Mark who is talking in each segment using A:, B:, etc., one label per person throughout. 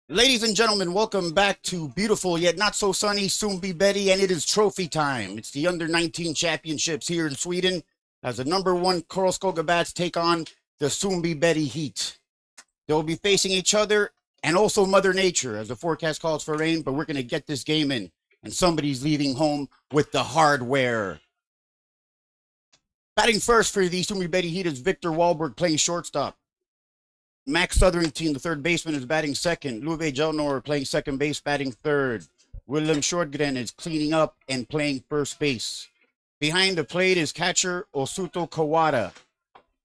A: Ladies and gentlemen, welcome back to beautiful yet not so sunny Sundbyberg, and it is trophy time. It's the under 19 championships here in Sweden as the #1 Karlskoga Bats take on the Sundbyberg Heat. They'll be facing each other and also Mother Nature as the forecast calls for rain, but we're going to get this game in, and somebody's leaving home with the hardware. Batting first for the Sundbyberg Heat is Victor Wahlberg playing shortstop. Max Southerington, the third baseman, is batting second. Luve Jelnor playing second base, batting third. Willem Shortgren is cleaning up and playing first base. Behind the plate is catcher Osuto Kawada.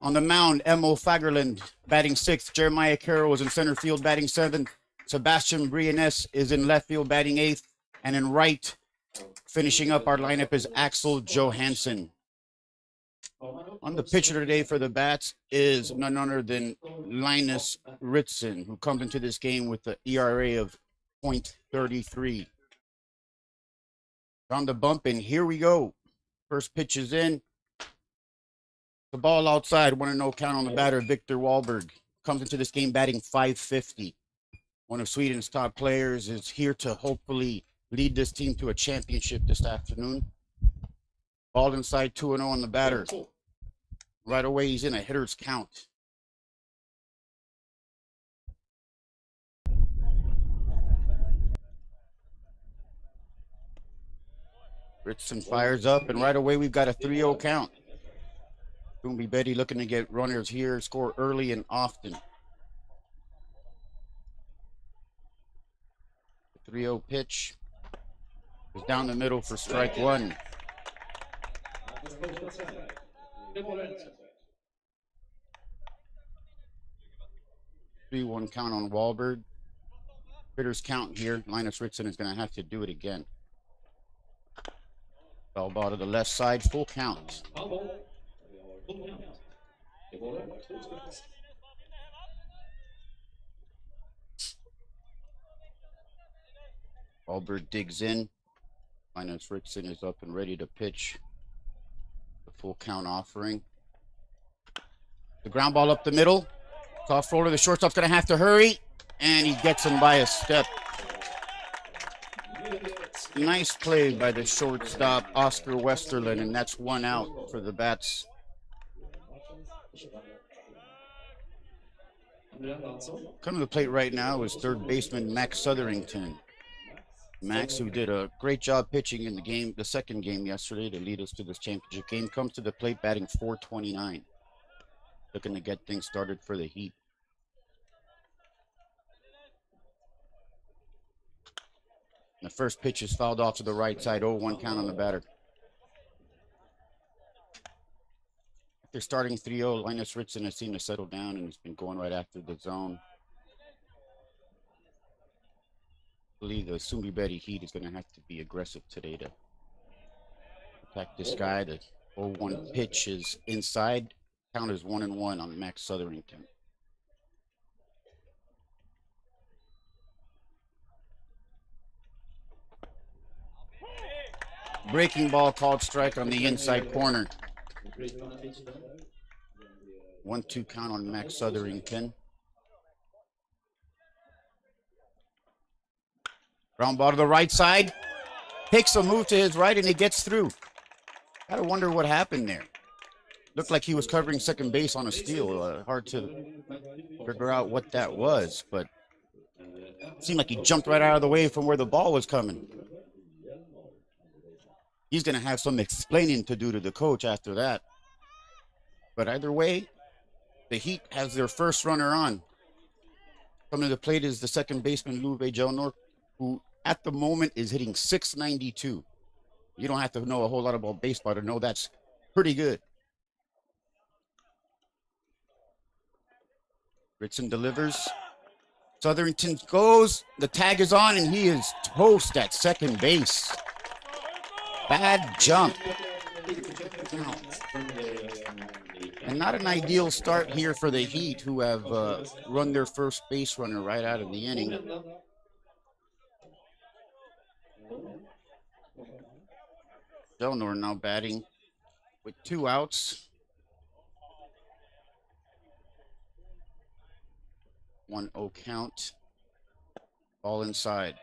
A: On the mound, Emo Fagerland batting sixth. Jeremiah Carroll is in center field batting seventh. Sebastian Briones is in left field batting eighth. And in right, finishing up our lineup is Axel Johansson. On the pitcher today for the Bats is none other than Linus Ritson, who comes into this game with the ERA of .33. On the bump, and here we go. First pitch is in. The ball outside, 1-0 count on the batter. Victor Wahlberg comes into this game batting .550. One of Sweden's top players is here to hopefully lead this team to a championship this afternoon. Ball inside, 2-0 on the batter. Right away, he's in a hitter's count. Ritson fires up, and right away, we've got a 3-0 count. Sundbyberg looking to get runners here, score early and often. The 3-0 pitch is down the middle for strike one. 3-1 count on Wahlberg. Hitter's count here. Linus Ritson is going to have to do it again. Ball ball to the left side, full count. Wahlberg digs in. Linus Ritson is up and ready to pitch the full count offering. The ground ball up the middle. Soft roller, the shortstop's going to have to hurry, and he gets him by a step. Nice play by the shortstop, Oscar Westerlund, and that's one out for the Bats. Coming to the plate right now is third baseman Max Southerington. Max, who did a great job pitching in the second game yesterday to lead us to this championship game, comes to the plate batting .429. Looking to get things started for the Heat. The first pitch is fouled off to the right side, 0-1 count on the batter. After starting 3-0, Linus Ritson has seemed to settle down and has been going right after the zone. I believe the Sundbyberg Heat is going to have to be aggressive today to attack this guy. The 0-1 pitch is inside. Count is 1-1 on Max Southerington. Breaking ball called strike on the inside corner. 1-2 count on Max Southerington. Ground ball to the right side. Takes a move to his right and it gets through. Gotta wonder what happened there. Looked like he was covering second base on a steal. Hard to figure out what that was, but it seemed like he jumped right out of the way from where the ball was coming. He's going to have some explaining to do to the coach after that. But either way, the Heat has their first runner on. Coming to the plate is the second baseman, Luve Jelnor, who at the moment is hitting .692. You don't have to know a whole lot about baseball to know that's pretty good. Ritson delivers. Southerington goes. The tag is on, and he is toast at second base. Bad jump. And not an ideal start here for the Heat, who have run their first base runner right out of the inning. Jelnor now batting with 2 outs. 1-0 count. Ball inside.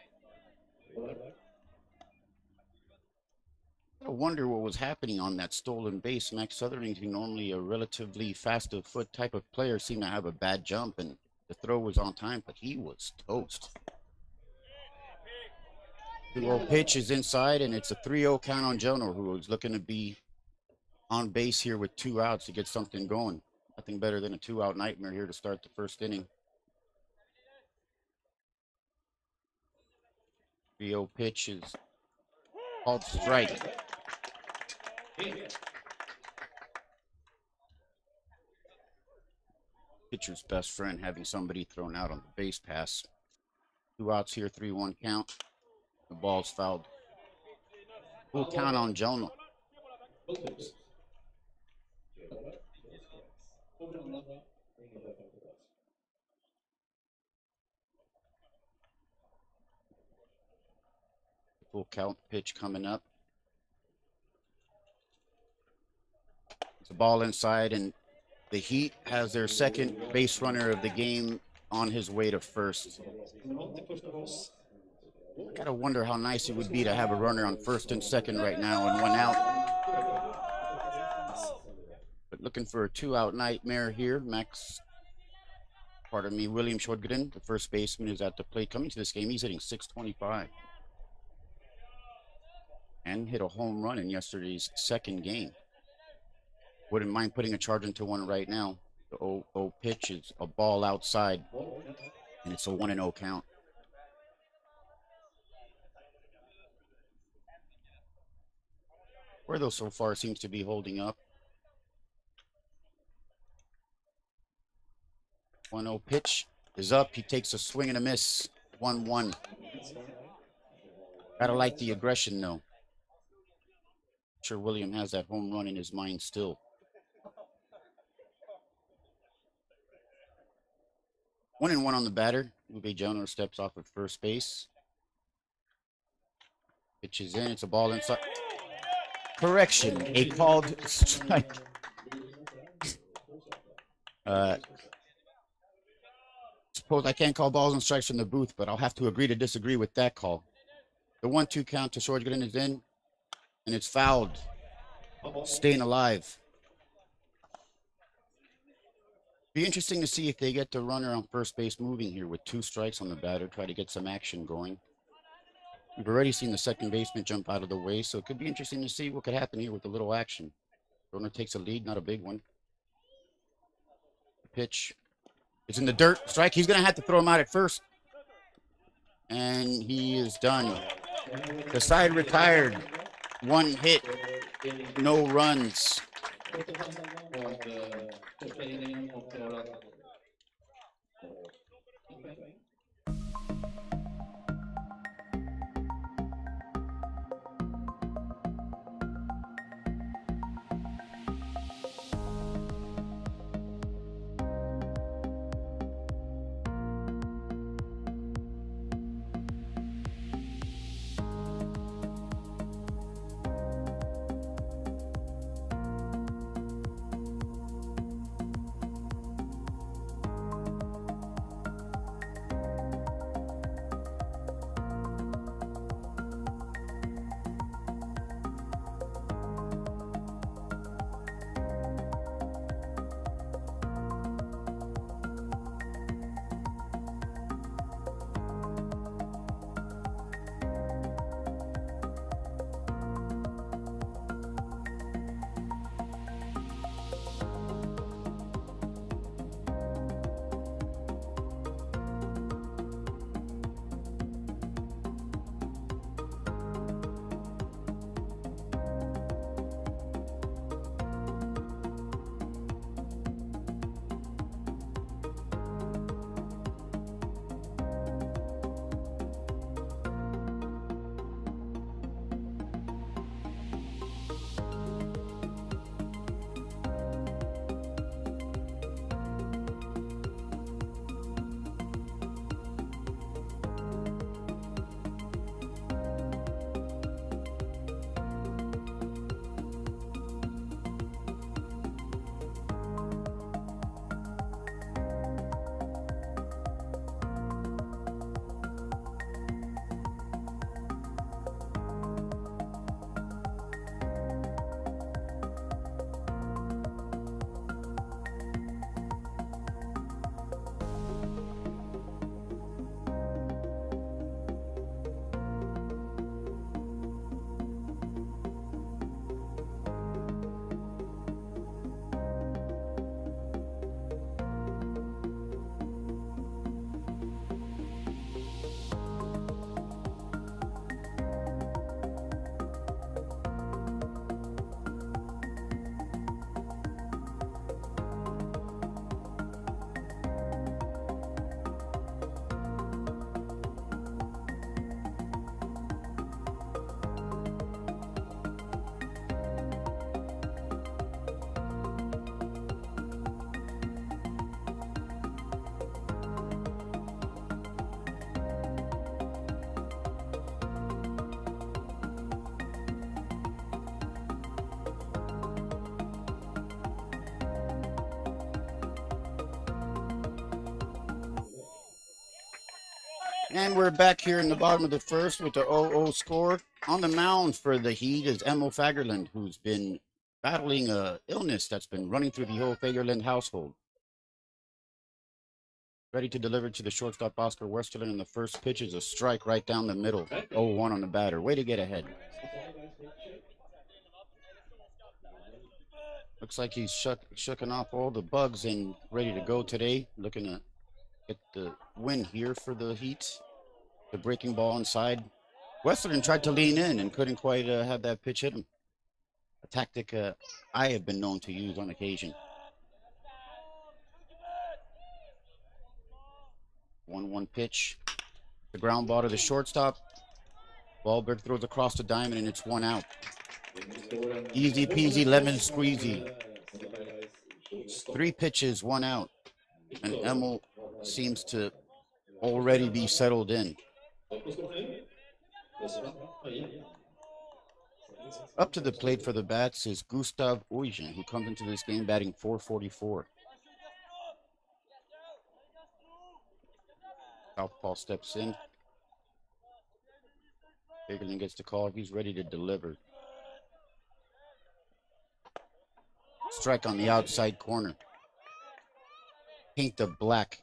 A: I wonder what was happening on that stolen base. Max Southerington, normally a relatively fast of foot type of player, seemed to have a bad jump, and the throw was on time, but he was toast. 2-0 pitch is inside, and it's a 3-0 count on Jonor, who is looking to be on base here with 2 outs to get something going. Nothing better than a 2-out nightmare here to start the first inning. 3-0 pitch is called strike. Pitcher's best friend, having somebody thrown out on the base pass. 2 outs here, 3-1 count. The ball's fouled. Full count on Jonor. Full count pitch coming up. It's a ball inside, and the Heat has their second base runner of the game on his way to first. I gotta wonder how nice it would be to have a runner on first and second right now and 1 out. But looking for a 2-out nightmare here. William Sjögren, the first baseman, is at the plate. Coming to this game, he's hitting .625. And hit a home run in yesterday's second game. Wouldn't mind putting a charge into one right now. The 0-0 pitch is a ball outside, and it's a 1-0 count. Puerto so far seems to be holding up. 1-0 pitch is up. He takes a swing and a miss. 1-1. Gotta like the aggression, though. Sure, William has that home run in his mind still. 1-1 on the batter. Uwe Jonor steps off at first base. Pitches in. It's a ball inside. Correction, a called strike. Suppose I can't call balls and strikes from the booth, but I'll have to agree to disagree with that call. The 1-2 count to Sjögren is in, and it's fouled. Staying alive. Be interesting to see if they get the runner on first base moving here with 2 strikes on the batter, try to get some action going. We've already seen the second baseman jump out of the way, so it could be interesting to see what could happen here with a little action. Runner takes a lead, not a big one. The pitch is in the dirt. Strike. He's going to have to throw him out at first. And he is done. The side retired. 1 hit, no runs. And we're back here in the bottom of the first with the 0-0 score. On the mound for the Heat is Emil Fagerlund, who's been battling a illness that's been running through the whole Fagerlund household. Ready to deliver to the shortstop Oscar Westerlund, and the first pitch is a strike right down the middle. 0-1 on the batter. Way to get ahead. Looks like he's shooken off all the bugs and ready to go today. Looking to get the win here for the Heat. The breaking ball inside. Westerlund tried to lean in and couldn't quite have that pitch hit him. A tactic I have been known to use on occasion. 1-1 pitch. The ground ball to the shortstop. Wahlberg throws across the diamond, and it's 1 out. Easy peasy lemon squeezy. 3 pitches, 1 out. And Emil seems to already be settled in. Up to the plate for the bats is Gustav Uygen, who comes into this game batting .444. Southpaw steps in. Fagerlund gets the call. He's ready to deliver. Strike on the outside corner. Paint the black.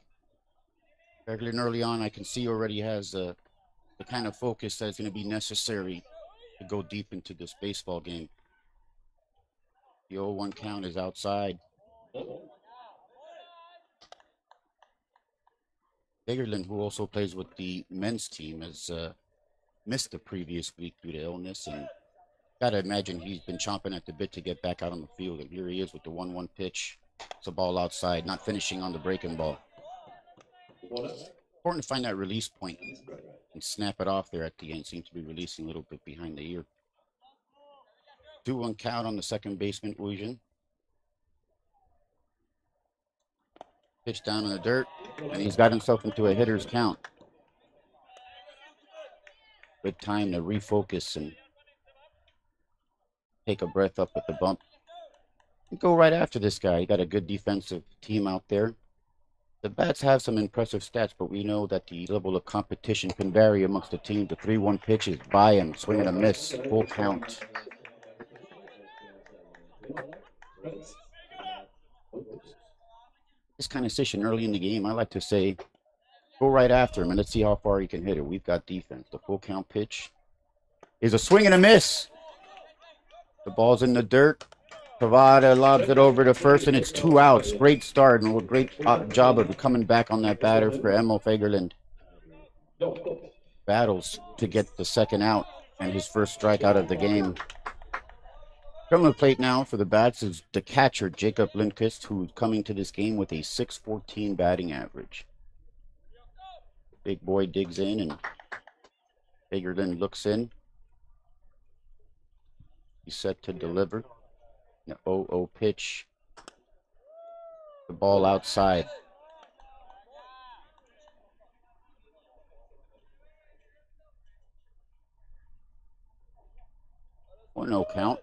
A: Fagerlund early on, I can see already has the kind of focus that's going to be necessary to go deep into this baseball game. The 0-1 count is outside. Fagerlund, who also plays with the men's team, has missed the previous week due to illness, and gotta imagine he's been chomping at the bit to get back out on the field. And here he is with the 1-1 pitch. It's a ball outside, not finishing on the breaking ball. Important to find that release point and snap it off there at the end. Seems to be releasing a little bit behind the ear. 2-1 count on the second baseman, Uygen. Pitch down in the dirt, and he's got himself into a hitter's count. Good time to refocus and take a breath up with the bump. And go right after this guy. You got a good defensive team out there. The bats have some impressive stats, but we know that the level of competition can vary amongst the team. The 3-1 pitch is by him, swing and a miss, full count. This kind of situation early in the game, I like to say, go right after him and let's see how far he can hit it. We've got defense. The full count pitch is a swing and a miss. The ball's in the dirt. Pavada lobs it over to first, and it's 2 outs. Great start, and a great job of coming back on that batter for Emil Fagerlund. Battles to get the second out and his first strikeout of the game. Coming to the plate now for the bats is the catcher, Jacob Lindqvist, who's coming to this game with a .614 batting average. Big boy digs in, and Fagerlund looks in. He's set to deliver. The 0-0 pitch. The ball outside. One 0 count.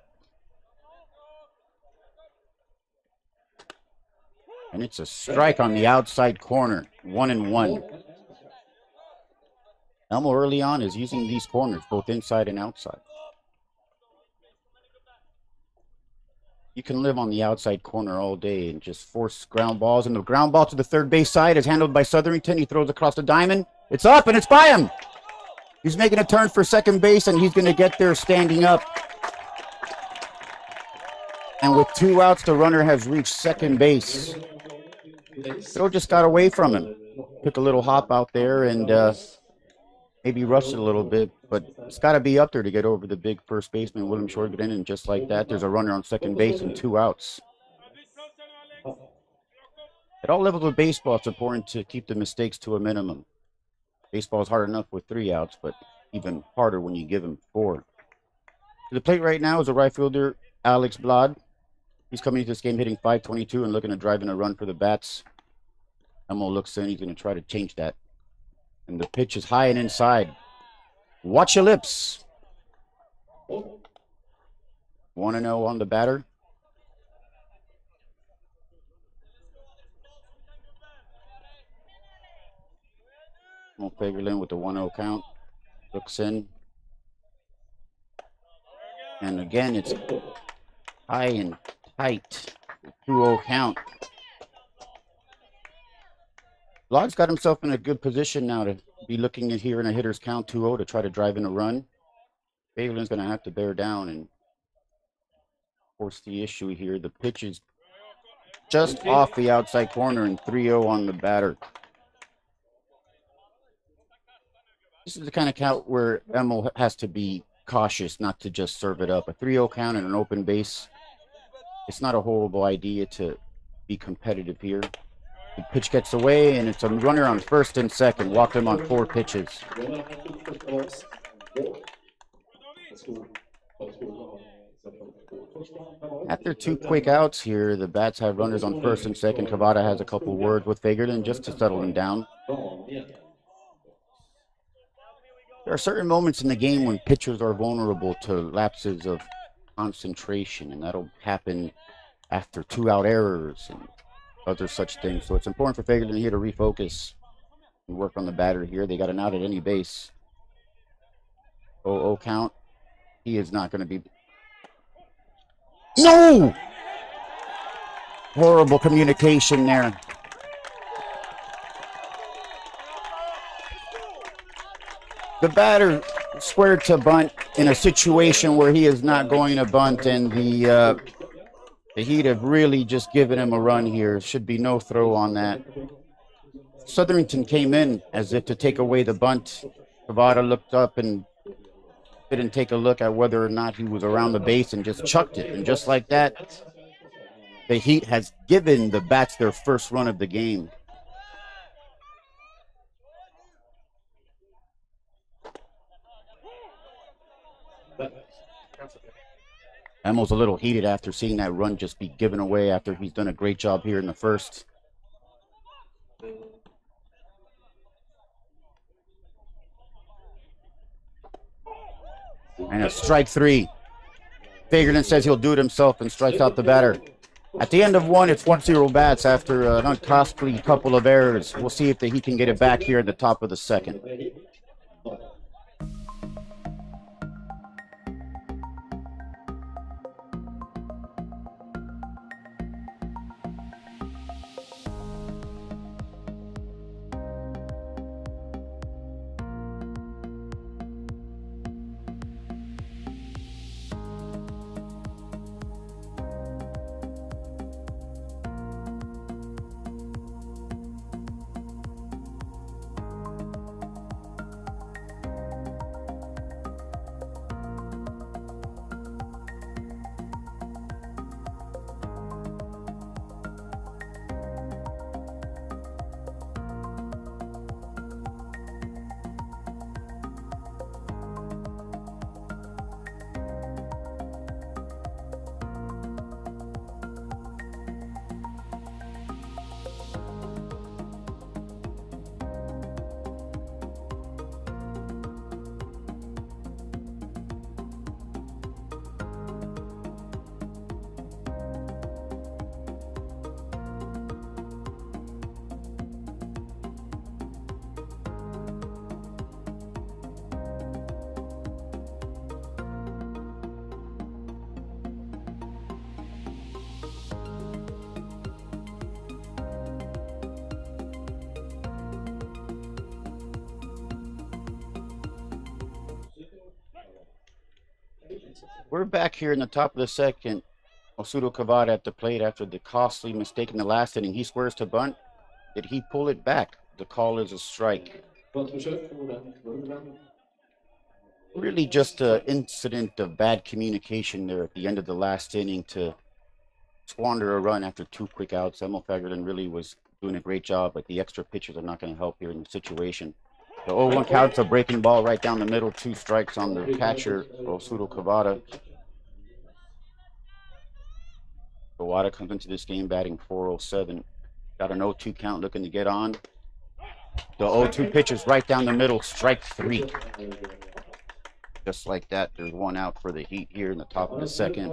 A: And it's a strike on the outside corner. 1-1. Elmo early on is using these corners, both inside and outside. You can live on the outside corner all day and just force ground balls. And the ground ball to the third base side is handled by Sotherington. He throws across the diamond. It's up, and it's by him. He's making a turn for second base, and he's going to get there standing up. And with 2 outs, the runner has reached second base. Throw just got away from him. Took a little hop out there and maybe rushed it a little bit, but it's got to be up there to get over the big first baseman, William Shortgren, and just like that, there's a runner on second base and 2 outs. At all levels of baseball, it's important to keep the mistakes to a minimum. Baseball is hard enough with 3 outs, but even harder when you give him 4. To the plate right now is a right fielder, Alex Blad. He's coming into this game hitting .522 and looking to drive in a run for the bats. Emil looks in. He's going to try to change that. And the pitch is high and inside. Watch your lips. 1-0 on the batter. Fagerlin with the 1-0 count. Looks in. And again, it's high and tight. 2-0 count. Lodge got himself in a good position now to be looking at here in a hitter's count 2-0 to try to drive in a run. Fagerlin's going to have to bear down and force the issue here. The pitch is just off the outside corner and 3-0 on the batter. This is the kind of count where Emil has to be cautious not to just serve it up. A 3-0 count and an open base. It's not a horrible idea to be competitive here. The pitch gets away, and it's a runner on first and second. Walked him on 4 pitches. After 2 quick outs here, the Bats have runners on first and second. Cavada has a couple words with Fagerlin just to settle him down. There are certain moments in the game when pitchers are vulnerable to lapses of concentration, and that'll happen after 2-out errors and other such things. So it's important for Fagerlin here to refocus and work on the batter here. They got an out at any base. 0-0 count. He is not going to be... No! Horrible communication there. The batter squared to bunt in a situation where he is not going to bunt, and the Heat have really just given him a run here. Should be no throw on that. Southerington came in as if to take away the bunt. Cavada looked up and didn't take a look at whether or not he was around the base and just chucked it. And just like that, the Heat has given the Bats their first run of the game. Emil's a little heated after seeing that run just be given away after he's done a great job here in the first. And a strike 3. Fagerlin says he'll do it himself and strikes out the batter. At the end of 1, it's 1-0 Bats after an uncostly couple of errors. We'll see if he can get it back here at the top of the second. We're back here in the top of the second. Osudo Cavada at the plate after the costly mistake in the last inning. He squares to bunt. Did he pull it back? The call is a strike. Really just an incident of bad communication there at the end of the last inning to squander a run after 2 quick outs. Emil Fagerlin really was doing a great job, but the extra pitchers are not going to help here in the situation. The 0-1 count's a breaking ball right down the middle. 2 strikes on the catcher, Osudo Cavada. Cavada comes into this game batting .407. Got an 0-2 count looking to get on. The 0-2 pitch is right down the middle, strike 3. Just like that, there's 1 out for the Heat here in the top of the second.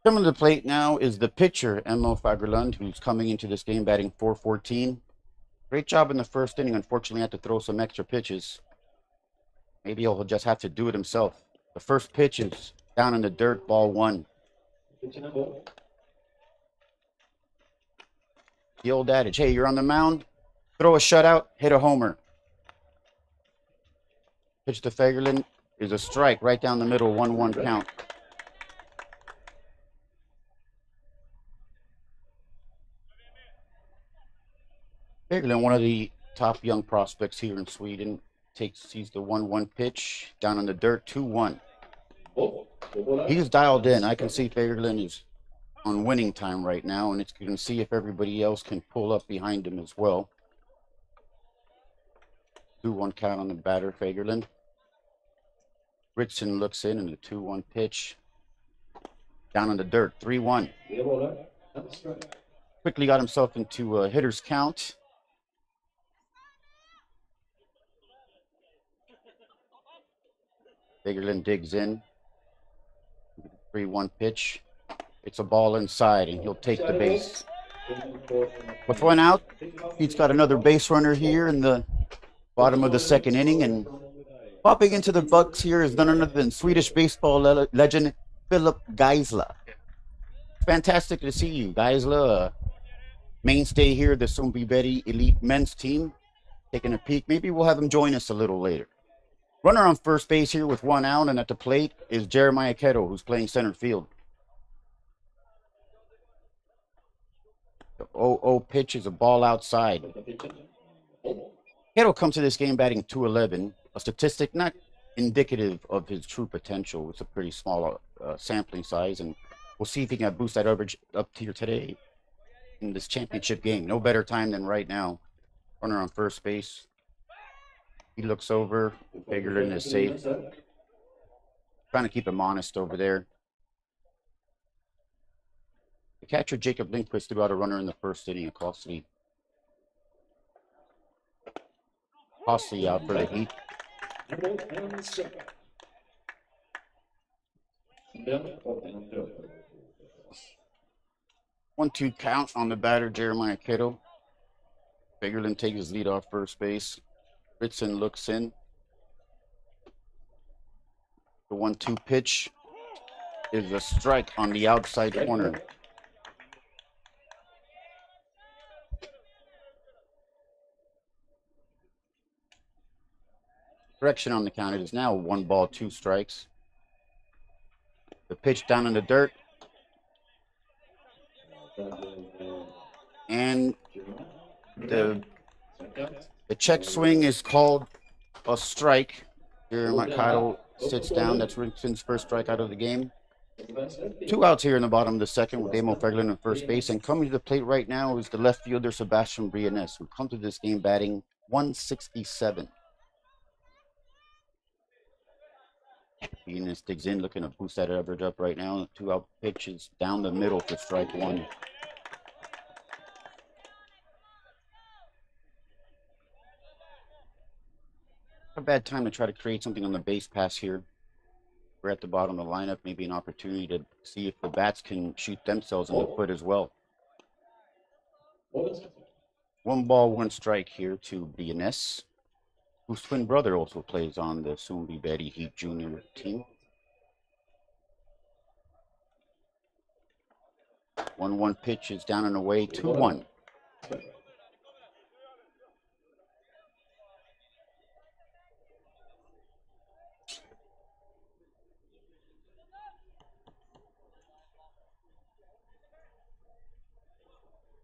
A: Coming to the plate now is the pitcher, Emil Fagerlund, who's coming into this game batting .414. Great job in the first inning. Unfortunately, had to throw some extra pitches. Maybe he'll just have to do it himself. The first pitch is down in the dirt, ball one. The old adage, hey, you're on the mound, throw a shutout, hit a homer. Pitch to Fagerlund is a strike right down the middle, 1-1 count. Fagerlund, one of the top young prospects here in Sweden, sees the 1-1 pitch down in the dirt, 2-1. He's dialed in. I can see Fagerlund is on winning time right now, and it's going to see if everybody else can pull up behind him as well. 2-1 count on the batter, Fagerlund. Ritson looks in, and the 2-1 pitch down in the dirt, 3-1. Quickly got himself into a hitter's count. Fagerlund digs in. 3-1 pitch. It's a ball inside, and he'll take the base. With one out, he's got another base runner here in the bottom of the second inning, and popping into the box here is none other than Swedish baseball legend Philip Geisler. Fantastic to see you, Geisler, a mainstay here, the Sundbyberg elite men's team. Taking a peek. Maybe we'll have him join us a little later. Runner on first base here with one out, and at the plate is Jeremiah Kettle, who's playing center field. The 0-0 pitch is a ball outside. Kettle comes to this game batting .211, a statistic not indicative of his true potential. It's a pretty small sampling size, and we'll see if he can boost that average up here today in this championship game. No better time than right now. Runner on first base. He looks over. Fagerlund is safe. Trying to keep him honest over there. The catcher, Jacob Lindquist, threw out a runner in the first inning, a costly out for the Heat. 1-2 count on the batter, Jeremiah Kettle. Fagerlund takes his lead off first base. Ritson looks in. The 1-2 pitch is a strike on the outside corner. Correction on the count. It is now 1 ball, 2 strikes. The pitch down in the dirt. And the check swing is called a strike. Here, Mikhail sits down. That's Ritson's first strike out of the game. 2 outs here in the bottom of the second with Emil Fagerlund on first base. And coming to the plate right now is the left fielder, Sebastian Briones, who comes to this game batting .167. Briones digs in, looking to boost that average up right now. 2-out pitches down the middle for strike one. A bad time to try to create something on the base pass here. We're at the bottom of the lineup. Maybe an opportunity to see if the bats can shoot themselves in the foot as well. 1 ball, 1 strike here to Briones, whose twin brother also plays on the Sundbyberg Heat Junior team. 1-1 pitch is down and away, 2-1.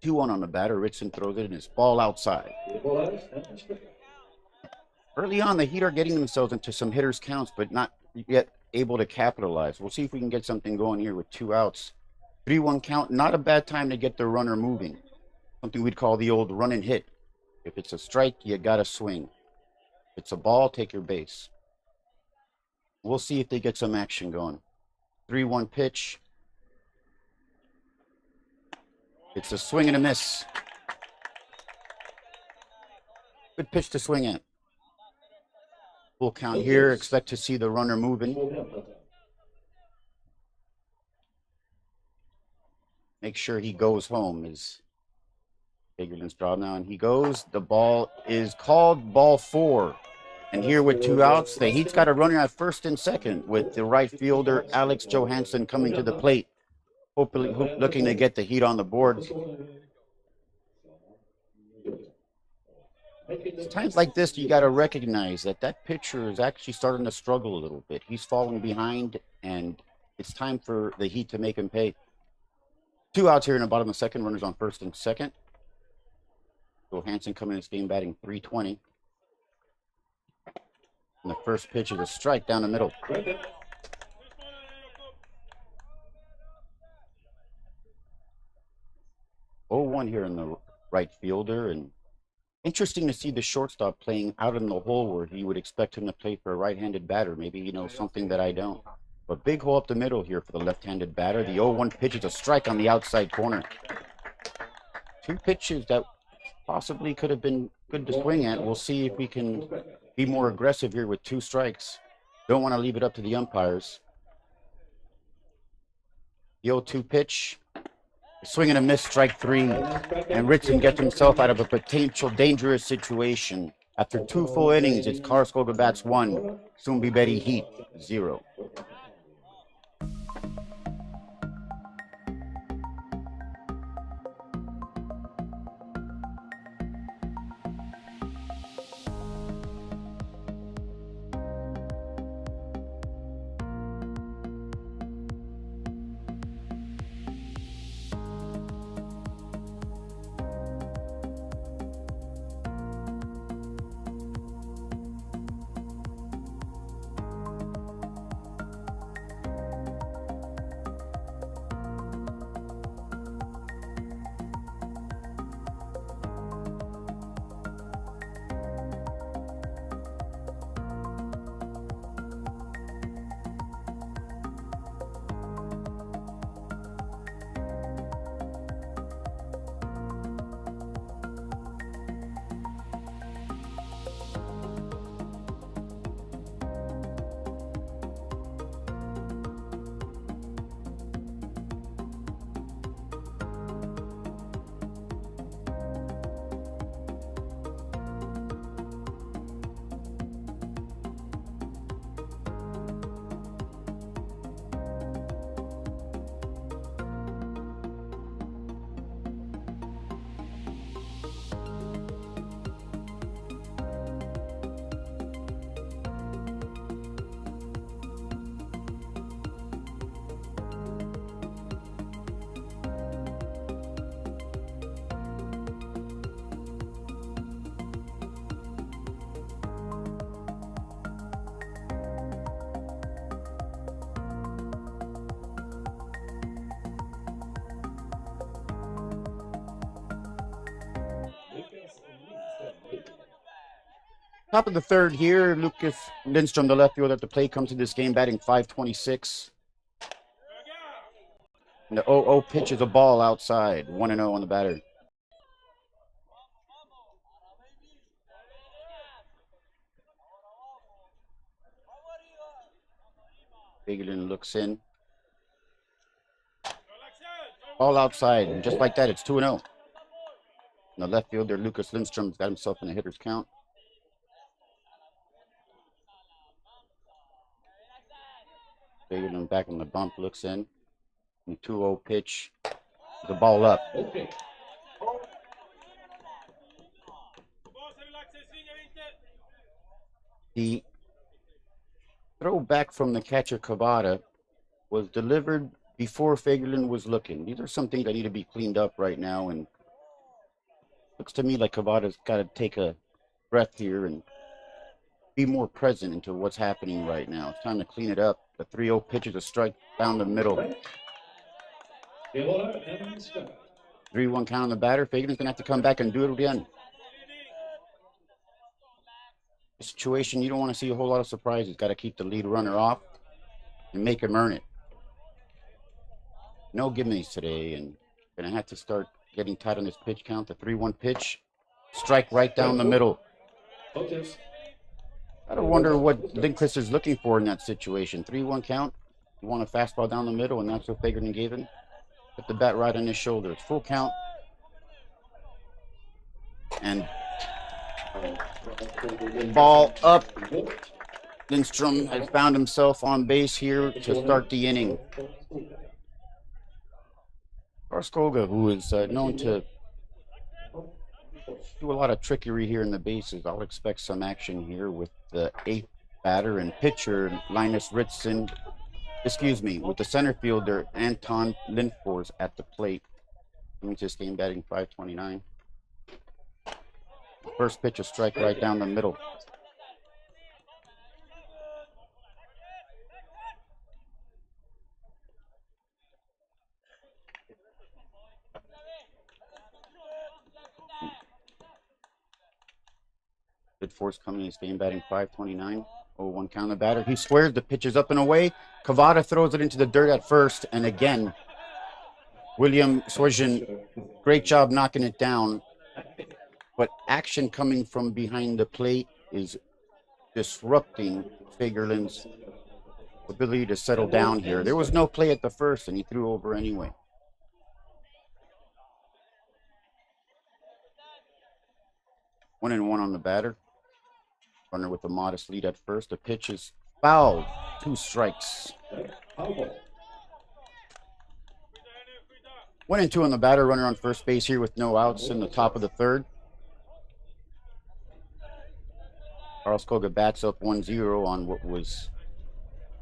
A: On the batter. Ritson throws it and it's ball outside. Early on, the Heat are getting themselves into some hitters' counts, but not yet able to capitalize. We'll see if we can get something going here with 2 outs. 3-1 count, not a bad time to get the runner moving. Something we'd call the old run and hit. If it's a strike, you gotta swing. If it's a ball, take your base. We'll see if they get some action going. 3-1 pitch. It's a swing and a miss. Good pitch to swing at. Full count here. Expect to see the runner moving. make sure he goes home is Fagerlin's draw now, and he goes. The ball is called ball 4. And here with 2 outs, the Heat's got a runner at first and second with the right fielder, Alex Johansson, coming to the plate, hopefully looking to get the Heat on the board. It's times like this, you got to recognize that that pitcher is actually starting to struggle a little bit. He's falling behind, and it's time for the Heat to make him pay. 2 outs here in the bottom of the second, runners on first and second. Johansson coming in this game batting .320. And the first pitch is a strike down the middle. 0-1 here in the right fielder, and interesting to see the shortstop playing out in the hole where you would expect him to play for a right-handed batter. Maybe he knows something that I don't. But big hole up the middle here for the left-handed batter. The 0-1 pitch is a strike on the outside corner. 2 pitches that possibly could have been good to swing at. We'll see if we can be more aggressive here with 2 strikes. Don't want to leave it up to the umpires. The 0-2 pitch. Swing and a miss, strike 3. And Ritson gets himself out of a potential dangerous situation. After 2 full innings, it's Karlskoga bats 1, Sundbyberg Heat 0. Top of the third here, Lucas Lindstrom, the left fielder at the plate, comes to this game batting .526. And the 0-0 pitch is a ball outside, 1-0 on the batter. Fagerlin looks in. Ball outside, and just like that, it's 2-0. And the left fielder, Lucas Lindstrom's got himself in a hitter's count. Fagerlin back on the bump, looks in. And 2-0 pitch, the ball up. The throw back from the catcher, Kavada, was delivered before Fagerlin was looking. These are some things that need to be cleaned up right now, and looks to me like Kavada's got to take a breath here and be more present into what's happening right now. It's time to clean it up. The 3-0 pitch is a strike down the middle. 3-1 count on the batter. Fagerlin's going to have to come back and do it again. The situation, you don't want to see a whole lot of surprises. Got to keep the lead runner off and make him earn it. No gimmies today, and going to have to start getting tight on this pitch count. The 3-1 pitch, strike right down the middle. I don't wonder what Lindquist is looking for in that situation. 3-1 count. You want a fastball down the middle, and that's what Fagerlin gave him. Put the bat right on his shoulders. Full count. And ball up. Lindstrom has found himself on base here to start the inning. Karlskoga, who is known to do a lot of trickery here in the bases. I'll expect some action here with the 8th batter and pitcher, Linus Ritson. Excuse me, with the center fielder, Anton Lindfors at the plate. Coming to this game batting .529. First pitch, a strike right down the middle. Lindfors coming to this game batting .529. 0-1 count the batter. He squares, the pitch is up and away. Cavada throws it into the dirt at first, and again, William Swish, great job knocking it down. But action coming from behind the plate is disrupting Fagerlund's ability to settle down here. There was no play at the first, and he threw over anyway. One and one on the batter. Runner with a modest lead at first. The pitch is fouled. 2 strikes. 1 and 2 on the batter. Runner on first base here with no outs in the top of the third. Karlskoga bats up 1-0 on what was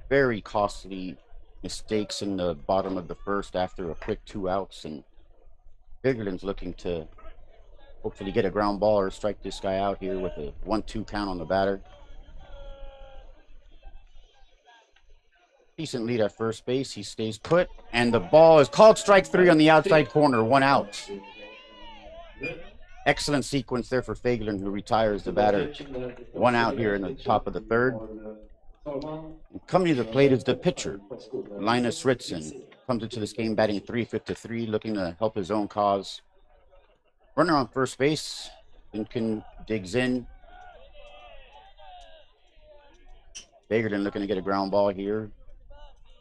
A: very costly mistakes in the bottom of the first after a quick 2 outs. And Fagerlund's looking to hopefully get a ground ball or strike this guy out here with a 1-2 count on the batter. Decent lead at first base. He stays put, and the ball is called strike 3 on the outside corner. 1 out. Excellent sequence there for Fagerlund, who retires the batter. 1 out here in the top of the third. And coming to the plate is the pitcher, Linus Ritson. Comes into this game batting .353, looking to help his own cause. Runner on first base. Lincoln digs in. Fagerlund looking to get a ground ball here.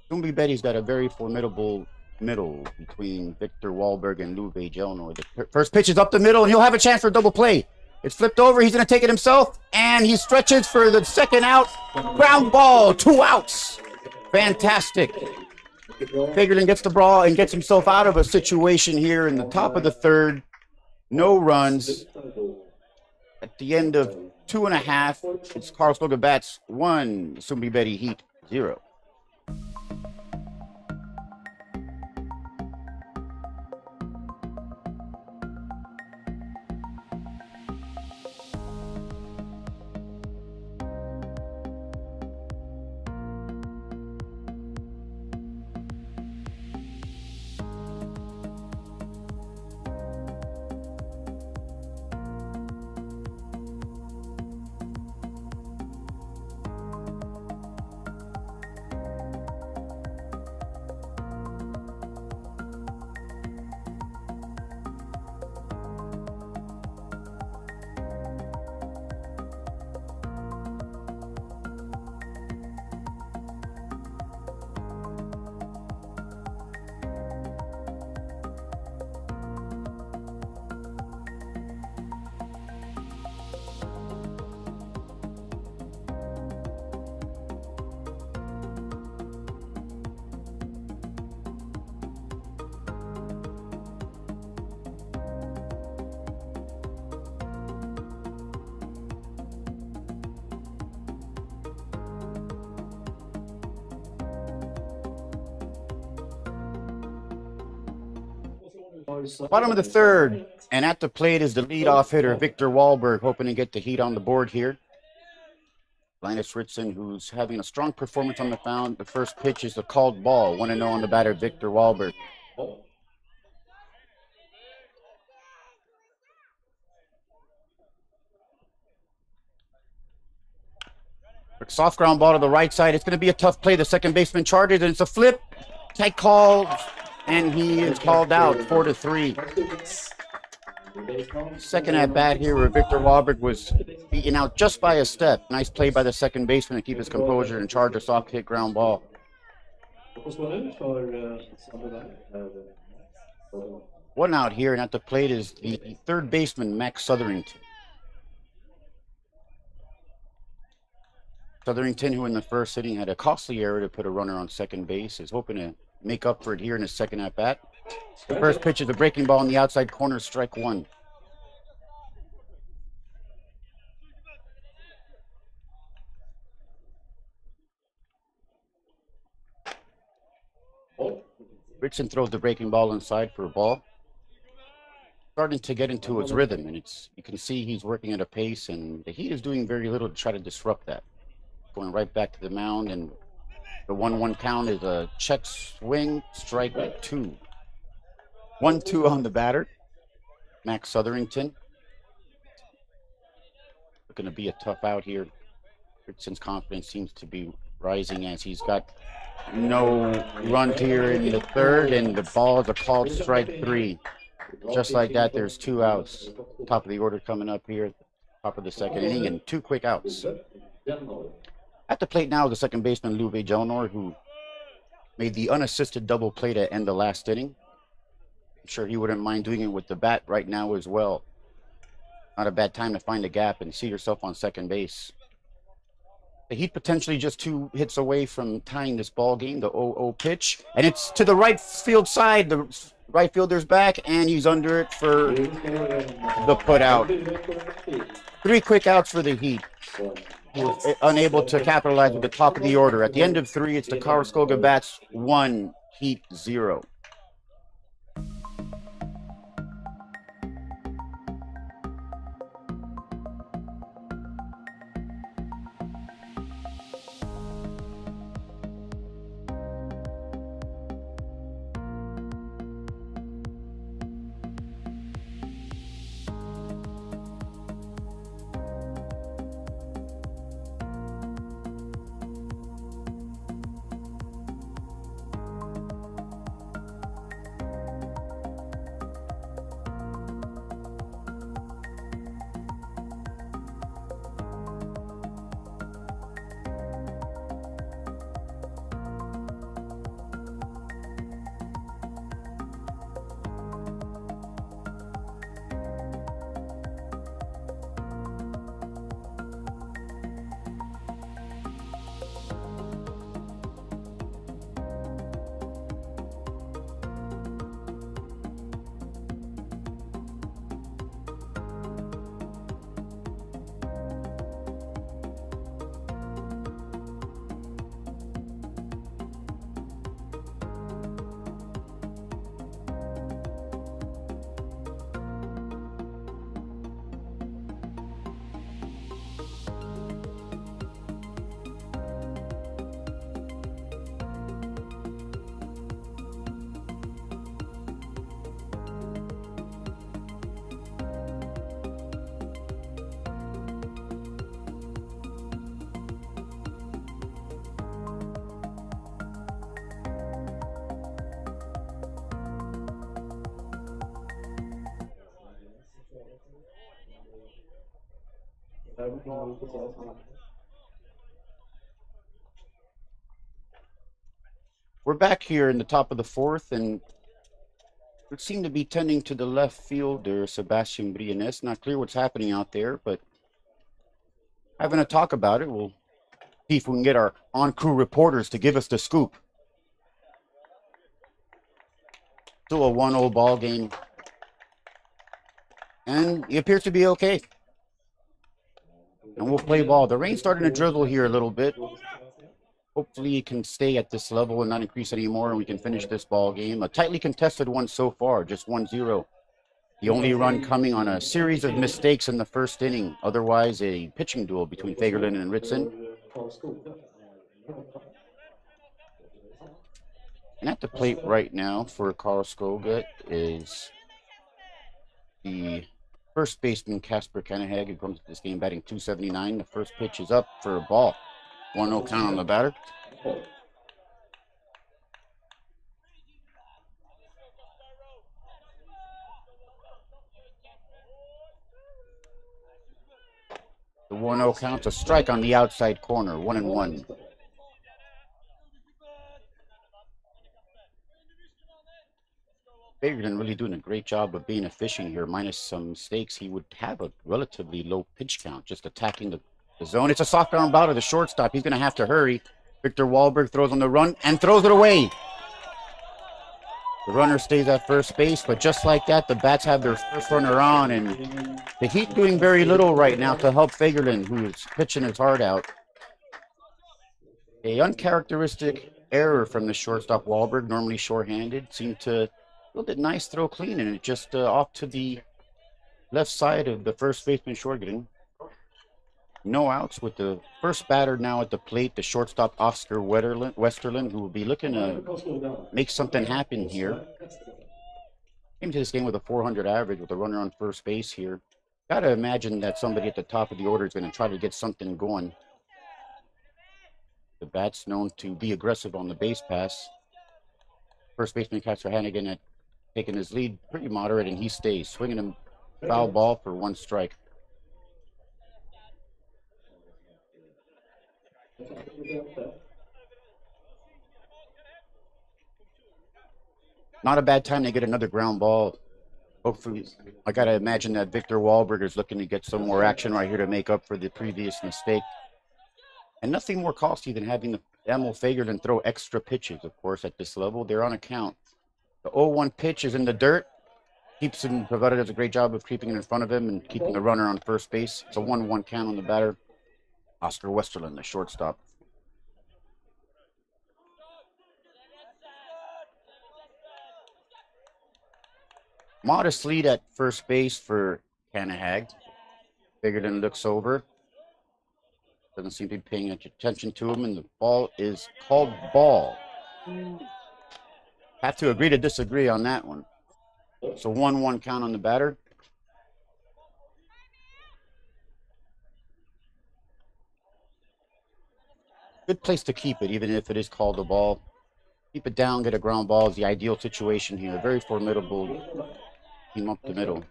A: Sundbyberg's got a very formidable middle between Victor Wahlberg and Luve Jelnor. The first pitch is up the middle, and he'll have a chance for a double play. It's flipped over. He's going to take it himself, and he stretches for the second out. Ground ball, 2 outs. Fantastic. Fagerlund gets the ball and gets himself out of a situation here in the top of the third. No runs. At the end of 2.5, it's Karlskoga bats 1, Sundbyberg Heat 0. Bottom of the third, and at the plate is the leadoff hitter, Victor Wahlberg, hoping to get the Heat on the board here. Linus Ritson, who's having a strong performance on the mound. The first pitch is a called ball. 1-0 on the batter, Victor Wahlberg. Soft ground ball to the right side. It's going to be a tough play. The second baseman charges, and it's a flip. Tight call, and he is called out 4-3. Second at bat here where Victor Wahlberg was beaten out just by a step. Nice play by the second baseman to keep his composure and charge a soft hit ground ball. One out here, and at the plate is the third baseman, Max Sotherington. Sotherington, who in the first inning had a costly error to put a runner on second base, is hoping to make up for it here in his second at bat. The first pitch is a breaking ball in the outside corner, strike one. Richardson throws the breaking ball inside for a ball. Starting to get into his rhythm, and you can see he's working at a pace, and the Heat is doing very little to try to disrupt that. Going right back to the mound, and the 1-1 count is a check swing, strike two. 1-2 on the batter, Max Sotherington. Looking to be a tough out here. Richardson's confidence seems to be rising as he's got no run here in the third, and the ball is a called strike three. Just like that, there's 2 outs. Top of the order coming up here, top of the second inning, and 2 quick outs. At the plate now is the second baseman, Luve Jelnor, who made the unassisted double play to end the last inning. I'm sure he wouldn't mind doing it with the bat right now as well. Not a bad time to find a gap and see yourself on second base. The Heat potentially just 2 hits away from tying this ball game, the 0-0 pitch. And it's to the right field side. The right fielder's back, and he's under it for the put out. 3 quick outs for the Heat. He was unable to capitalize with the top of the order. At the end of 3, it's the Karlskoga bats 1, Heat 0. We're back here in the top of the 4th, and it seemed to be tending to the left fielder, Sebastian Briones. Not clear what's happening out there, but having a talk about it. We'll see if we can get our on-crew reporters to give us the scoop. Still a 1-0 ball game, and he appears to be okay. And we'll play ball. The rain's starting to drizzle here a little bit. Hopefully it can stay at this level and not increase anymore, and we can finish this ball game. A tightly contested one so far, just 1-0. The only run coming on a series of mistakes in the first inning. Otherwise, a pitching duel between Fagerlund and Ritson. And at the plate right now for Karlskoga is the first baseman, Kasper Kannehag, who comes to this game batting .279. The first pitch is up for a ball. 1-0 count on the batter. The 1-0 count's a strike on the outside corner, 1-1. Fagerlund really doing a great job of being efficient here. Minus some mistakes, he would have a relatively low pitch count, just attacking the zone. It's a soft ground ball to the shortstop. He's going to have to hurry. Victor Wahlberg throws on the run and throws it away. The runner stays at first base, but just like that, the Bats have their first runner on, and the Heat doing very little right now to help Fagerlund, who's pitching his heart out. A uncharacteristic error from the shortstop Wahlberg, normally shorthanded, seemed to a little bit nice throw clean, and it just off to the left side of the first baseman Shortgen. No outs with the first batter now at the plate, the shortstop Oscar Westerlund, who will be looking to make something happen here. Came to this game with a 400 average with a runner on first base here. Got to imagine that somebody at the top of the order is going to try to get something going. The Bats known to be aggressive on the base pass. First baseman Kaiser Hannigan had taken his lead pretty moderate, and he stays swinging a foul ball for 1 strike. Not a bad time to get another ground ball. Hopefully, I got to imagine that Victor Wahlberg is looking to get some more action right here to make up for the previous mistake. And nothing more costly than having the Emil Fagerlund throw extra pitches, of course, at this level. They're on a count. The 0-1 pitch is in the dirt. Keeps him, Pavetta does a great job of keeping it in front of him and keeping the runner on first base. It's a 1-1 count on the batter. Oscar Westerlund, the shortstop. Modest lead at first base for Canahag. Fagerlund looks over. Doesn't seem to be paying much attention to him, and the ball is called ball. Have to agree to disagree on that one. So 1-1 count on the batter. Good place to keep it, even if it is called a ball. Keep it down, get a ground ball is the ideal situation here. Very formidable team up the middle.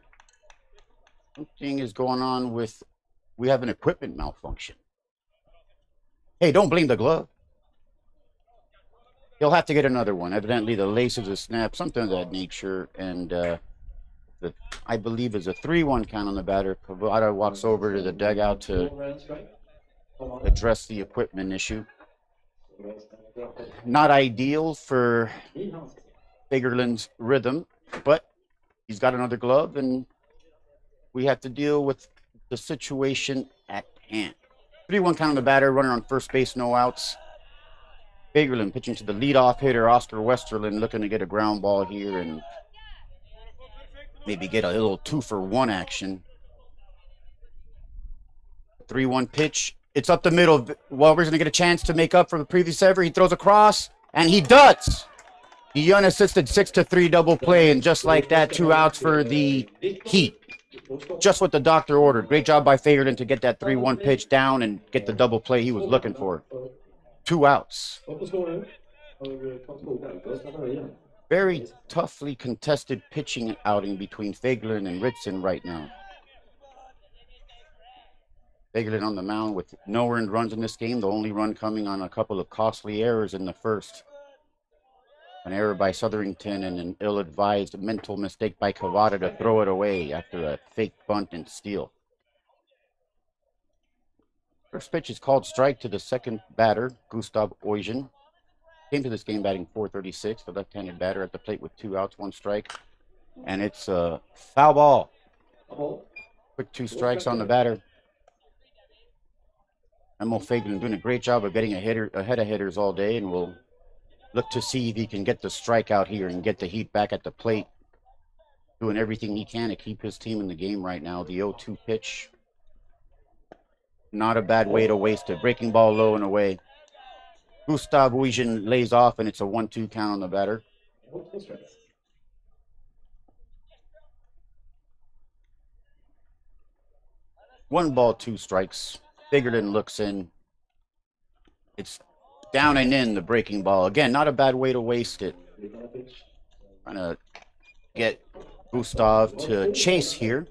A: Something is going on with, we have an equipment malfunction. Hey, don't blame the glove. He'll have to get another one. Evidently, the laces are snapped, something of that nature. And I believe is a 3-1 count on the batter. Pavetta walks over to the dugout to address the equipment issue. Not ideal for Fagerlund's rhythm, but he's got another glove, and we have to deal with the situation at hand. 3-1 count on the batter, runner on first base, no outs. Fagerlund pitching to the leadoff hitter, Oscar Westerlund, looking to get a ground ball here and maybe get a little 2-for-1 action. 3-1 pitch. It's up the middle. Wahlberg's going to get a chance to make up for the previous ever. He throws across, and he does. The unassisted 6-3 double play, and just like that, 2 outs for the Heat. Just what the doctor ordered. Great job by Fagerlund to get that 3-1 pitch down and get the double play he was looking for. 2 outs. Very toughly contested pitching outing between Fagerlund and Ritson right now. Fagerlund on the mound with no earned runs in this game. The only run coming on a couple of costly errors in the first. An error by Southerington and an ill-advised mental mistake by Cavada to throw it away after a fake bunt and steal. First pitch is called strike to the second batter, Gustav Eugen. Came to this game batting .436, the left-handed batter at the plate with 2 outs, 1 strike. And it's a foul ball. Quick 2 strikes on the batter. Emil Fagerlund doing a great job of getting ahead of hitters all day, and we'll look to see if he can get the strikeout here and get the Heat back at the plate. Doing everything he can to keep his team in the game right now. The 0-2 pitch. Not a bad way to waste it. Breaking ball low and away. Gustav Eugen lays off, and it's a 1-2 count on the batter. 1 ball, 2 strikes. Fagerlund looks in. It's down and in, the breaking ball. Again, not a bad way to waste it. Trying to get Gustav to chase here.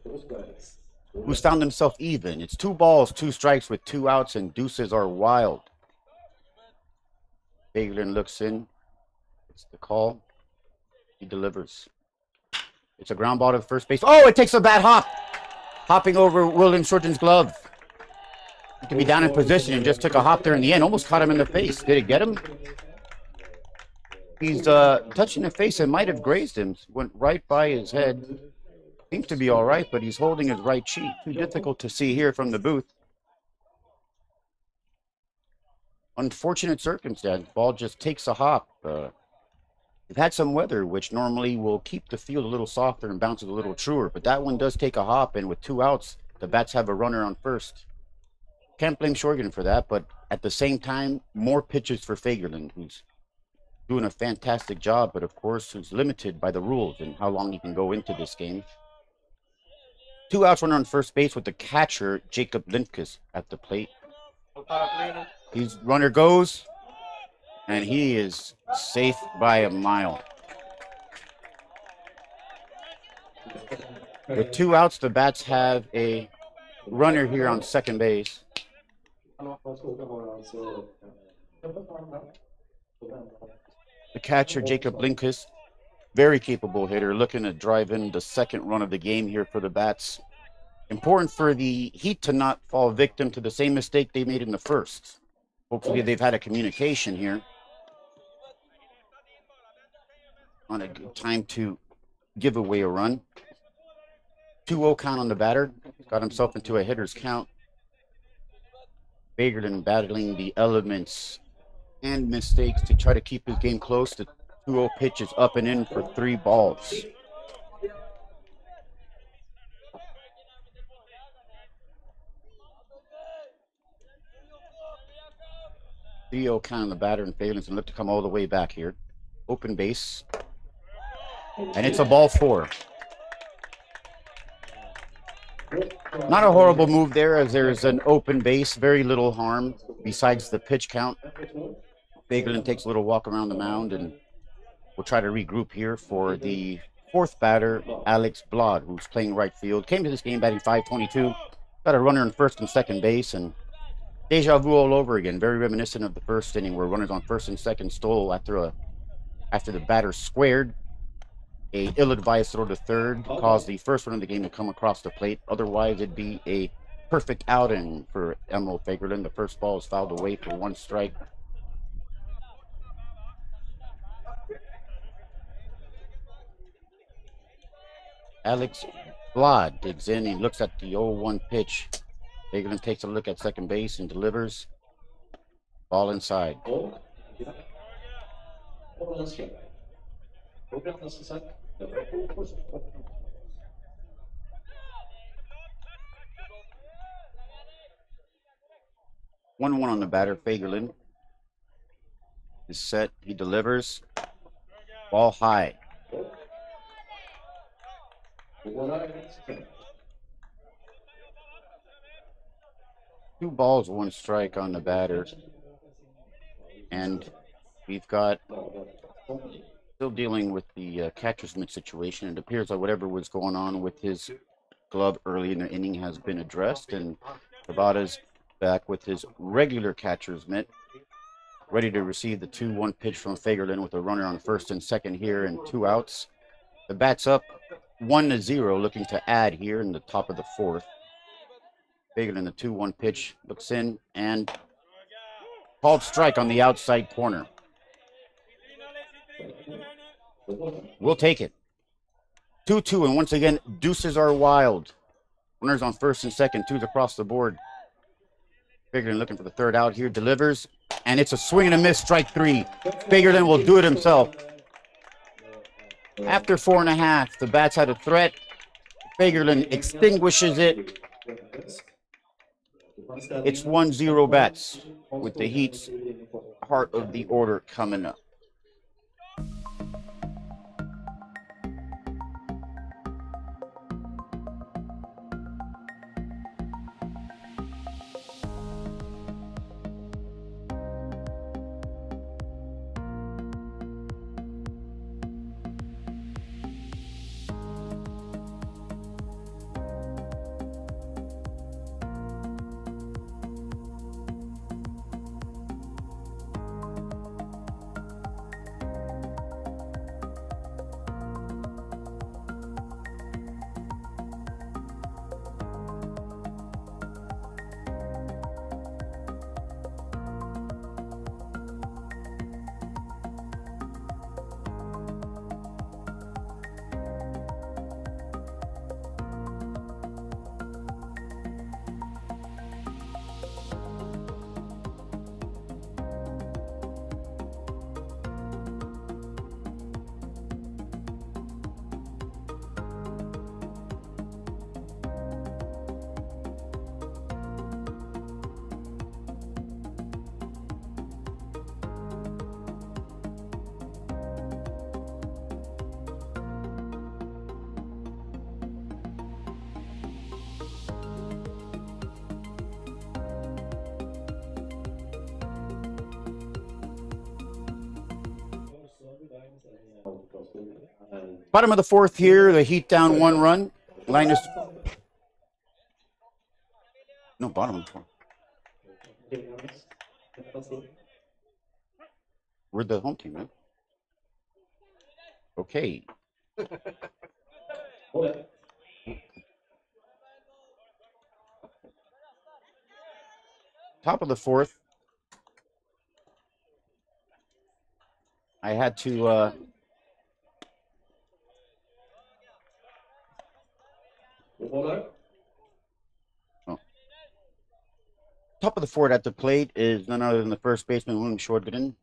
A: Who's found himself even. It's 2 balls, 2 strikes with 2 outs, and deuces are wild. Fagerlund looks in. It's the call. He delivers. It's a ground ball to first base. Oh, it takes a bad hop. Hopping over William Shorten's glove. He could be down in position and just took a hop there in the end. Almost caught him in the face. Did it get him? He's touching the face and might have grazed him. Went right by his head. Seems to be all right, but he's holding his right cheek. Too difficult to see here from the booth. Unfortunate circumstance. Ball just takes a hop. We've had some weather, which normally will keep the field a little softer and bounces a little truer, but that one does take a hop, and with 2 outs, the Bats have a runner on first. Can't blame Shorgan for that, but at the same time, more pitches for Fagerlund, who's doing a fantastic job, but of course, who's limited by the rules and how long he can go into this game. 2 outs, runner on first base with the catcher, Jacob Lindquist, at the plate. His runner goes, and he is safe by a mile. With 2 outs, the Bats have a runner here on second base. The catcher, Jacob Lindquist, very capable hitter, looking to drive in the second run of the game here for the Bats. Important for the Heat to not fall victim to the same mistake they made in the first. Hopefully they've had a communication here. On a good time to give away a run. 2-0 count on the batter. Got himself into a hitter's count. Fagerlund battling the elements and mistakes to try to keep his game close. The 2-0 pitch is up and in for 3 balls. Theo count on the batter, and Fagerlund's gonna look to come all the way back here. Open base. And it's a ball 4. Not a horrible move there, as there's an open base, very little harm besides the pitch count. Fagerlund takes a little walk around the mound, and we'll try to regroup here for the 4th batter, Alex Blod, who's playing right field. Came to this game batting .522. Got a runner in first and second base, and deja vu all over again. Very reminiscent of the first inning, where runners on first and second stole after the batter squared. A ill-advised throw to third caused the first run of the game to come across the plate. Otherwise, it'd be a perfect outing for Emil Fagerlund. The first ball is fouled away for 1 strike. Alex Blod digs in. He looks at the 0-1 pitch. Fagerlund takes a look at second base and delivers. Ball inside. 1-1 on the batter. Fagerlund is set. He delivers. Ball high. 2 balls, 1 strike on the batter. And we've got still dealing with the catcher's mitt situation. It appears that whatever was going on with his glove early in the inning has been addressed, and Tabata's back with his regular catcher's mitt, ready to receive the 2-1 pitch from Fagerlund with a runner on first and second here and 2 outs. The Bat's up 1-0, looking to add here in the top of the 4th. Fagerlund, the 2-1 pitch, looks in and called strike on the outside corner. We'll take it. 2-2, and once again, deuces are wild. Runners on first and second, 2s across the board. Fagerlund looking for the 3rd out here, delivers, and it's a swing and a miss, strike 3. Fagerlund will do it himself. After 4.5, the Bats had a threat. Fagerlund extinguishes it. It's 1-0 Bats, with the Heat's heart of the order coming up. Bottom of the fourth here, the Heat down 1 run. Linus. No, bottom of the fourth. We're the home team, right? Okay. Top of the fourth. I had to oh. Top of the fourth at the plate is none other than the first baseman, William Shortgren.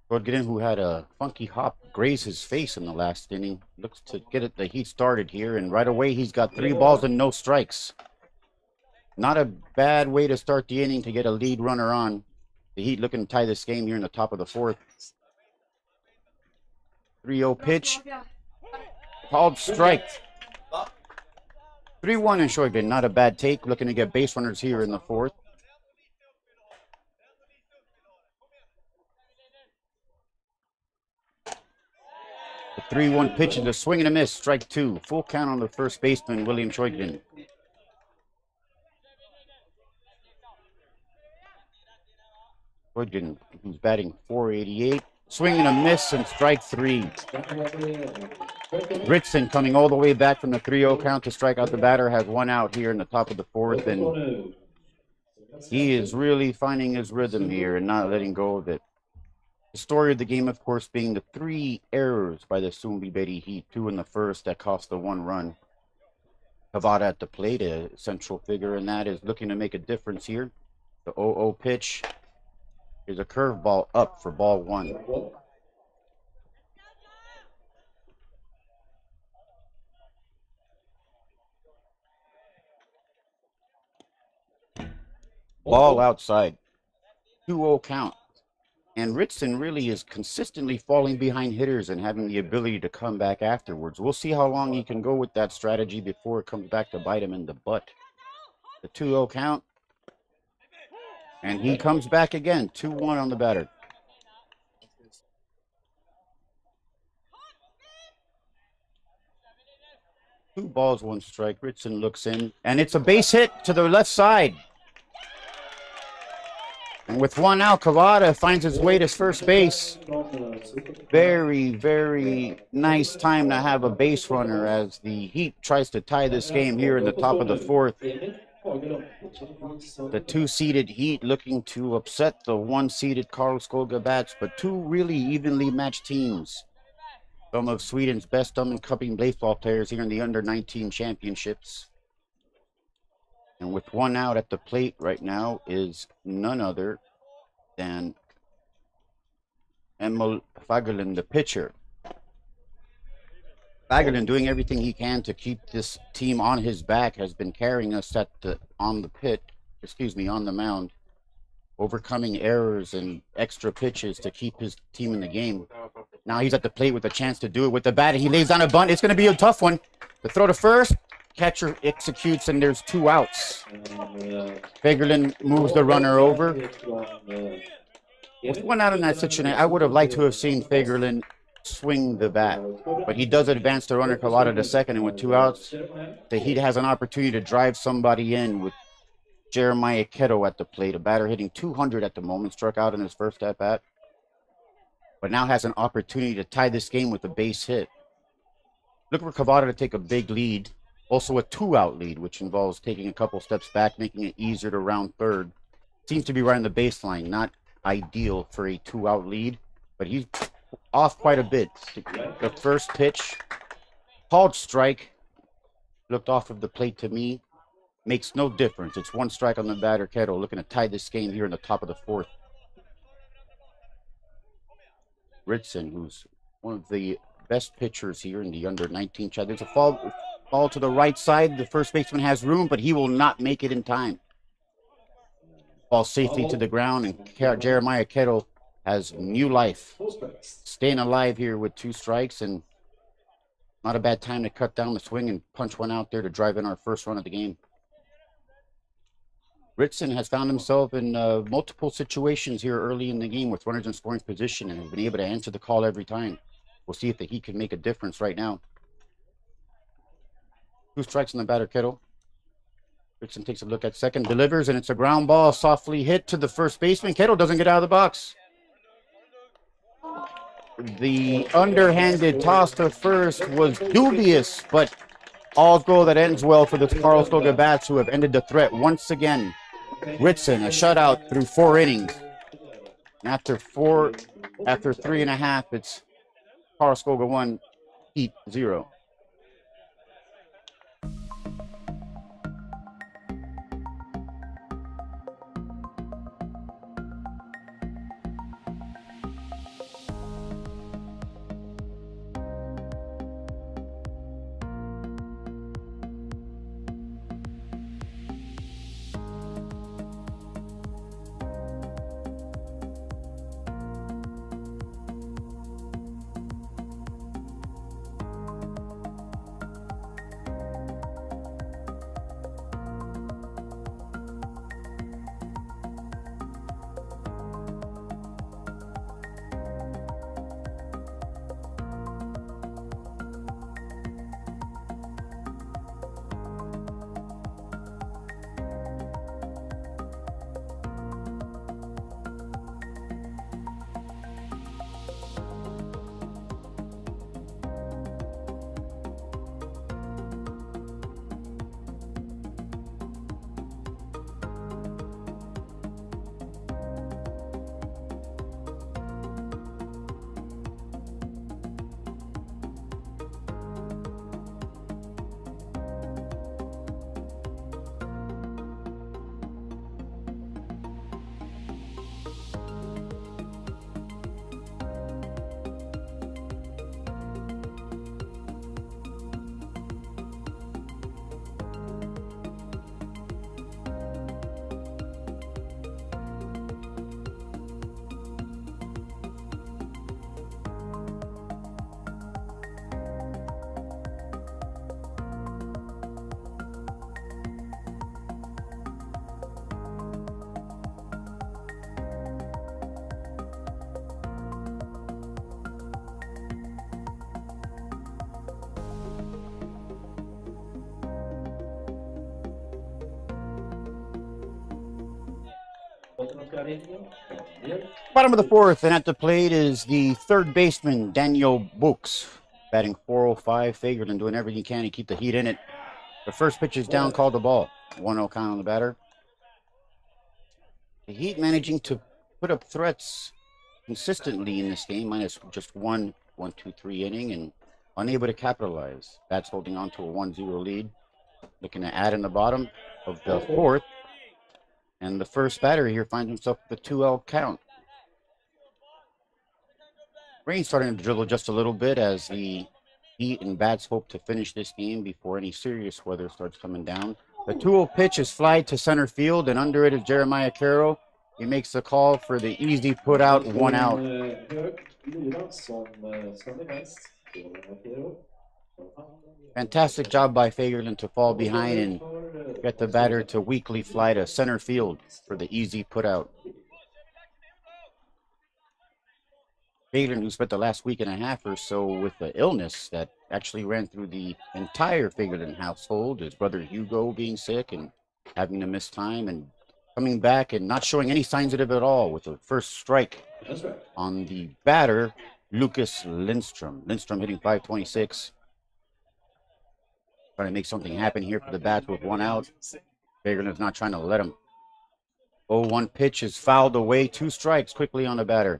A: Shortgren, who had a funky hop graze his face in the last inning, looks to get the Heat started here, and right away he's got 3 balls and no strikes. Not a bad way to start the inning to get a lead runner on. The Heat looking to tie this game here in the top of the fourth. 3-0 pitch. Called strike. 3-1 in Shortgren. Not a bad take. Looking to get base runners here in the fourth. The 3-1 pitch is a swing and a miss. Strike 2. Full count on the first baseman, William Shortgren. Shortgren, who's batting .488. Swing and a miss and strike 3. Ritson coming all the way back from the 3-0 count to strike out the batter, has 1 out here in the top of the fourth, and he is really finding his rhythm here and not letting go of it. The story of the game, of course, being the 3 errors by the Sundbyberg Heat, 2 in the first that cost the 1 run. Kavada at the plate, a central figure in that, is looking to make a difference here. The 0-0 pitch is a curveball up for ball 1. Ball outside. 2-0 count. And Ritson really is consistently falling behind hitters and having the ability to come back afterwards. We'll see how long he can go with that strategy before it comes back to bite him in the butt. The 2-0 count. And he comes back again. 2-1 on the batter. Two balls, 1 strike. Ritson looks in. And it's a base hit to the left side. And with 1 out, Kavada finds his way to first base. Very, very nice time to have a base runner as the Heat tries to tie this game here in the top of the fourth. The 2-seeded Heat looking to upset the 1-seeded Karlskoga bats, but 2 really evenly matched teams. Some of Sweden's best up-and-coming baseball players here in the under-19 championships. And with 1 out at the plate right now is none other than Emil Fagerlund, the pitcher. Fagerlund doing everything he can to keep this team on his back, has been carrying us on the mound, overcoming errors and extra pitches to keep his team in the game. Now he's at the plate with a chance to do it with the bat. He lays down a bunt. It's going to be a tough one. The throw to first. Catcher executes, and there's 2 outs. Fagerlund moves the runner over. With 1 out in that situation, I would have liked to have seen Fagerlund swing the bat, but he does advance the runner Kavada to second, and with 2 outs, the Heat has an opportunity to drive somebody in with Jeremiah Ketto at the plate, a batter hitting .200 at the moment, struck out in his first at-bat, but now has an opportunity to tie this game with a base hit. Looking for Kavada to take a big lead. Also a 2-out lead, which involves taking a couple steps back, making it easier to round third. Seems to be right on the baseline. Not ideal for a 2-out lead, but he's off quite a bit. The first pitch, called strike, looked off of the plate to me. Makes no difference. It's 1 strike on the batter, Kettle, looking to tie this game here in the top of the fourth. Ritson, who's one of the best pitchers here in the under-19 chat. There's a ball to the right side. The first baseman has room, but he will not make it in time. Ball safely to the ground, and Jeremiah Kettle has new life. Staying alive here with 2 strikes, and not a bad time to cut down the swing and punch 1 out there to drive in our first run of the game. Ritson has found himself in multiple situations here early in the game with runners in scoring position and has been able to answer the call every time. We'll see if the Heat can make a difference right now. 2 strikes in the batter, Kettle. Ritson takes a look at second, delivers, and it's a ground ball softly hit to the first baseman. Kettle doesn't get out of the box. The underhanded toss to first was dubious, but all's go that ends well for the Karlskoga bats, who have ended the threat once again. Ritson, a shutout through 4 innings. And after 3.5, it's Karlskoga 1, Heat 0. Bottom of the 4th, and at the plate is the third baseman, Daniel Books, batting .405. Fagerlin doing everything he can to keep the Heat in it. The first pitch is down, called the ball. 1-0 count on the batter. The Heat managing to put up threats consistently in this game, minus just 1-2-3 inning, and unable to capitalize. Bats holding on to a 1-0 lead. Looking to add in the bottom of the 4th. And the first batter here finds himself with a 2-0 count. Rain starting to drizzle just a little bit as the Heat and bats hope to finish this game before any serious weather starts coming down. The 2-0 pitch is flied to center field, and under it is Jeremiah Carroll. He makes the call for the easy put out, 1 out. Fantastic job by Fagerlin to fall behind and get the batter to weakly fly to center field for the easy put out. Fagerlin, who spent the last week and a half or so with the illness that actually ran through the entire Fagerlin household, his brother Hugo being sick and having to miss time, and coming back and not showing any signs of it at all with the first strike on the batter, Lucas Lindstrom. Lindstrom hitting .526. Trying to make something happen here for the bats with 1 out. Fagerlin's not trying to let him. 0-1 pitch is fouled away. 2 strikes quickly on the batter.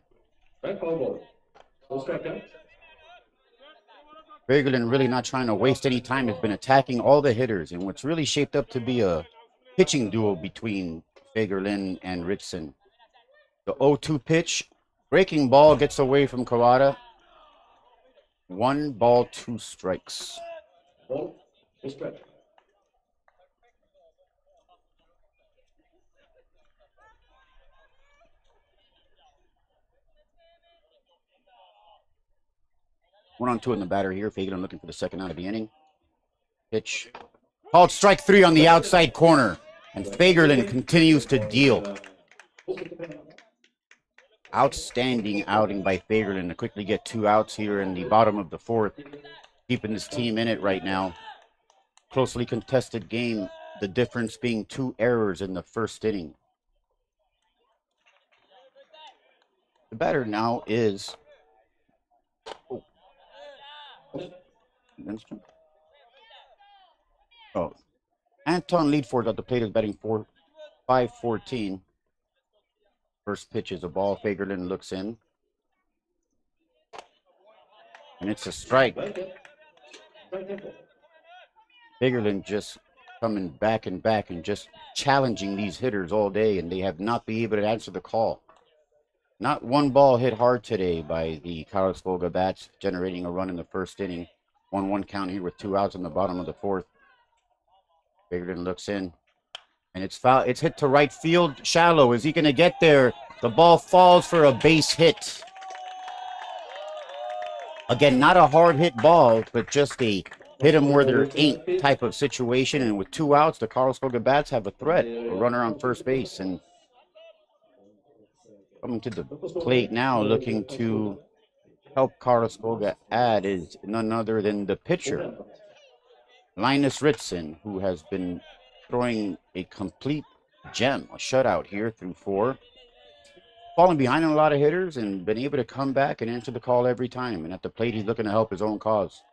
A: Fagerlin really not trying to waste any time. Has been attacking all the hitters in what's really shaped up to be a pitching duel between Fagerlin and Ritson. The 0-2 pitch. Breaking ball gets away from Kawada. 1 ball, 2 strikes. 1-2 in the batter here. Fagerlin looking for the second out of the inning. Pitch. Called strike 3 on the outside corner. And Fagerlund continues to deal. Outstanding outing by Fagerlund to quickly get 2 outs here in the bottom of the 4th. Keeping this team in it right now. Closely contested game. The difference being 2 errors in the first inning. The batter now is... Anton Leadford at the plate is batting 5-14. First pitch is a ball. Fagerlund looks in. And it's a strike. Fagerlund just coming back and back and just challenging these hitters all day, and they have not been able to answer the call. Not one ball hit hard today by the Karlskoga bats, generating a run in the first inning. 1-1 count here with 2 outs in the bottom of the 4th. Fagerlund looks in. And it's foul. It's hit to right field, shallow. Is he going to get there? The ball falls for a base hit. Again, not a hard hit ball, but just a hit him where there ain't type of situation. And with 2 outs, the Karlskoga bats have a threat, a runner on first base. And coming to the plate now, looking to help Karlskoga add is none other than the pitcher, Linus Ritson, who has been throwing a complete gem, a shutout here through 4. Falling behind on a lot of hitters and been able to come back and answer the call every time. And at the plate, he's looking to help his own cause.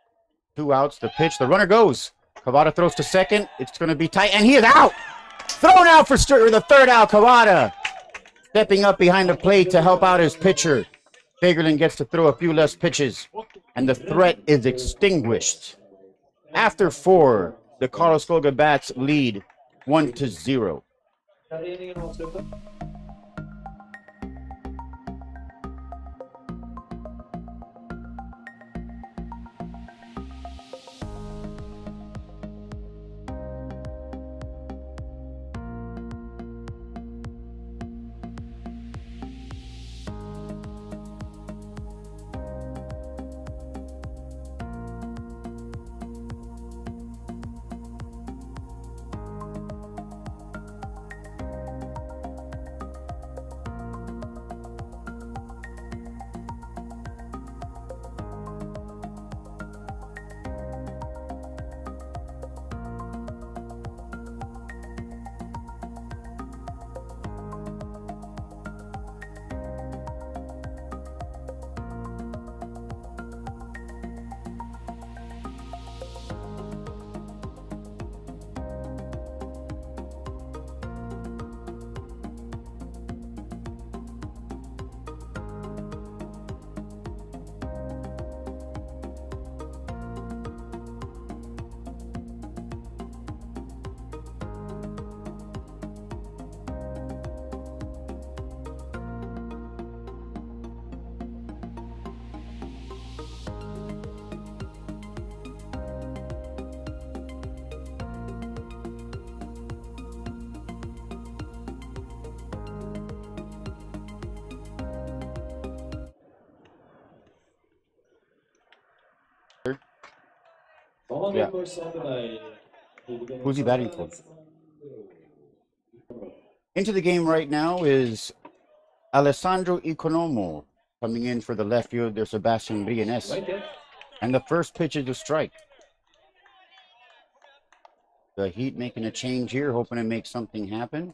A: 2 outs, the pitch, the runner goes. Kawada throws to second. It's going to be tight, and he is out. Thrown out for the 3rd out. Kawada stepping up behind the plate to help out his pitcher. Fagerlund gets to throw a few less pitches, and the threat is extinguished. After 4, the Karlskoga bats lead 1-0. Yeah. Who's he batting for? Into the game right now is Alessandro Economo coming in for the left fielder Sebastian Briones. And the first pitch is a strike. The Heat making a change here, hoping to make something happen.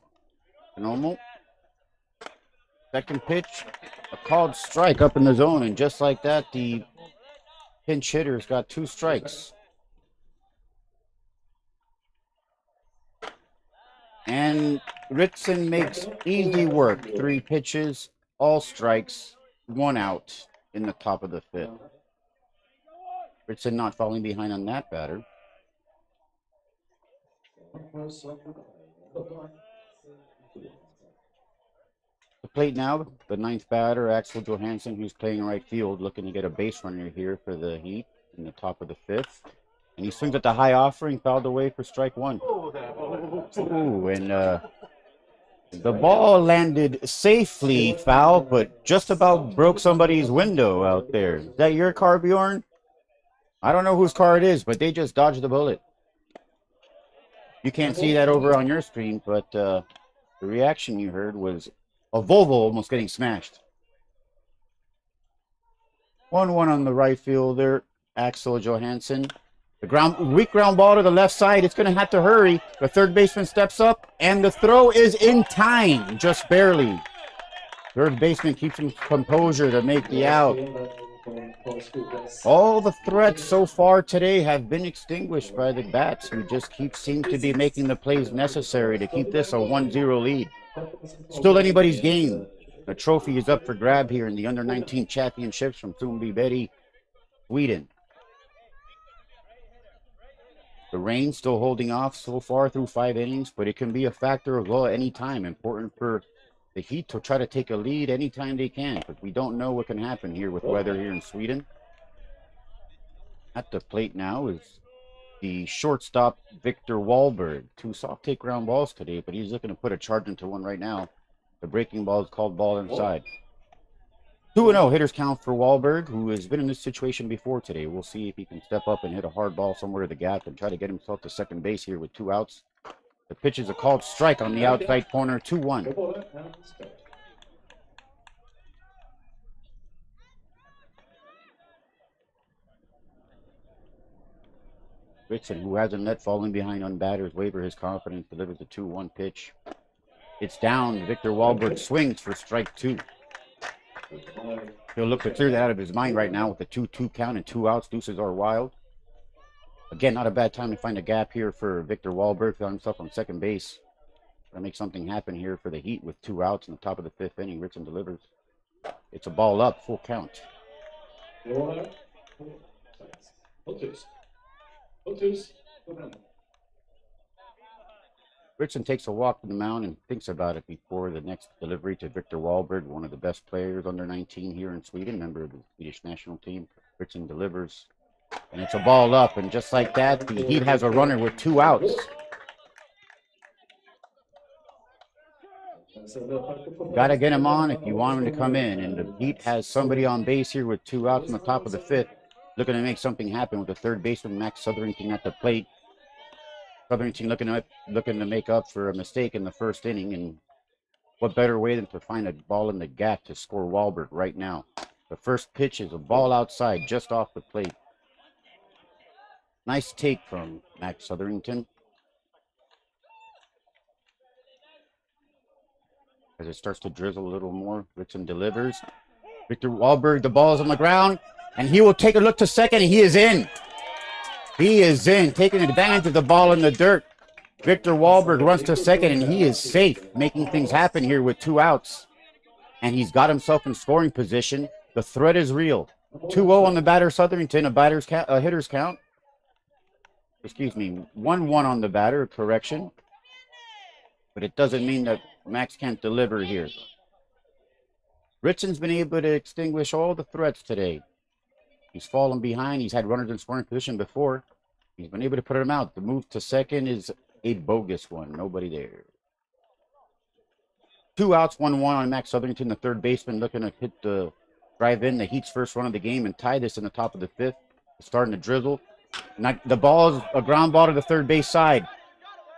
A: Economo. Second pitch, a called strike up in the zone. And just like that, the pinch hitter's got 2 strikes. And Ritson makes easy work. 3 pitches, all strikes, 1 out in the top of the 5th. Ritson not falling behind on that batter. The plate now, the 9th batter, Axel Johansson, who's playing right field, looking to get a base runner here for the Heat in the top of the 5th. And he swings at the high offering, fouled away for strike 1. Ooh, and the ball landed safely foul, but just about broke somebody's window out there. Is that your car, Bjorn? I don't know whose car it is, but they just dodged the bullet. You can't see that over on your screen, but the reaction you heard was a Volvo almost getting smashed. 1-1 on the right fielder, Axel Johansson. The weak ground ball to the left side. It's going to have to hurry. The third baseman steps up, and the throw is in time, just barely. Third baseman keeps his composure to make the out. All the threats so far today have been extinguished by the bats, who just seem to be making the plays necessary to keep this a 1-0 lead. Still anybody's game. The trophy is up for grab here in the under-19 championships from Sundbyberg, Sweden. The rain still holding off so far through 5 innings, but it can be a factor as well at any time. Important for the Heat to try to take a lead anytime they can, but we don't know what can happen here with weather here in Sweden. At the plate now is the shortstop, Victor Wahlberg. 2 soft take ground balls today, but he's looking to put a charge into one right now. The breaking ball is called ball inside. 2-0 hitters count for Wahlberg, who has been in this situation before today. We'll see if he can step up and hit a hard ball somewhere to the gap and try to get himself to second base here with 2 outs. The pitch is a called strike on the outside corner, 2-1. Ritson, who hasn't let falling behind on batters waver his confidence, delivers the 2-1 pitch. It's down. Victor Wahlberg swings for strike 2. He'll look to clear that out of his mind right now with the 2-2 count and 2 outs. Deuces are wild. Again, not a bad time to find a gap here for Victor Wahlberg. Found himself on second base. Trying to make something happen here for the Heat with 2 outs in the top of the 5th inning. Ritson delivers. It's a ball up, full count. Ritson takes a walk to the mound and thinks about it before the next delivery to Victor Wahlberg, one of the best players under 19 here in Sweden, member of the Swedish national team. Ritson delivers, and it's a ball up, and just like that, the Heat has a runner with 2 outs. Got to get him on if you want him to come in, and the Heat has somebody on base here with 2 outs in the top of the 5th, looking to make something happen with the third baseman, Max Southerington, at the plate. Southerington looking to make up for a mistake in the 1st inning, and what better way than to find a ball in the gap to score Wahlberg right now. The first pitch is a ball outside, just off the plate. Nice take from Max Southerington. As it starts to drizzle a little more, Ritson delivers. Victor Wahlberg, the ball is on the ground, and he will take a look to second, and he is in. He is in, taking advantage of the ball in the dirt. Victor Wahlberg runs to second, and he is safe, making things happen here with 2 outs. And he's got himself in scoring position. The threat is real. 2-0 on the batter, Southerington, a hitter's count. Excuse me, 1-1 on the batter, correction. But it doesn't mean that Max can't deliver here. Ritson's been able to extinguish all the threats today. He's fallen behind. He's had runners in scoring position before. He's been able to put them out. The move to second is a bogus one. Nobody there. 2 outs, 1-1 on Max Southerington, the third baseman, looking to hit the drive in the Heat's first run of the game and tie this in the top of the 5th. It's starting to drizzle. The ball is a ground ball to the third base side.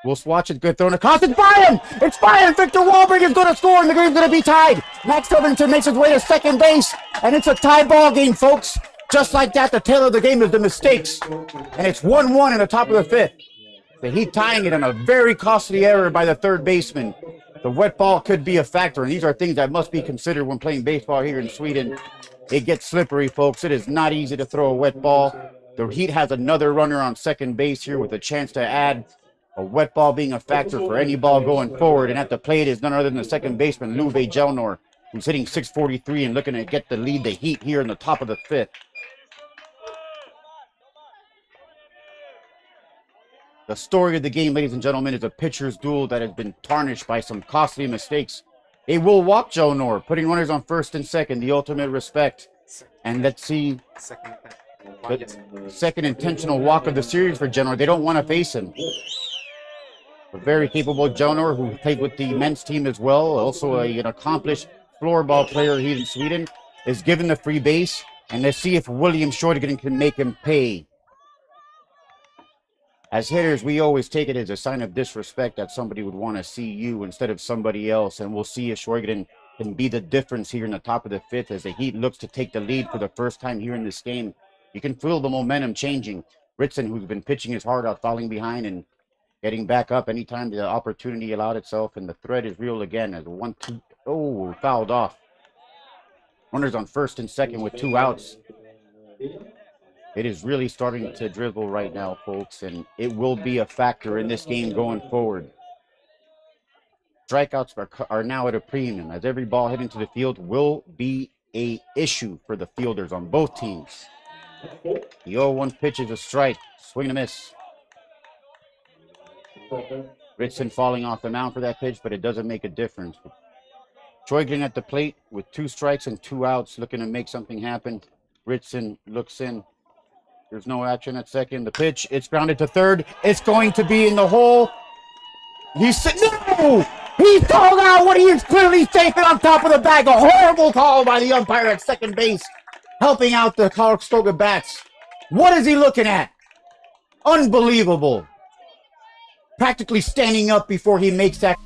A: We'll watch it. Good thrown across. It's by him! It's by him! Victor Wahlberg is going to score, and the game's going to be tied. Max Southerington makes his way to second base, and it's a tie ball game, folks. Just like that, the tail of the game is the mistakes. And it's 1-1 in the top of the 5th. The Heat tying it on a very costly error by the third baseman. The wet ball could be a factor, and these are things that must be considered when playing baseball here in Sweden. It gets slippery, folks. It is not easy to throw a wet ball. The Heat has another runner on second base here with a chance to add a wet ball being a factor for any ball going forward. And at the plate is none other than the second baseman, Luve Jelnor, who's hitting .643 and looking to get the lead, the Heat here in the top of the 5th. The story of the game, ladies and gentlemen, is a pitcher's duel that has been tarnished by some costly mistakes. A will walk Jelnor, putting runners on first and second, the ultimate respect. And let's see the second intentional walk of the series for Jelnor. They don't want to face him. A very capable Jelnor, who played with the men's team as well, also an accomplished floorball player here in Sweden, is given the free base. And let's see if William Shortgren can make him pay. As hitters, we always take it as a sign of disrespect that somebody would want to see you instead of somebody else. And we'll see if Shorgren can be the difference here in the top of the fifth as the Heat looks to take the lead for the first time here in this game. You can feel the momentum changing. Ritson, who's been pitching his heart out, falling behind and getting back up anytime the opportunity allowed itself. And the threat is real again as 1-2. Oh, fouled off. Runners on first and second with 2 outs. It is really starting to drizzle right now, folks, and it will be a factor in this game going forward. Strikeouts are now at a premium, as every ball hit into the field will be an issue for the fielders on both teams. The 0-1 pitch is a strike. Swing and a miss. Ritson falling off the mound for that pitch, but it doesn't make a difference. Troigren at the plate with 2 strikes and 2 outs, looking to make something happen. Ritson looks in. There's no action at second. The pitch, it's grounded to third. It's going to be in the hole. He's no! He's called out when he is clearly safe and on top of the bag. A horrible call by the umpire at second base, helping out the Karlskoga bats. What is he looking at? Unbelievable. Practically standing up before he makes that.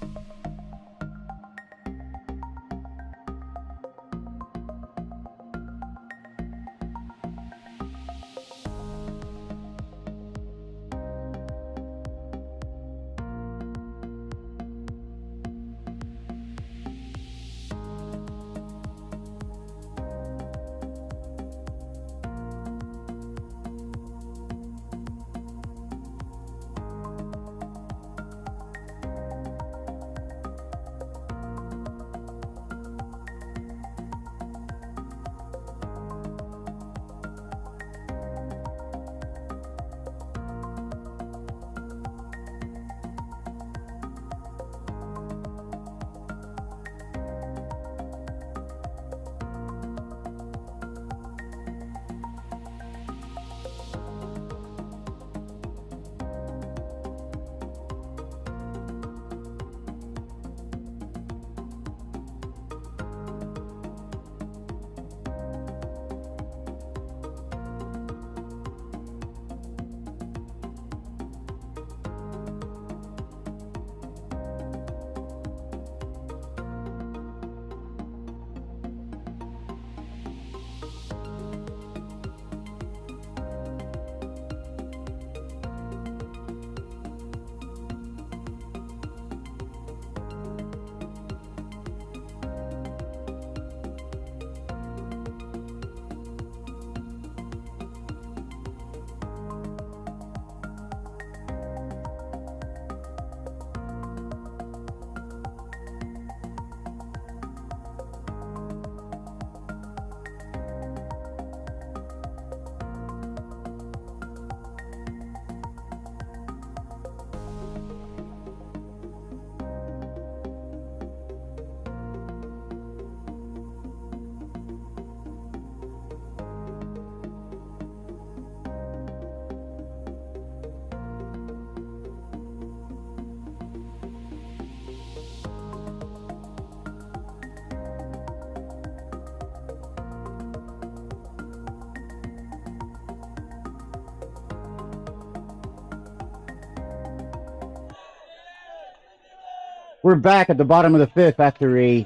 A: We're back at the bottom of the fifth after a,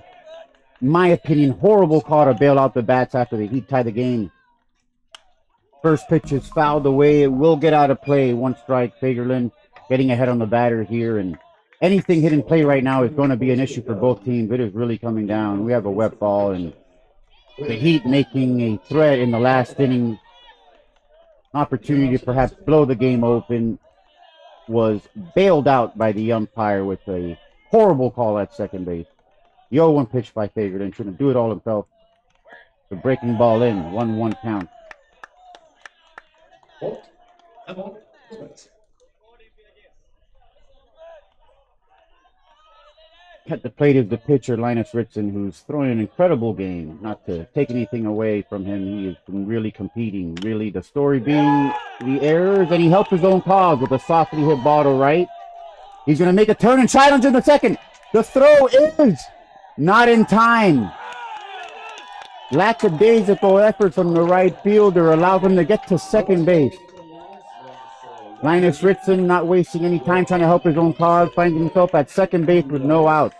A: in my opinion, horrible call to bail out the bats after the Heat tie the game. First pitch is fouled away. It will get out of play. 1 strike. Fagerlund getting ahead on the batter here. And anything hit in play right now is going to be an issue for both teams. It is really coming down. We have a wet ball. And the Heat making a threat in the last inning. Opportunity to perhaps blow the game open. Was bailed out by the umpire with a horrible call at second base. The 0-1 pitch by Fagerlund. Shouldn't do it all himself. The breaking ball in. 1-1 count. At the plate is the pitcher, Linus Ritson, who's throwing an incredible game. Not to take anything away from him, he has been really competing. Really, the story being the errors, and he helped his own cause with a softly hit ball to right. He's going to make a turn and challenge in the second. The throw is not in time. Lackadaisical effort from the right fielder allows him to get to second base. Linus Ritson not wasting any time trying to help his own cause, finding himself at second base with no out.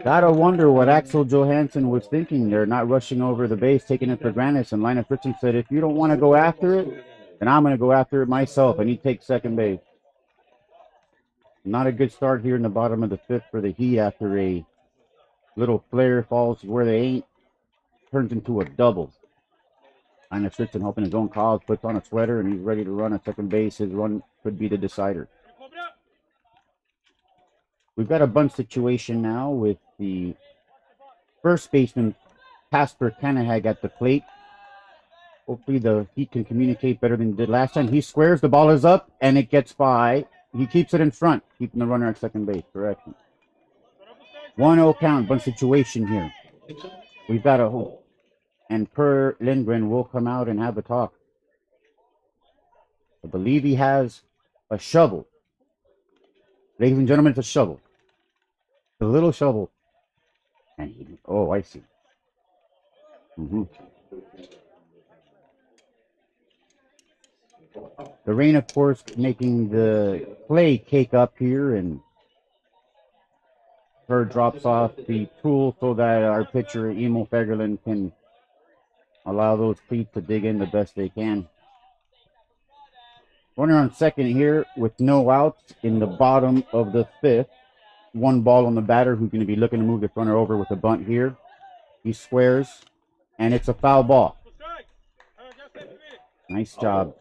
A: Gotta wonder what Axel Johansson was thinking there, not rushing over the base, taking it for granted. And Linus Ritson said, if you don't want to go after it, then I'm going to go after it myself. And he takes second base. Not a good start here in the bottom of the fifth for the Heat after a little flare falls where they ain't, turns into a double. Linus Ritson helping his own cause, puts on a sweater, and he's ready to run at second base. His run could be the decider. We've got a bunt situation now with the first baseman, Casper Kanahag, at the plate. Hopefully the Heat can communicate better than he did last time. He squares, the ball is up, and it gets by. He keeps it in front, keeping the runner at second base. Correct. 1-0 count, bunt situation here. We've got a hope. And Per Lindgren will come out and have a talk. I believe he has a shovel. Ladies and gentlemen, it's a shovel. A little shovel. And he, oh, I see. The rain, of course, making the play cake up here, and Per drops off the tool so that our pitcher, Emil Fagerlund, can allow those cleats to dig in the best they can. Runner on second here with no outs in the bottom of the fifth. One ball on the batter, who's going to be looking to move the runner over with a bunt here. He squares, and it's a foul ball. Nice job.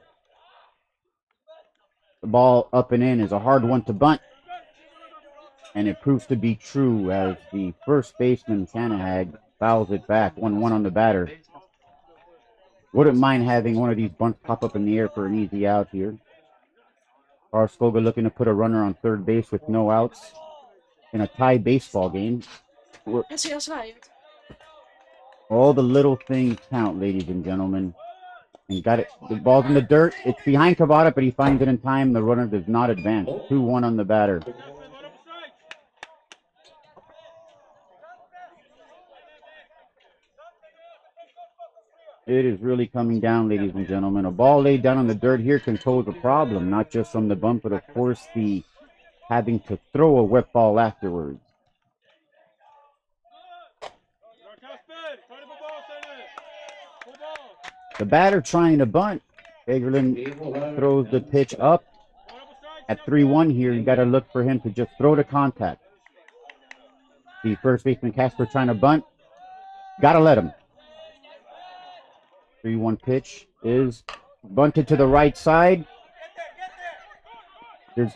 A: The ball up and in is a hard one to bunt, and it proves to be true as the first baseman, Kanahag, fouls it back. 1-1 on the batter. Wouldn't mind having one of these bunts pop up in the air for an easy out here. Karlskoga looking to put a runner on third base with no outs in a tie baseball game. All the little things count, ladies and gentlemen. And got it. The ball's in the dirt. It's behind Cavada, but he finds it in time. The runner does not advance. 2-1 on the batter. It is really coming down, ladies and gentlemen. A ball laid down on the dirt here can pose a problem, not just from the bump, but of course the having to throw a wet ball afterwards. The batter trying to bunt. Fagerlund throws the pitch up. At 3-1 here, you got to look for him to just throw to contact. The first baseman, Casper, trying to bunt. Got to let him. 3-1 pitch is bunted to the right side. There's...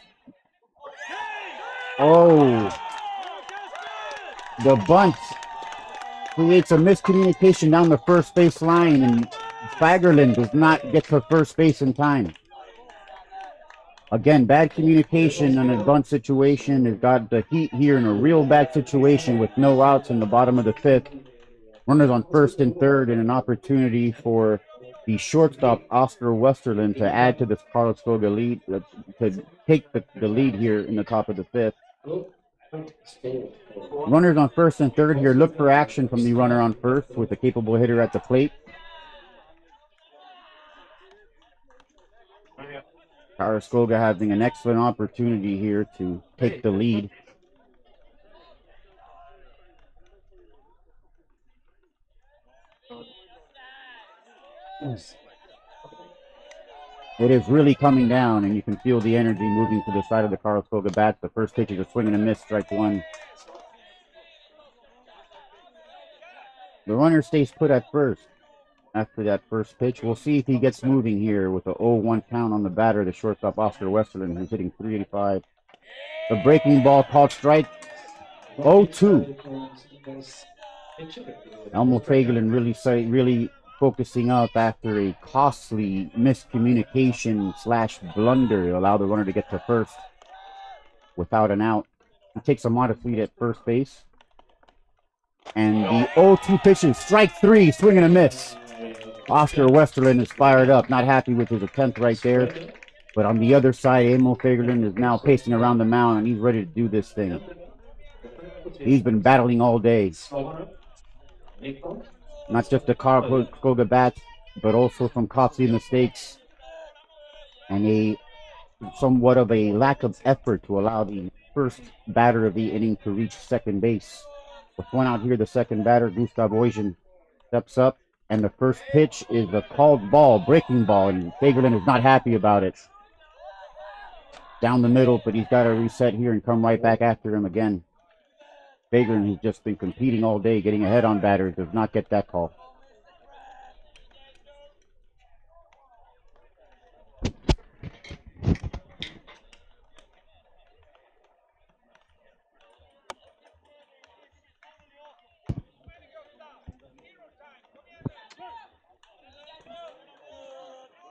A: Oh. The bunt creates a miscommunication down the first base line, and Fagerlund does not get to first base in time. Again, bad communication on a bunt situation. Has got the Heat here in a real bad situation with no outs in the bottom of the fifth. Runners on first and third, and an opportunity for the shortstop, Oscar Westerlund, to add to this Karlskoga lead, to take the lead here in the top of the fifth. Runners on first and third here. Look for action from the runner on first with a capable hitter at the plate. Karlskoga having an excellent opportunity here to take the lead. It is really coming down, and you can feel the energy moving to the side of the Karlskoga bats. The first pitch is a swing and a miss, strike one. The runner stays put at first after that first pitch. We'll see if he gets moving here with a 0-1 count on the batter, the shortstop, Oscar Westerlund, who's hitting .385. The breaking ball called strike. 0-2. Elmo Fagerlund really focusing up after a costly miscommunication / blunder. Allow the runner to get to first without an out. He takes a modest lead at first base. And the 0-2 pitches, strike three, swing and a miss. Oscar Westerlund is fired up, not happy with his attempt right there. But on the other side, Emil Fagerlund is now pacing around the mound, and he's ready to do this thing. He's been battling all day. Not just the Karlskoga bats, but also some costly mistakes and a somewhat of a lack of effort to allow the first batter of the inning to reach second base. With one out here, the second batter, Gustav Oijen, steps up, and the first pitch is a called ball, breaking ball, and Fagerlund is not happy about it. Down the middle, but he's got to reset here and come right back after him again. Fagerlund, who's just been competing all day, getting ahead on batters, does not get that call.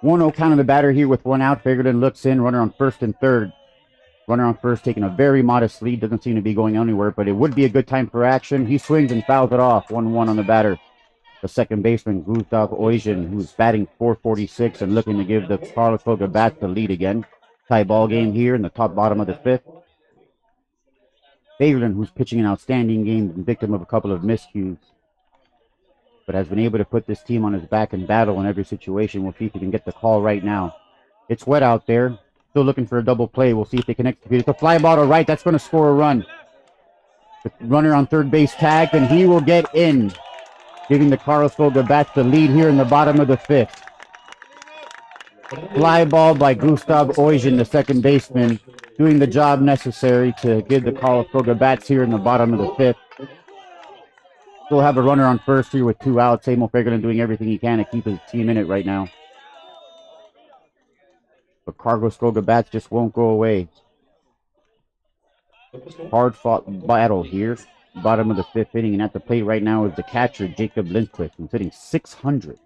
A: One 0 count of the batter here with one out. Fagerlund looks in, runner on first and third. Runner on first taking a very modest lead. Doesn't seem to be going anywhere, but it would be a good time for action. He swings and fouls it off. 1-1 on the batter. The second baseman, Gustav Oijen, who's batting .446 and looking to give the Karlskoga Bats the lead again. Tie ball game here in the top bottom of the fifth. Fagerlund, who's pitching an outstanding game, victim of a couple of miscues, but has been able to put this team on his back and battle in every situation. We'll see if he can get the call right now. It's wet out there. Still looking for a double play. We'll see if they can execute. It's a fly ball to right. That's going to score a run. The runner on third base tagged, and he will get in, giving the Karlskoga Bats the lead here in the bottom of the fifth. Fly ball by Gustav Oijen, the second baseman, doing the job necessary to give the Karlskoga Bats here in the bottom of the fifth. Still have a runner on first here with two outs. Emil Fagerlund doing everything he can to keep his team in it right now. But Karlskoga Bats just won't go away. Hard fought battle here. Bottom of the fifth inning, and at the plate right now is the catcher, Jacob Lindquist, who's hitting .600.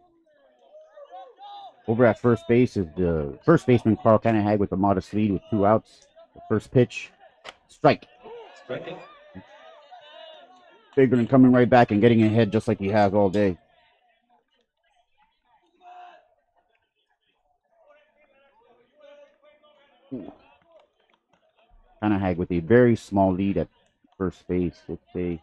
A: Over at first base is the first baseman, Carl Canahag, with a modest lead with two outs. The first pitch, strike. Fagerlund coming right back and getting ahead just like he has all day. Canahag with a very small lead at first base. And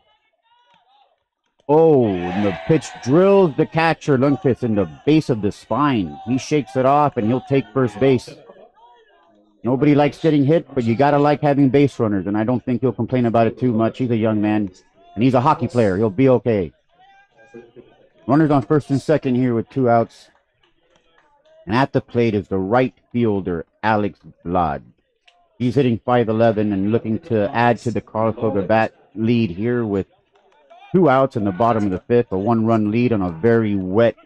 A: the pitch drills the catcher, Lundqvist, in the base of the spine. He shakes it off, and he'll take first base. Nobody likes getting hit, but you got to like having base runners, and I don't think he'll complain about it too much. He's a young man, and he's a hockey player. He'll be okay. Runners on first and second here with two outs. And at the plate is the right fielder, Alex Blad. He's hitting .511 and looking to add to the Karlskoga Bat lead here with two outs in the bottom of the fifth. A one-run lead on a very wet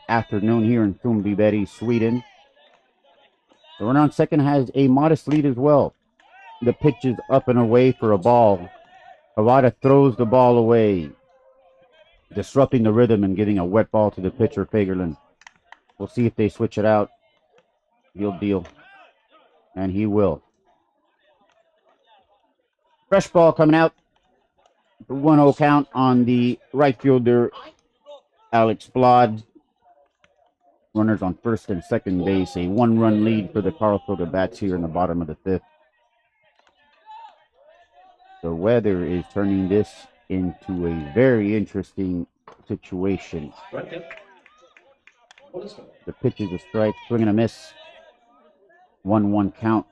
A: afternoon here in Sundbyberg, Sweden. The runner on second has a modest lead as well. The pitch is up and away for a ball. Kawada throws the ball away, disrupting the rhythm and giving a wet ball to the pitcher, Fagerlund. We'll see if they switch it out. He'll deal. And he will. Fresh ball coming out. The 1-0 count on the right fielder, Alex Blad. Runners on first and second base. A one-run lead for the Karlskoga Bats here in the bottom of the fifth. The weather is turning this into a very interesting situation. The pitch is a strike, swing and a miss. 1-1 count.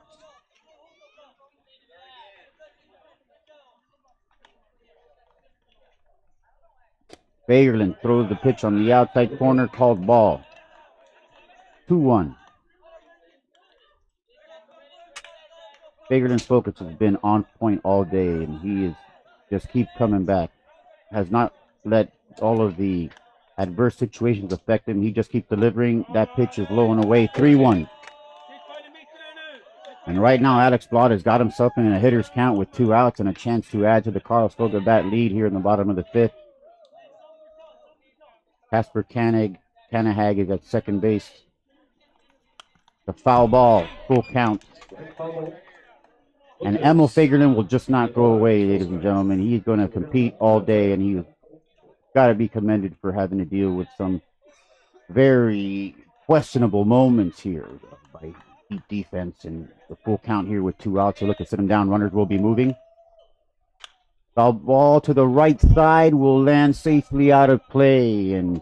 A: Fagerlund throws the pitch on the outside corner, called ball. 2-1. Fagerlund's focus has been on point all day, and he is just keep coming back. Has not let all of the adverse situations affect him. He just keeps delivering. That pitch is low and away. 3-1. And right now, Alex Blad has got himself in a hitter's count with two outs and a chance to add to the Karlskoga Bat lead here in the bottom of the fifth. Kasper Canahag is at second base. The foul ball, full count. And Emil Fagerlund will just not go away, ladies and gentlemen. He's going to compete all day, and he's got to be commended for having to deal with some very questionable moments here by Heat defense. And the full count here with two outs. So look at sit him down. Runners will be moving. Foul ball to the right side will land safely out of play, and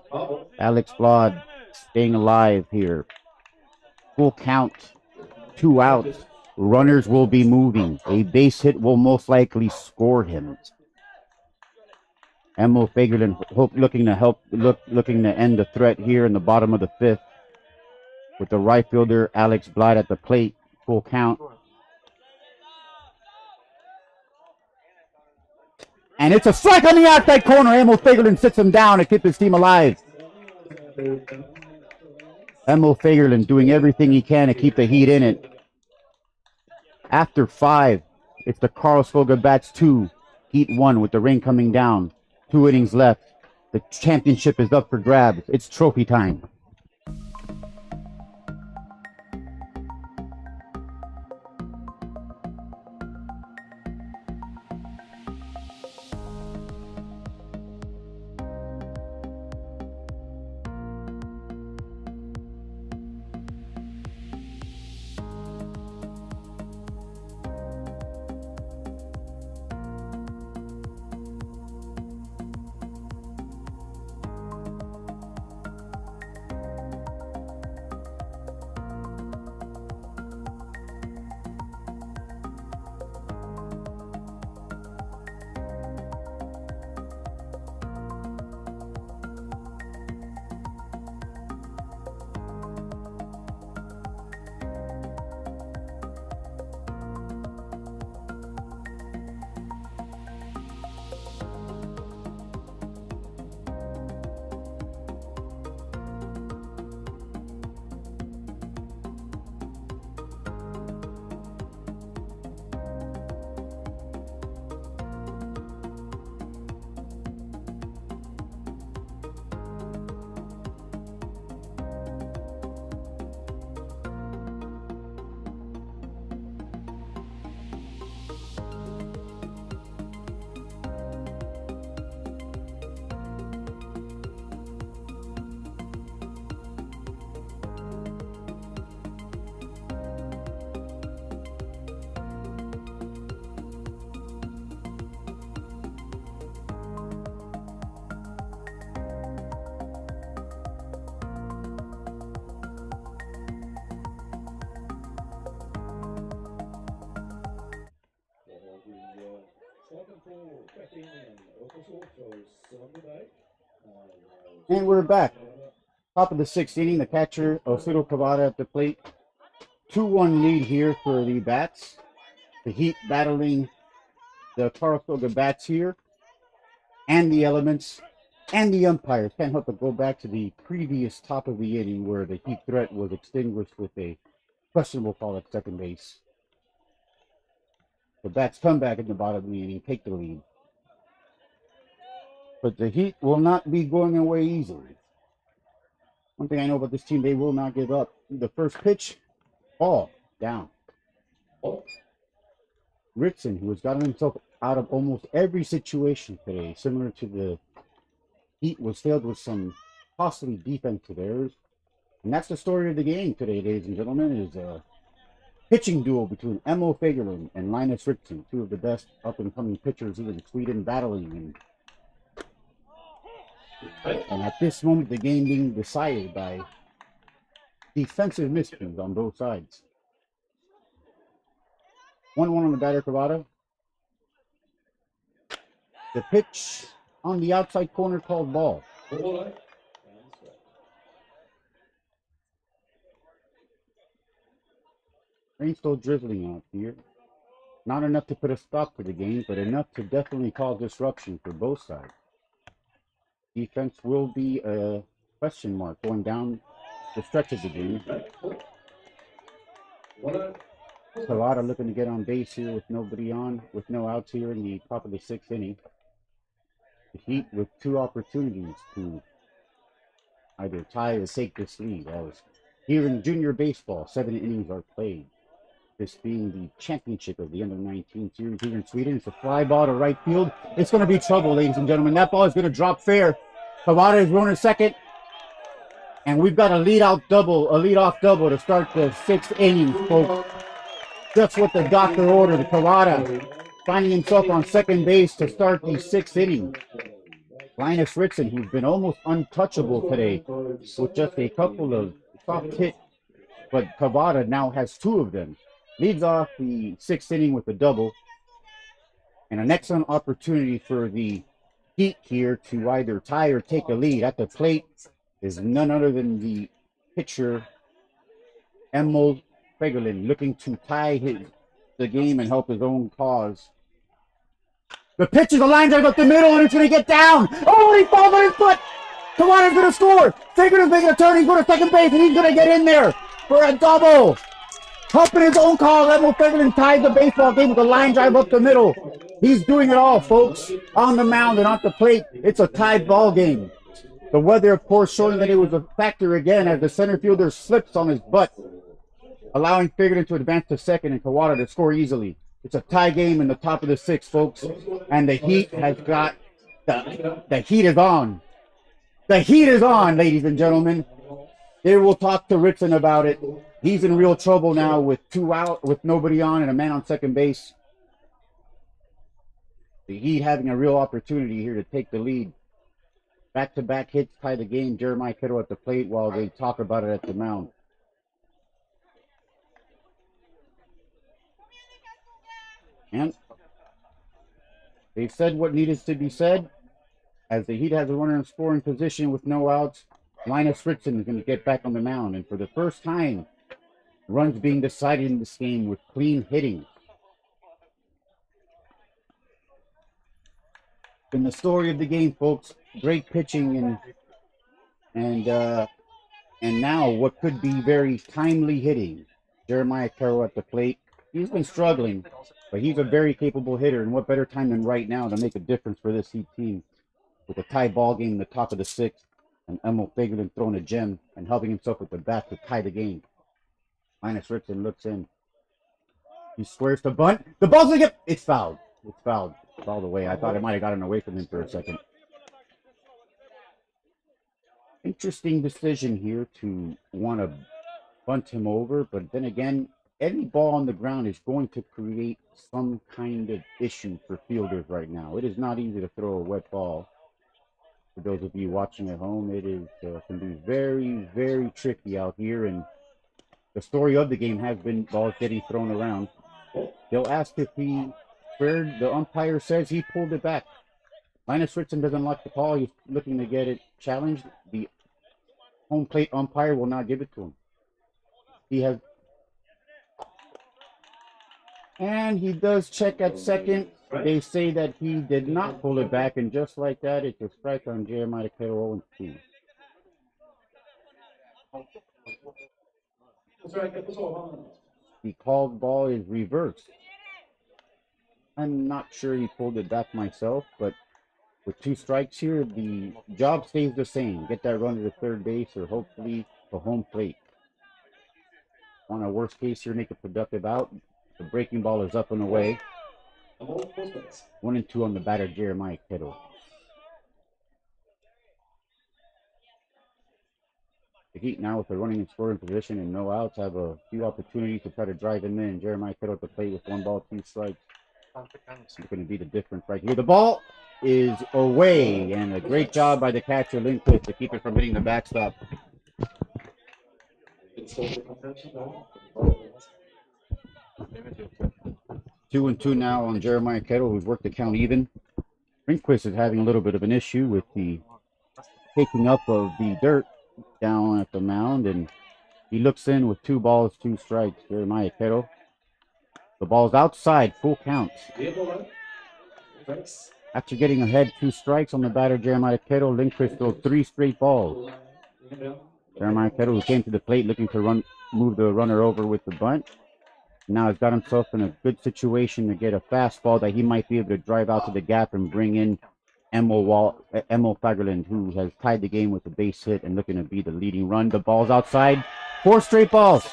A: Alex Blad staying alive here. Full count, 2 outs. Runners will be moving. A base hit will most likely score him. Emil Fagerlund looking to end the threat here in the bottom of the 5th. With the right fielder Alex Blythe at the plate. Full count. And it's a strike on the outside corner. Emil Fagerlund sits him down to keep his team alive. Emil Fagerlund doing everything he can to keep the Heat in it. After 5, it's the Karlskoga bats 2, Heat 1 with the rain coming down. 2 innings left. The championship is up for grabs. It's trophy time. And we're back. Top of the 6th inning, the catcher, Osito Kawada at the plate. 2-1 lead here for the bats. The Heat battling the Karlskoga bats here. And the elements and the umpires. Can't help but go back to the previous top of the inning where the Heat threat was extinguished with a questionable call at second base. The bats come back in the bottom of the inning, take the lead. But the Heat will not be going away easily. One thing I know about this team, they will not give up. The first pitch, ball, down. Ritson, who has gotten himself out of almost every situation today, similar to the Heat, was failed with some costly defensive errors. And that's the story of the game today, ladies and gentlemen, is a pitching duel between Emil Fagerlund and Linus Ritson, 2 of the best up-and-coming pitchers here in Sweden, battling. And at this moment, the game being decided by defensive miscues on both sides. 1-1 on the batter, Kawada. The pitch on the outside corner called ball. Rain still drizzling out here. Not enough to put a stop to the game, but enough to definitely cause disruption for both sides. Defense will be a question mark going down the stretch of the game. Kawada looking to get on base here with nobody on, with no outs here in the top of the 6th inning. The Heat with 2 opportunities to either tie or take this lead. As here in junior baseball, 7 innings are played. This being the championship of the under-19 series here in Sweden. It's a fly ball to right field. It's going to be trouble, ladies and gentlemen. That ball is going to drop fair. Kawada is running second. And we've got a lead-off double to start the 6th inning, folks. That's what the doctor ordered. Kawada finding himself on second base to start the 6th inning. Linus Ritson, who's been almost untouchable today, with just a couple of soft hits, but Kawada now has 2 of them. Leads off the 6th inning with a double, and an excellent opportunity for the Heat here to either tie or take a lead. At the plate is none other than the pitcher, Emil Fegerlin, looking to tie the game and help his own cause. The pitch is a line drive up the middle, and it's going to get down. Oh, and he falls on his foot. Kawada's going to score. Fegerlin's making a turn. He's going to second base, and he's going to get in there for a double. Helping his own cause, Emil Fegerlin ties the baseball game with a line drive up the middle. He's doing it all, folks, on the mound and off the plate. It's a tied ball game. The weather, of course, showing that it was a factor again as the center fielder slips on his butt, allowing Fegerlin to advance to second and Kawada to score easily. It's a tie game in the top of the 6th, folks, and the Heat has got the heat is on. The heat is on, ladies and gentlemen. They will talk to Ritson about it. He's in real trouble now with 2 out, with nobody on and a man on second base. The Heat having a real opportunity here to take the lead. Back-to-back hits tie the game. Jeremiah Kittle at the plate while they talk about it at the mound. And they've said what needed to be said. As the Heat has a runner in scoring position with no outs, Linus Ritson is going to get back on the mound. And for the first time, runs being decided in this game with clean hitting. In the story of the game, folks, great pitching and now what could be very timely hitting. Jeremiah Carroll at the plate. He's been struggling, but he's a very capable hitter, and what better time than right now to make a difference for this Heat team with a tie ball game in the top of the 6th, and Emil Fegerlin throwing a gem and helping himself with the bat to tie the game. Linus Ritson looks in. He squares the bunt. The ball's gonna get. It's fouled. It's fouled. Fouled away. I thought it might have gotten away from him for a second. Interesting decision here to want to bunt him over, but then again, any ball on the ground is going to create some kind of issue for fielders right now. It is not easy to throw a wet ball. For those of you watching at home, it is can be very, very tricky out here, and the story of the game has been balls getting thrown around. They'll ask if he squared. The umpire says he pulled it back. Linus Ritson doesn't like the call. He's looking to get it challenged. The home plate umpire will not give it to him. And he does check at second. They say that he did not pull it back, and just like that, it's a strike on Jeremiah Carroll 0-2. The called ball is reversed. I'm not sure he pulled it back myself, but with 2 strikes here, the job stays the same. Get that runner to third base or hopefully to home plate. On a worst case here, make a productive out. The breaking ball is up and away. 1-2 on the batter, Jeremiah Kittle. The Heat now with a running and scoring position and no outs have a few opportunities to try to drive him in. Jeremiah Kittle at the plate with 1 ball, 2 strikes. It's going to be the difference right here. The ball is away, and a great job by the catcher Lindquist to keep it from hitting the backstop. 2-2 now on Jeremiah Kittle, who's worked the count even. Lindquist is having a little bit of an issue with the taking up of the dirt down at the mound, and he looks in with 2 balls, 2 strikes. Jeremiah Kittle. The ball's outside, full count. After getting ahead 2 strikes on the batter, Jeremiah Kittle, Lindquist throws 3 straight balls. Jeremiah Kittle, who came to the plate looking to move the runner over with the bunt, now has got himself in a good situation to get a fastball that he might be able to drive out to the gap and bring in Emil Fagerland, who has tied the game with a base hit and looking to be the leading run. The ball's outside. 4 straight balls.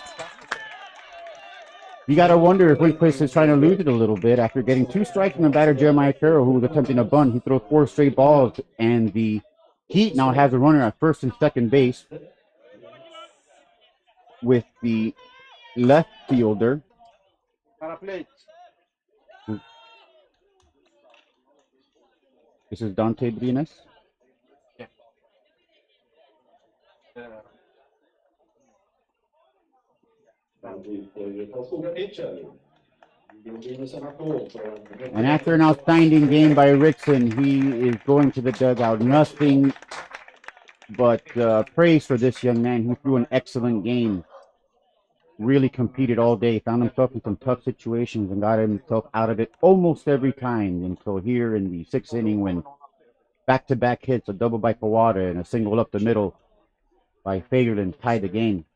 A: You got to wonder if Lindquist is trying to lose it a little bit after getting 2 strikes from the batter, Jeremiah Carroll, who was attempting a bunt. He throws 4 straight balls, and the Heat now has a runner at first and second base with the left fielder. This is Dante Brines. And after an outstanding game by Rickson, he is going to the dugout. Nothing but praise for this young man who threw an excellent game. Really competed all day, found himself in some tough situations and got himself out of it almost every time. And so here in the 6th inning, when back-to-back hits, a double by Kawada and a single up the middle by Fagerlund tied the game.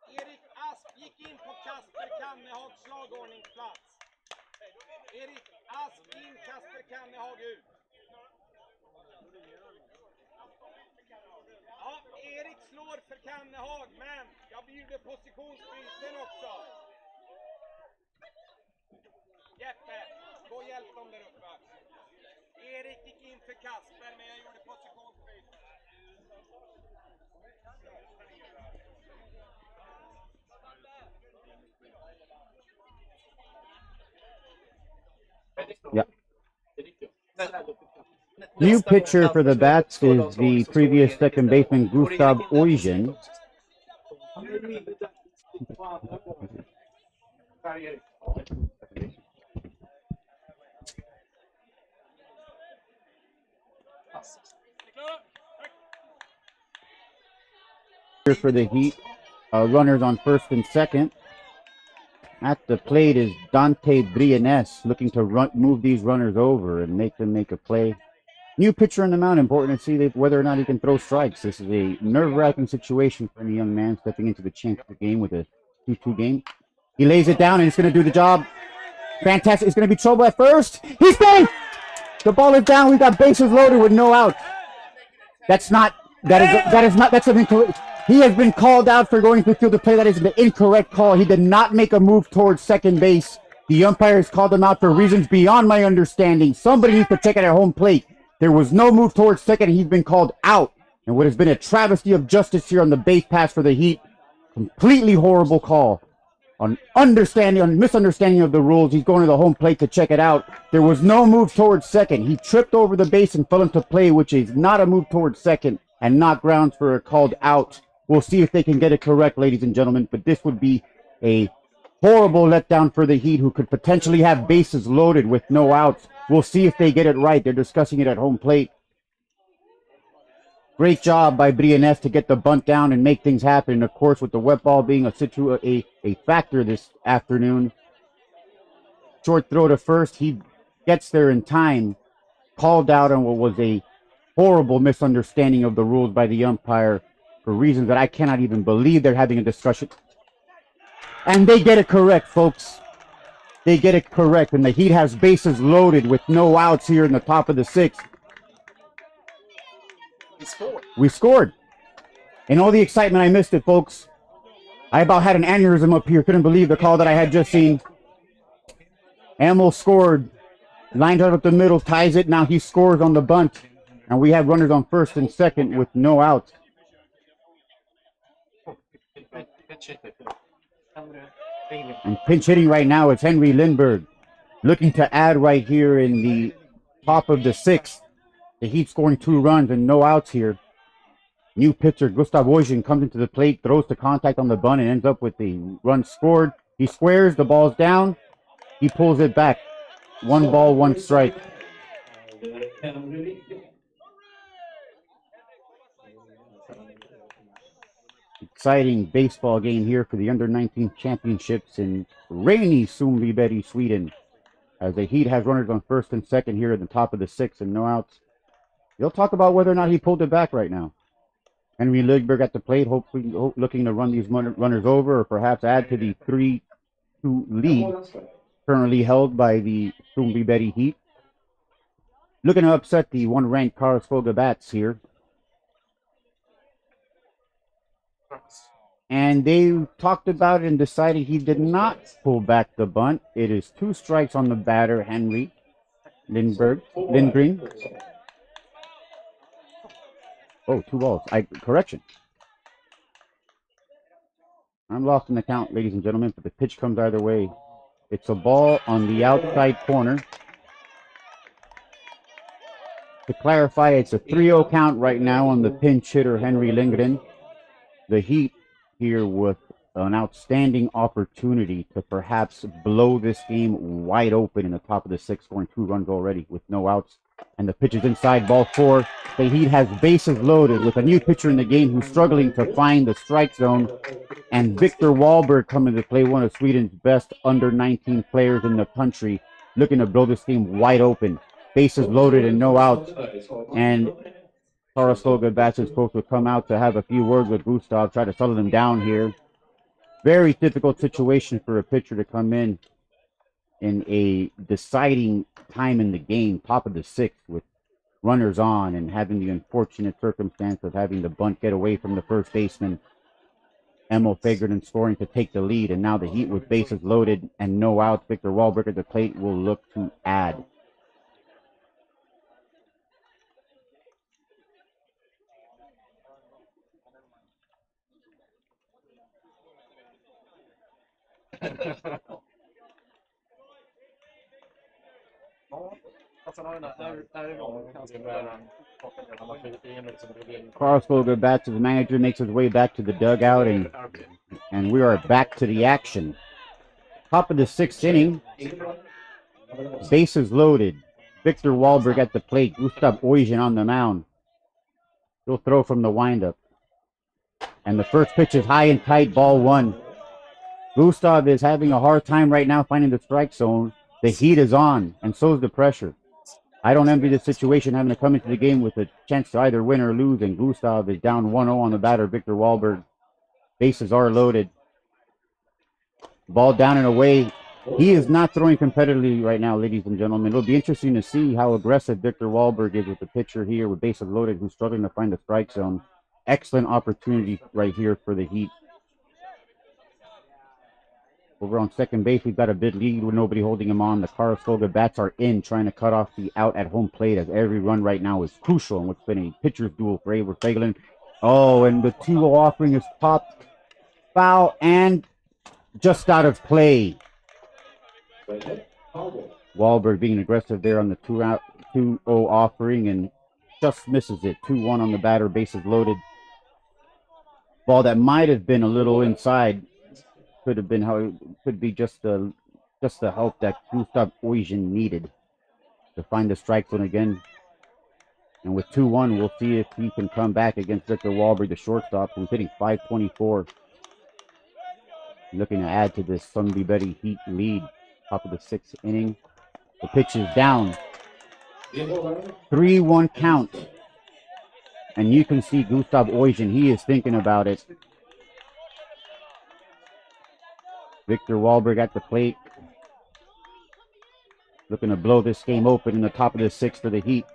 B: Erik Asp gick in på Kasper Kannehags slagordningsplats. Erik Asp in, Kasper Kannehag ut. Ja, Erik slår för Kannehag, men jag bjuder positionsbyten också. Jeppe, gå och hjälp dem där uppe. Erik gick in för Kasper, men jag gjorde positionsbyten.
A: Yeah. New pitcher for the Bats is the previous second baseman Gustav Oijen. For the Heat, runners on first and second. At the plate is Dante Briones, looking to move these runners over and make them make a play. New pitcher on the mound, important to see whether or not he can throw strikes. This is a nerve-wracking situation for any young man stepping into the championship game with a 2-2 game. He lays it down and it's going to do the job. Fantastic. It's going to be trouble at first. He's safe. The ball is down. We've got bases loaded with no outs. That's not. That is not. That's an incorrect. He has been called out for going to the field to play. That is an incorrect call. He did not make a move towards second base. The umpires called him out for reasons beyond my understanding. Somebody needs to check it at home plate. There was no move towards second. He's been called out. And what has been a travesty of justice here on the base pass for the Heat. Completely horrible call. On misunderstanding of the rules. He's going to the home plate to check it out. There was no move towards second. He tripped over the base and fell into play, which is not a move towards second and not grounds for a called out. We'll see if they can get it correct, ladies and gentlemen. But this would be a Horrible letdown for the Heat, who could potentially have bases loaded with no outs. We'll see if they get it right. They're discussing it at home plate. Great job by Briones to get the bunt down and make things happen. And of course, with the wet ball being a factor this afternoon, short throw to first. He gets there in time. Called out on what was a horrible misunderstanding of the rules by the umpire for reasons that I cannot even believe they're having a discussion. And they get it correct, folks. They get it correct. And the Heat has bases loaded with no outs here in the top of the sixth. We scored. In all the excitement, I missed it, folks. I about had an aneurysm up here. Couldn't believe the call that I had just seen. Amel scored. Lined out up the middle, ties it. Now he scores on the bunt. And we have runners on first and second with no outs. And pinch hitting right now is Henry Lindberg. Looking to add right here in the top of the sixth. The Heat scoring 2 runs and no outs here. New pitcher Gustav Ojen comes into the plate, throws to contact on the bunt, and ends up with the run scored. He squares, the ball's down. He pulls it back. 1 ball, 1 strike. Exciting baseball game here for the under-19 championships in rainy Sundbyberg, Sweden. As the Heat has runners on first and second here at the top of the sixth and no outs. They'll talk about whether or not he pulled it back right now. Henry Lindberg at the plate, hopefully looking to run these runners over or perhaps add to the 3-2 lead currently held by the Sundbyberg Heat. Looking to upset the one-ranked Karlskoga Bats here. And they talked about it and decided he did not pull back the bunt. It is 2 strikes on the batter, Henry Lindgren. Oh, 2 balls. Correction. I'm lost in the count, ladies and gentlemen, but the pitch comes either way. It's a ball on the outside corner. To clarify, it's a 3-0 count right now on the pinch hitter, Henry Lindgren. The Heat here with an outstanding opportunity to perhaps blow this game wide open in the top of the sixth, scoring 2 runs already with no outs. And the pitch is inside, ball 4. The Heat has bases loaded with a new pitcher in the game who's struggling to find the strike zone. And Victor Wahlberg coming to play, one of Sweden's best under-19 players in the country, looking to blow this game wide open. Bases loaded and no outs. And Karlskoga Bats is supposed to come out to have a few words with Gustav, try to settle him down here. Very difficult situation for a pitcher to come in a deciding time in the game, top of the sixth, with runners on and having the unfortunate circumstance of having the bunt get away from the first baseman, Emil Fagerden, scoring to take the lead. And now the Heat with bases loaded and no outs. Victor Wahlberg at the plate will look to add. Karlskoga Bats' manager makes his way back to the dugout, and we are back to the action. Top of the sixth inning, bases loaded. Victor Wahlberg at the plate, Gustav Ojen on the mound. He'll throw from the windup. And the first pitch is high and tight, ball 1. Gustav is having a hard time right now finding the strike zone. The heat is on, and so is the pressure. I don't envy the situation, having to come into the game with a chance to either win or lose, and Gustav is down 1-0 on the batter, Victor Wahlberg. Bases are loaded. Ball down and away. He is not throwing competitively right now, ladies and gentlemen. It'll be interesting to see how aggressive Victor Wahlberg is with the pitcher here with bases loaded, who's struggling to find the strike zone. Excellent opportunity right here for the Heat. Over on second base, we've got a big lead with nobody holding him on. The Karlskoga Bats are in, trying to cut off the out at home plate, as every run right now is crucial in what's been a pitcher's duel for Eivor Fagerlund. Oh, and the 2-0 offering is popped, foul, and just out of play. Wahlberg being aggressive there on the 2-0 offering and just misses it. 2-1 on the batter, bases loaded. Ball that might have been a little inside. could have been how it could be just the help that Gustav Oijen needed to find the strike zone again. And with 2-1, we'll see if he can come back against Victor Wahlberg, the shortstop, who's hitting .524. Looking to add to this Sundbyberg Heat lead. Top of the 6th inning. The pitch is down. 3-1 count. And you can see Gustav Oijen, he is thinking about it. Victor Wahlberg at the plate. Looking to blow this game open in the top of the 6th for the Heat.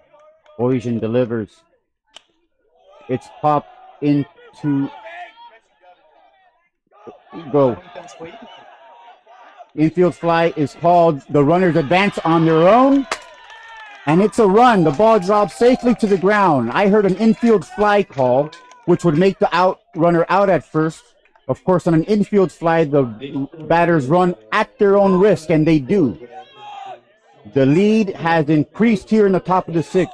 A: Oijen delivers. It's popped into go. Infield fly is called. The runners advance on their own. And it's a run. The ball drops safely to the ground. I heard an infield fly call, which would make the runner out at first. Of course, on an infield fly, the batters run at their own risk, and they do. The lead has increased here in the top of the 6th.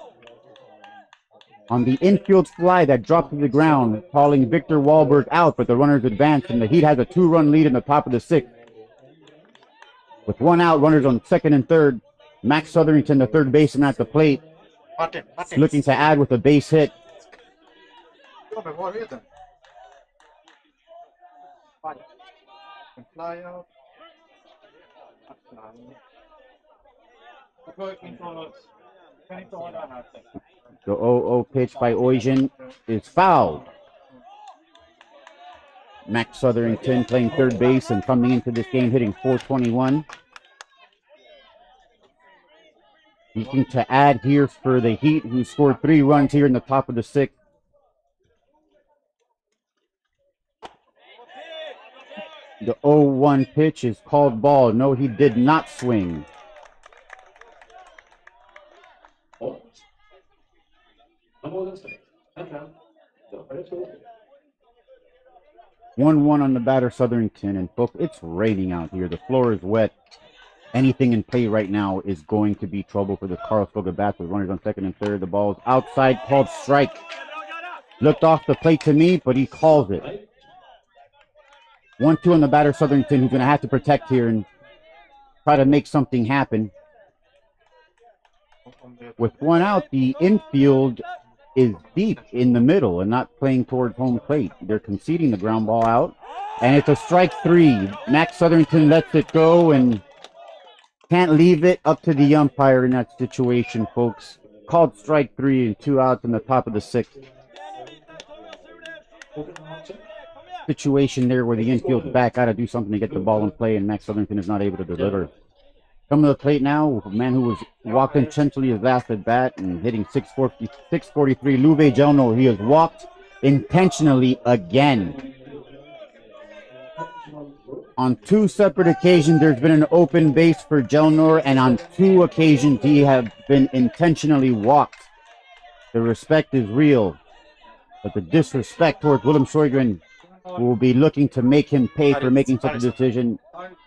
A: On the infield fly that dropped to the ground, calling Victor Wahlberg out, but the runners advance, and the Heat has a 2-run lead in the top of the 6th. With 1 out, runners on 2nd and 3rd. Max Sotherington, the 3rd baseman at the plate, looking to add with a base hit. The 0-0 pitch by Oijen is fouled. Max Sotherington playing 3rd base and coming into this game hitting .421. Looking to add here for the Heat, who scored 3 runs here in the top of the 6th. The 0-1 pitch is called ball. No, he did not swing. 1-1 on the batter, Sotherington, and folks, it's raining out here. The floor is wet. Anything in play right now is going to be trouble for the Karlskoga bats with runners on 2nd and 3rd. The ball is outside, called strike. Looked off the plate to me, but he calls it. 1-2 on the batter, Sotherington, who's going to have to protect here and try to make something happen. With 1 out, the infield is deep in the middle and not playing towards home plate. They're conceding the ground ball out, and it's a strike 3. Max Sotherington lets it go and can't leave it up to the umpire in that situation, folks. Called strike 3 and 2 outs in the top of the 6th. Situation there where the infield's back, got to do something to get the ball in play, and Max Sotherington is not able to deliver. Coming to the plate now, a man who was walked intentionally his last at bat and hitting 643, Luve Jelno. He has walked intentionally again. On 2 separate occasions, there's been an open base for Jelnor, and on 2 occasions, he has been intentionally walked. The respect is real, but the disrespect towards Willem Sjögren will be looking to make him pay for making such a decision.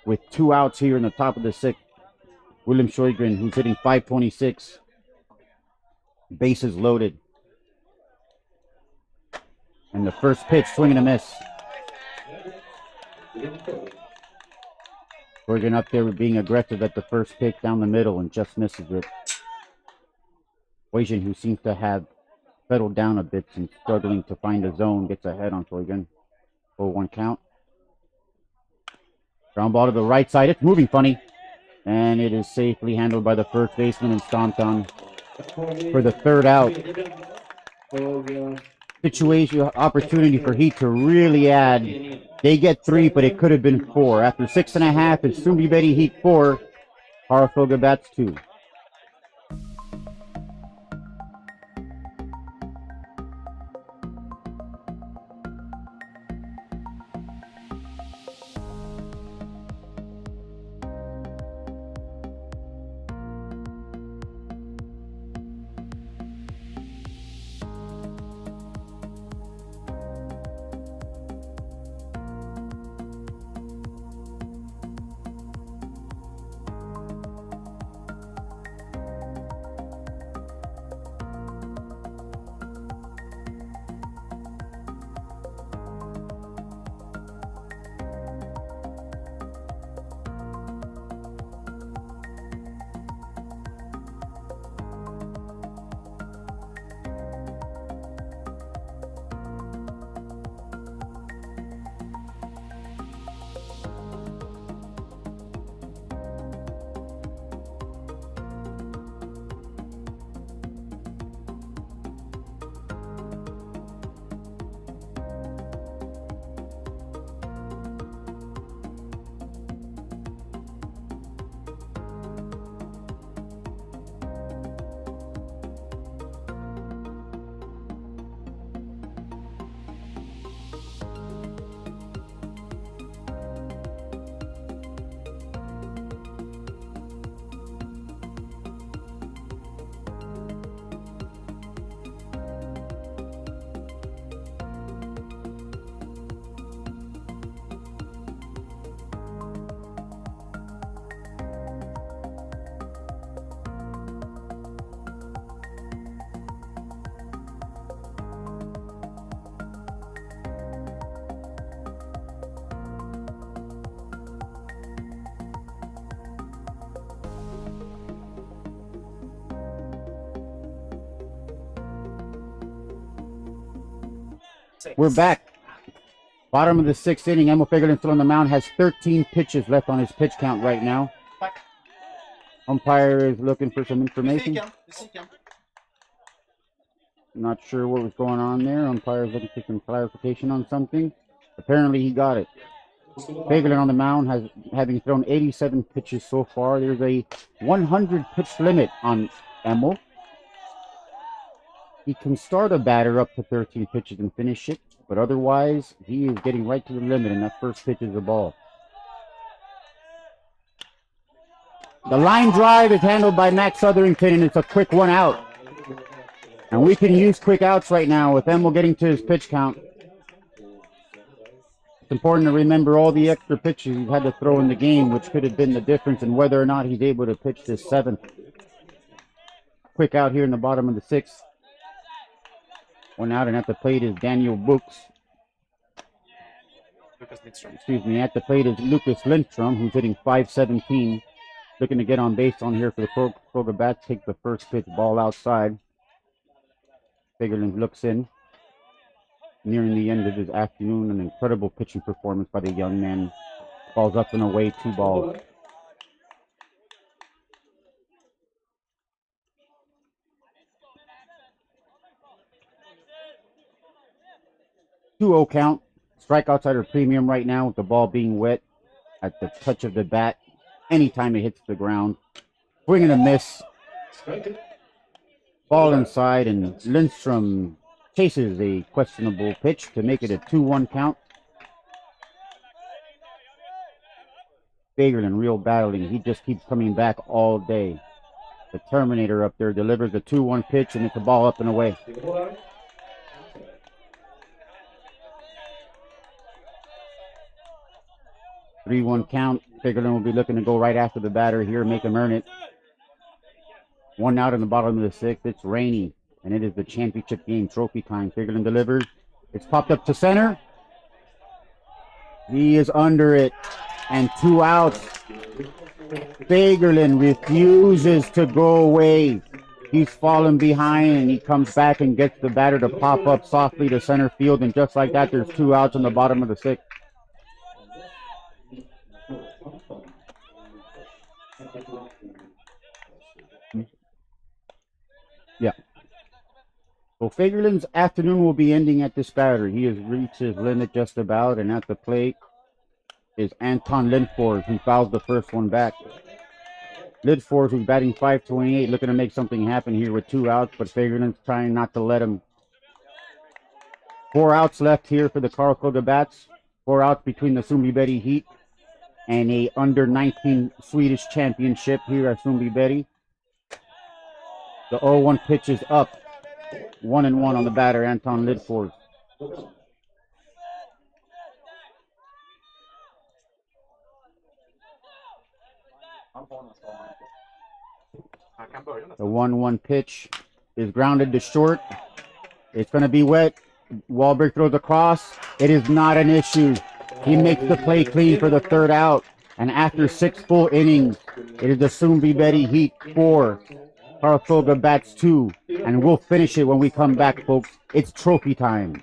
A: With 2 outs here in the top of the 6th, Willem Sjögren, who's hitting .526, bases loaded. And the first pitch, swing and a miss. Sjögren up there with being aggressive at the first pitch down the middle and just misses it. Oijen, who seems to have settled down a bit and struggling to find a zone, gets ahead on Sjögren. 0-1 count. Ground ball to the right side. It's moving funny. And it is safely handled by the first baseman and stomped on for the 3rd out. Situation, opportunity for Heat to really add. They get 3, but it could have been 4. After 6.5, it's Sundbyberg Heat 4. Karlskoga bats 2. We're back. Bottom of the sixth inning. Emil Fagerlund still on the mound. Has 13 pitches left on his pitch count right now. Umpire is looking for some information. Not sure what was going on there. Umpire is looking for some clarification on something. Apparently he got it. Fagerlund on the mound having thrown 87 pitches so far. There's a 100 pitch limit on Emil. He can start a batter up to 13 pitches and finish it, but otherwise he is getting right to the limit, and that first pitch is a ball. The line drive is handled by Max Sotherington, and it's a quick one out. And we can use quick outs right now with Emil getting to his pitch count. It's important to remember all the extra pitches he's had to throw in the game, which could have been the difference in whether or not he's able to pitch this seventh. Quick out here in the bottom of the sixth. One out, and at the plate is Daniel Books. Excuse me, at the plate is Lucas Lindstrom, who's hitting .517. Looking to get on base on here for the Karlskoga Bats. Take the first pitch, ball outside. Fagerlund looks in. Nearing the end of his afternoon, an incredible pitching performance by the young man. Balls up and away, 2 balls. Two-0 count. Strikeouts at a premium right now with the ball being wet at the touch of the bat. Anytime it hits the ground. Swing and a miss. Ball inside, and Lindstrom chases a questionable pitch to make it a 2-1 count. Fagerlund real battling. He just keeps coming back all day. The Terminator up there delivers a 2-1 pitch, and it's a ball up and away. Three-one count. Fagerlund will be looking to go right after the batter here, make him earn it. One out in the bottom of the sixth. It's rainy, and it is the championship game, trophy time. Fagerlund delivers. It's popped up to center. He is under it, and 2 outs. Fagerlund refuses to go away. He's fallen behind, and he comes back and gets the batter to pop up softly to center field, and just like that, there's 2 outs in the bottom of the sixth. Yeah. So Fagerlund's afternoon will be ending at this batter. He has reached his limit just about, and at the plate is Anton Lindfors, who fouls the first one back. Lindfors, who's batting .528, looking to make something happen here with 2 outs, but Fagerlund's trying not to let him. 4 outs left here for the Karlskoga Bats. 4 outs between the Sundbyberg Heat and a under-19 Swedish championship here at Sundbyberg. The 0-1 pitch is up. 1-1 on the batter, Anton Lindfors. The 1-1 pitch is grounded to short. It's going to be wet. Wahlberg throws across. It is not an issue. He makes the play clean for the 3rd out. And after 6 full innings, it is the Sundbyberg Heat 4, Karlskoga Bats 2. And we'll finish it when we come back, folks. It's trophy time.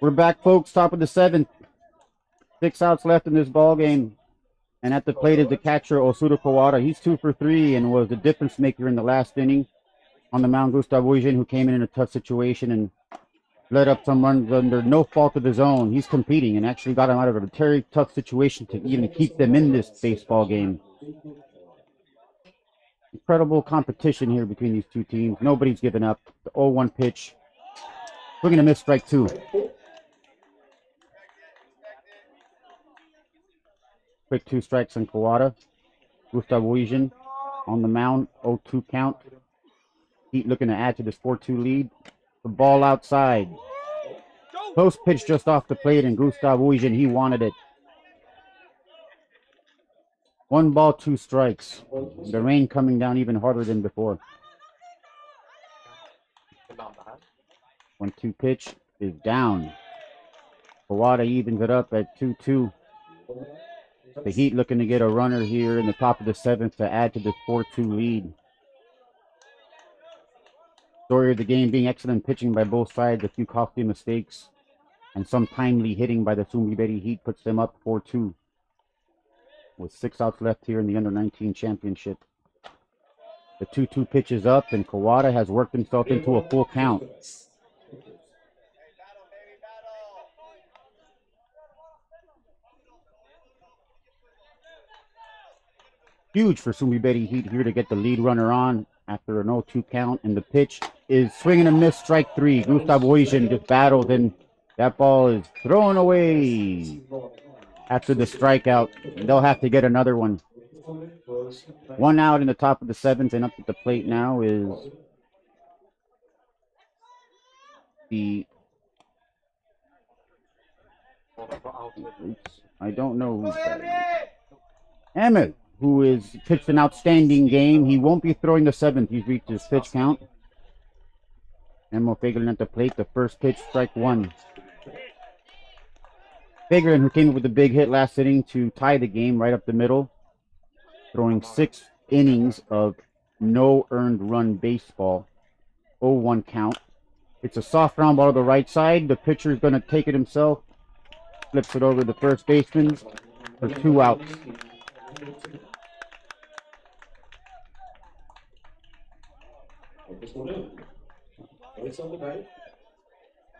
A: We're back, folks. Top of the 7th. 6 outs left in this ball game. And at the plate is the catcher, Osuda Kawada. He's 2 for 3 and was the difference maker in the last inning. On the mound, Gustav Ujin, who came in a tough situation and led up some runs under no fault of his own. He's competing and actually got him out of a very tough situation to even keep them in this baseball game. Incredible competition here between these two teams. Nobody's given up. The 0-1 pitch. We're going to miss strike 2. Quick 2 strikes on Kawada. Gustav Ujin on the mound. 0-2 count. Heat looking to add to this 4-2 lead. The ball outside. Close pitch just off the plate, and Gustav Ujin, he wanted it. 1 ball, 2 strikes. The rain coming down even harder than before. 1-2 pitch is down. Kawada evens it up at 2-2. The Heat looking to get a runner here in the top of the 7th to add to this 4-2 lead. Story of the game being excellent pitching by both sides, a few costly mistakes, and some timely hitting by the Sundbyberg Heat puts them up 4-2. With 6 outs left here in the Under-19 championship. The 2-2 pitch is up, and Kawada has worked himself into a full count. Huge for Sundbyberg Heat here to get the lead runner on after an 0-2 count, and the pitch is swinging and miss, strike 3. Gustav Ujin just battled, and that ball is thrown away. After the strikeout, they'll have to get another one. 1 out in the top of the 7th, and up at the plate now is the... I don't know who's that. Emmett, who is pitched an outstanding game. He won't be throwing the 7th. He's reached his pitch count. Emil Fagerlund at the plate. The first pitch, strike 1. Fagerlund, who came up with a big hit last inning to tie the game right up the middle, throwing 6 innings of no earned run baseball. 0-1 count. It's a soft ground ball to the right side. The pitcher is going to take it himself. Flips it over to the first baseman for 2 outs.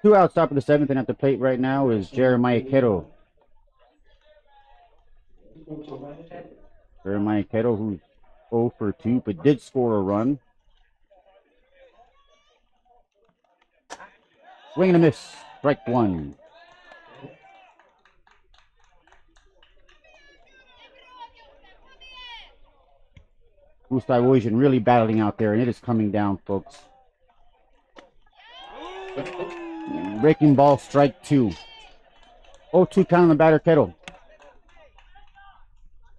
A: Two outs, top of the 7th, and at the plate right now is Jeremiah Kettle. Jeremiah Kettle, who's 0 for 2, but did score a run. Swing and a miss, strike 1. Gustav Ujin really battling out there, and it is coming down, folks. Breaking ball, strike 2. 0-2 count on the batter, Kettle.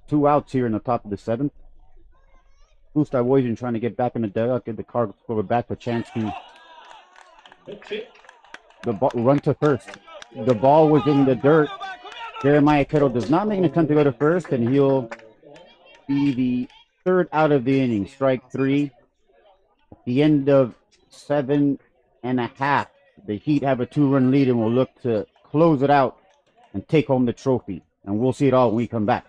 A: 2 outs here in the top of the 7th. Gustav Ujin trying to get back in the dugout, get the Karlskoga back for Chansky. The ball, run to first. The ball was in the dirt. Jeremiah Kettle does not make an attempt to go to first, and he'll be the 3rd out of the inning. Strike 3. At the end of 7 1/2. The Heat have a 2-run lead and will look to close it out and take home the trophy. And we'll see it all when we come back.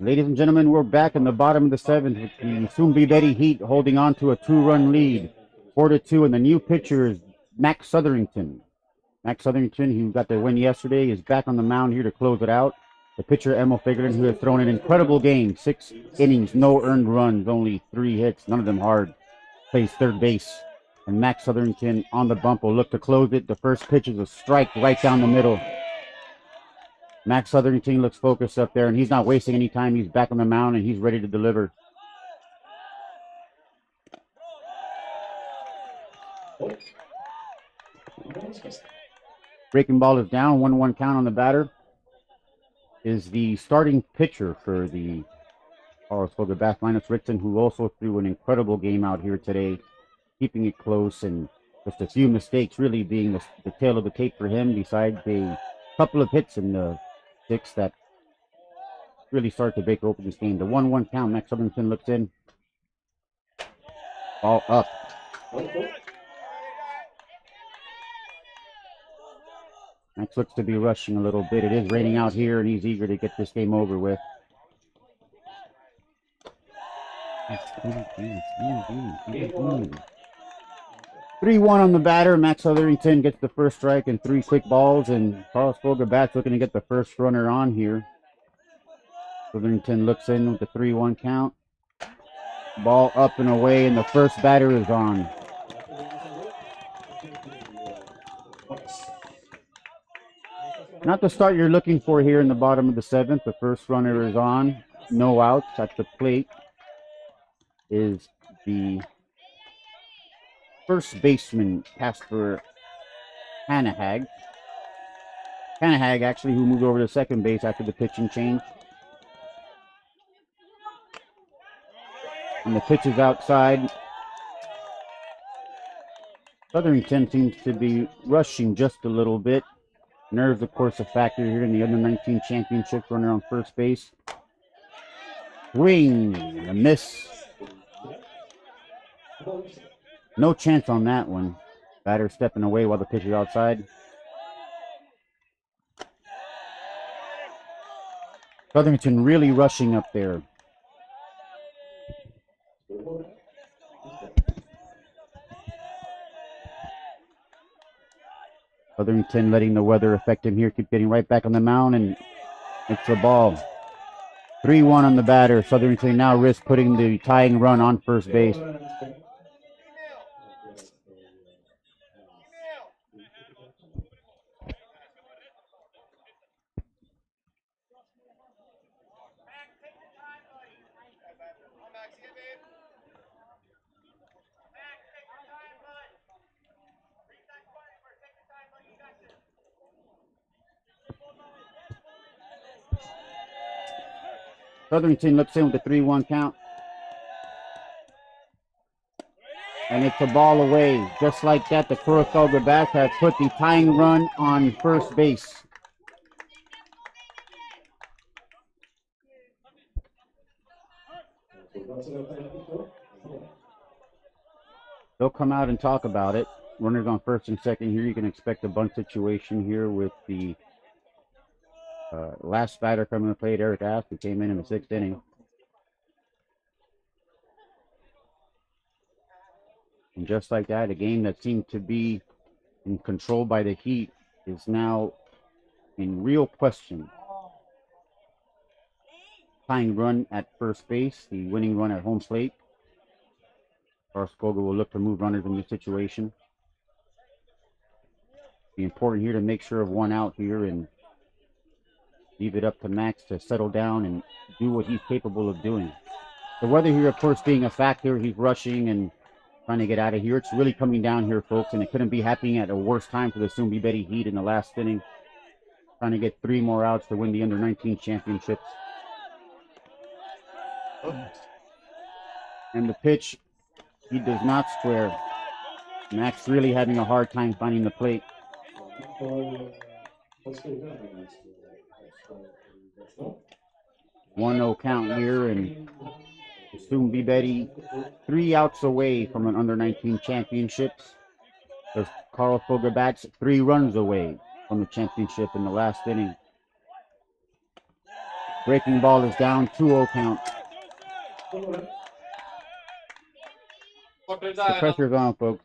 A: Ladies and gentlemen, we're back in the bottom of the seventh with the Sundbyberg Heat holding on to a 2-run lead, 4-2, and the new pitcher is Max Sotherington. Max Sotherington, who got the win yesterday, is back on the mound here to close it out. The pitcher, Emil Fagerlund, who has thrown an incredible game, 6 innings, no earned runs, only 3 hits, none of them hard, plays third base. And Max Sotherington on the bump will look to close it. The first pitch is a strike right down the middle. Max Sotherington looks focused up there, and he's not wasting any time. He's back on the mound, and he's ready to deliver. Breaking ball is down, 1-1 count on the batter. Is the starting pitcher for the Karlskoga Bats, Linus Ritson, who also threw an incredible game out here today, keeping it close, and just a few mistakes really being the tail of the tape for him, besides a couple of hits in the 6 that really started to break open this game. The 1-1 count, Max Sotherington looks in. Ball up. Max looks to be rushing a little bit. It is raining out here, and he's eager to get this game over with. 3-1 on the batter. Max Sotherington gets the first strike and 3 quick balls, and Karlskoga Bats looking to get the first runner on here. Sotherington looks in with the 3-1 count. Ball up and away, and the first batter is on. Not the start you're looking for here in the bottom of the 7th. The first runner is on. No outs. At the plate is the first baseman, Casper Hanahag. Hanahag, actually, who moved over to second base after the pitching change. And the pitch is outside. Sotherington seems to be rushing just a little bit. Nerves, of course, a factor here in the under-19 championship. Runner on first base. Swing, a miss. No chance on that one. Batter stepping away while the pitch is outside. Sotherington really rushing up there. Sotherington letting the weather affect him here. Keep getting right back on the mound, and it's a ball. 3-1 on the batter. Sotherington now risks putting the tying run on first base. Sotherington looks in with the 3-1 count. And it's a ball away. Just like that, the Karlskoga Bats have put the tying run on first base. They'll come out and talk about it. Runners on first and second here. You can expect a bunt situation here with the last batter coming to plate, Eric Asp, who came in the 6th inning. And just like that, a game that seemed to be in control by the Heat is now in real question. Tying run at first base, the winning run at home plate. Karlskoga will look to move runners in this situation. Be important here to make sure of 1 out here and leave it up to Max to settle down and do what he's capable of doing. The weather here, of course, being a factor. He's rushing and trying to get out of here. It's really coming down here, folks, and it couldn't be happening at a worse time for the Sundbyberg Heat in the last inning. Trying to get 3 more outs to win the under-19 championships. And the pitch, he does not square. Max really having a hard time finding the plate. 1-0 count here, and Sundbyberg 3 outs away from an under-19 championships. The Karlskoga Bats 3 runs away from the championship in the last inning. Breaking ball is down, 2-0 count. The pressure's on, folks.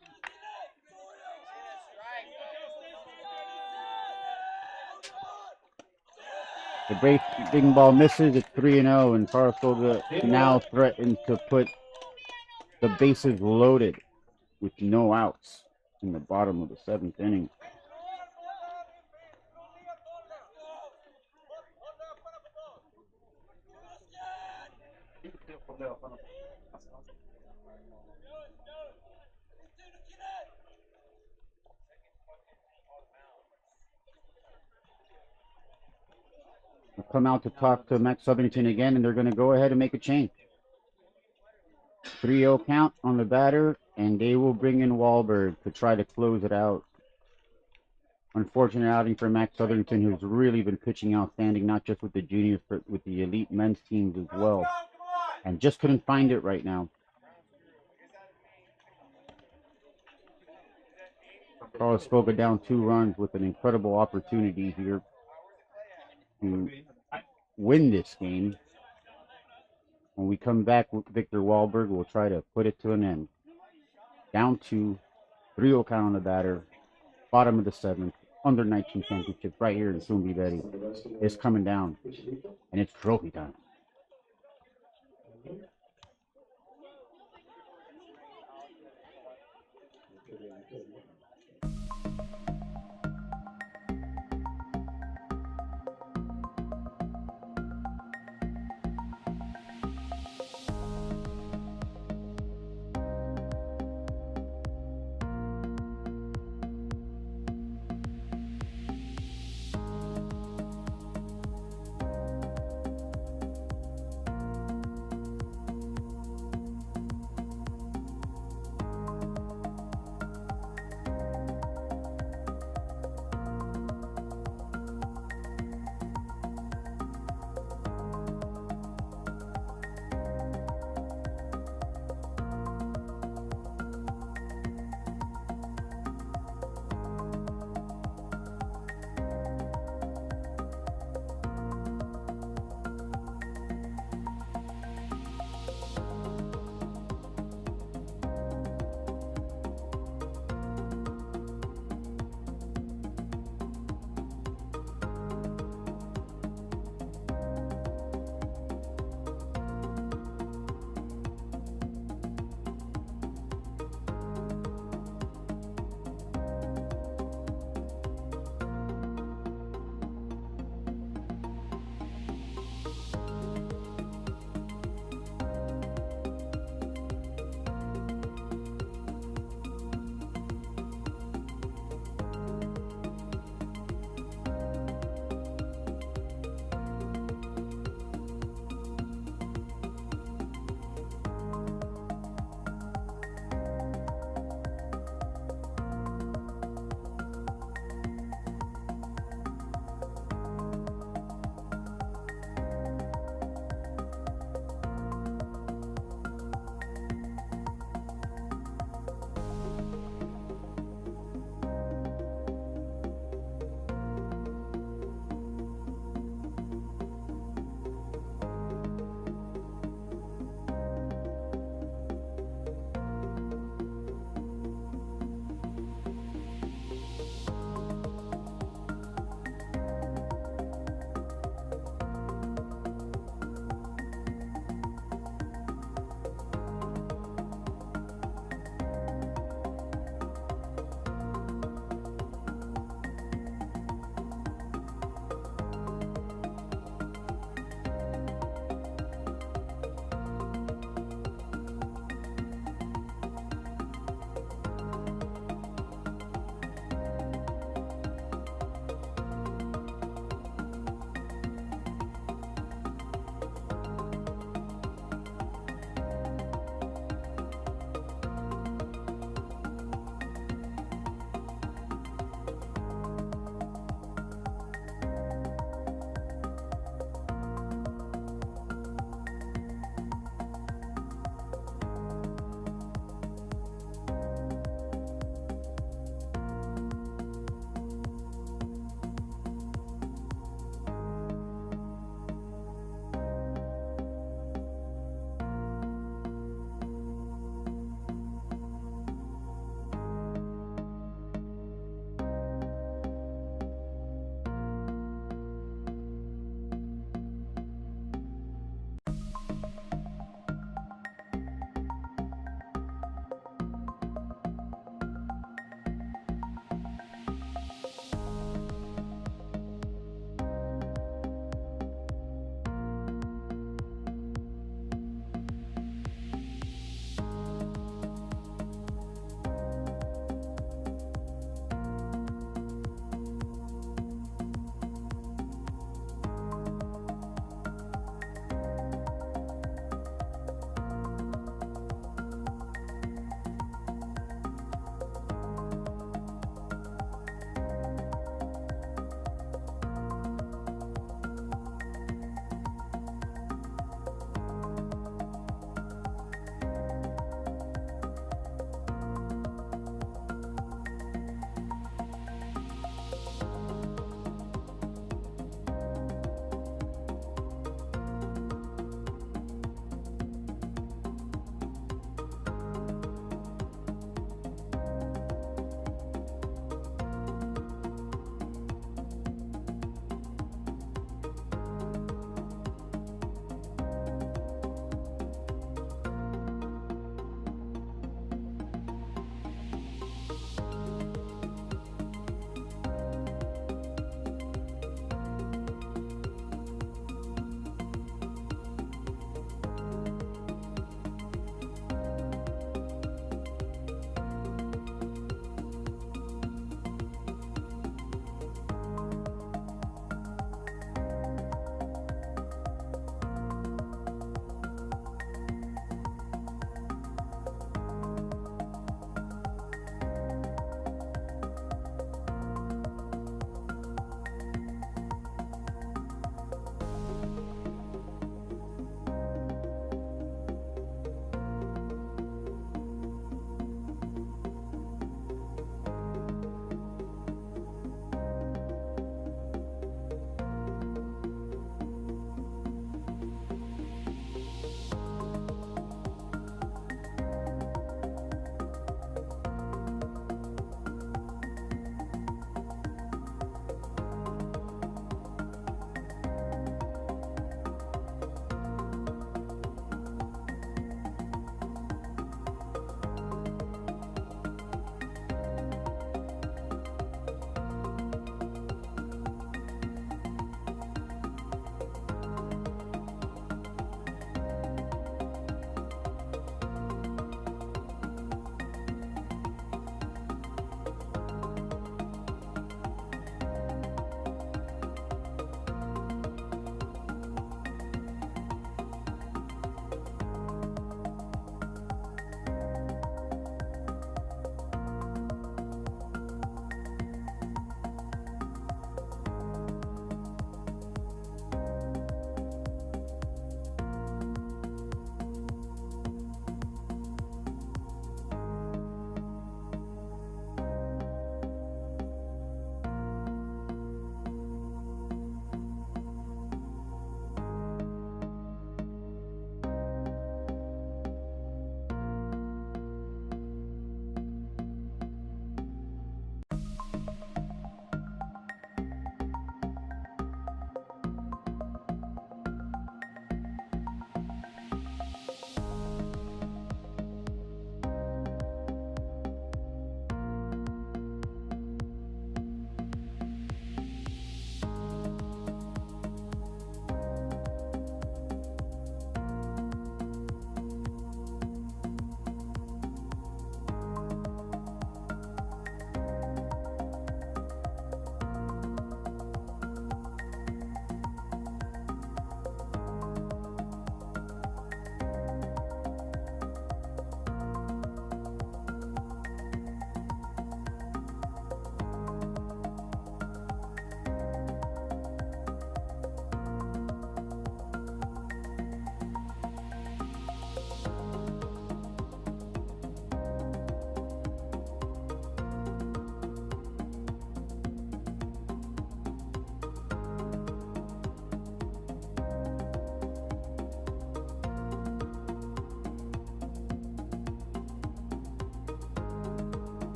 A: The breaking ball misses. It's 3-0, and Karlskoga now threatens to put the bases loaded with no outs in the bottom of the 7th inning. We'll come out to talk to Max Southington again, and they're going to go ahead and make a change. 3-0 count on the batter, and they will bring in Wahlberg to try to close it out. Unfortunate outing for Max Southington, who's really been pitching outstanding, not just with the juniors, but with the elite men's teams as well. And just couldn't find it right now. Karlskoga down 2 runs with an incredible opportunity here to win this game. When we come back with Victor Wahlberg, we'll try to put it to an end. Down 2, 3-0 count on the batter, bottom of the 7th, under 19 championship right here in Sundbyberg. It's coming down, and it's trophy time.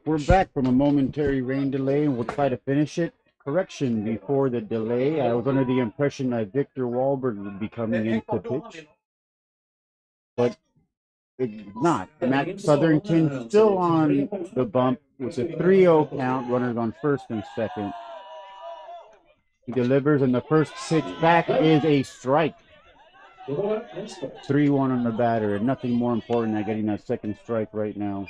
A: We're back from a momentary rain delay, and we'll try to finish it. Correction, before the delay, I was under the impression that Victor Wahlberg would be coming in to pitch, but it's not. Matt Southernton still on the bump with a 3-0 count, runners on first and second. He delivers, and the first pitch back is a strike. 3-1 on the batter, and nothing more important than getting that second strike right now.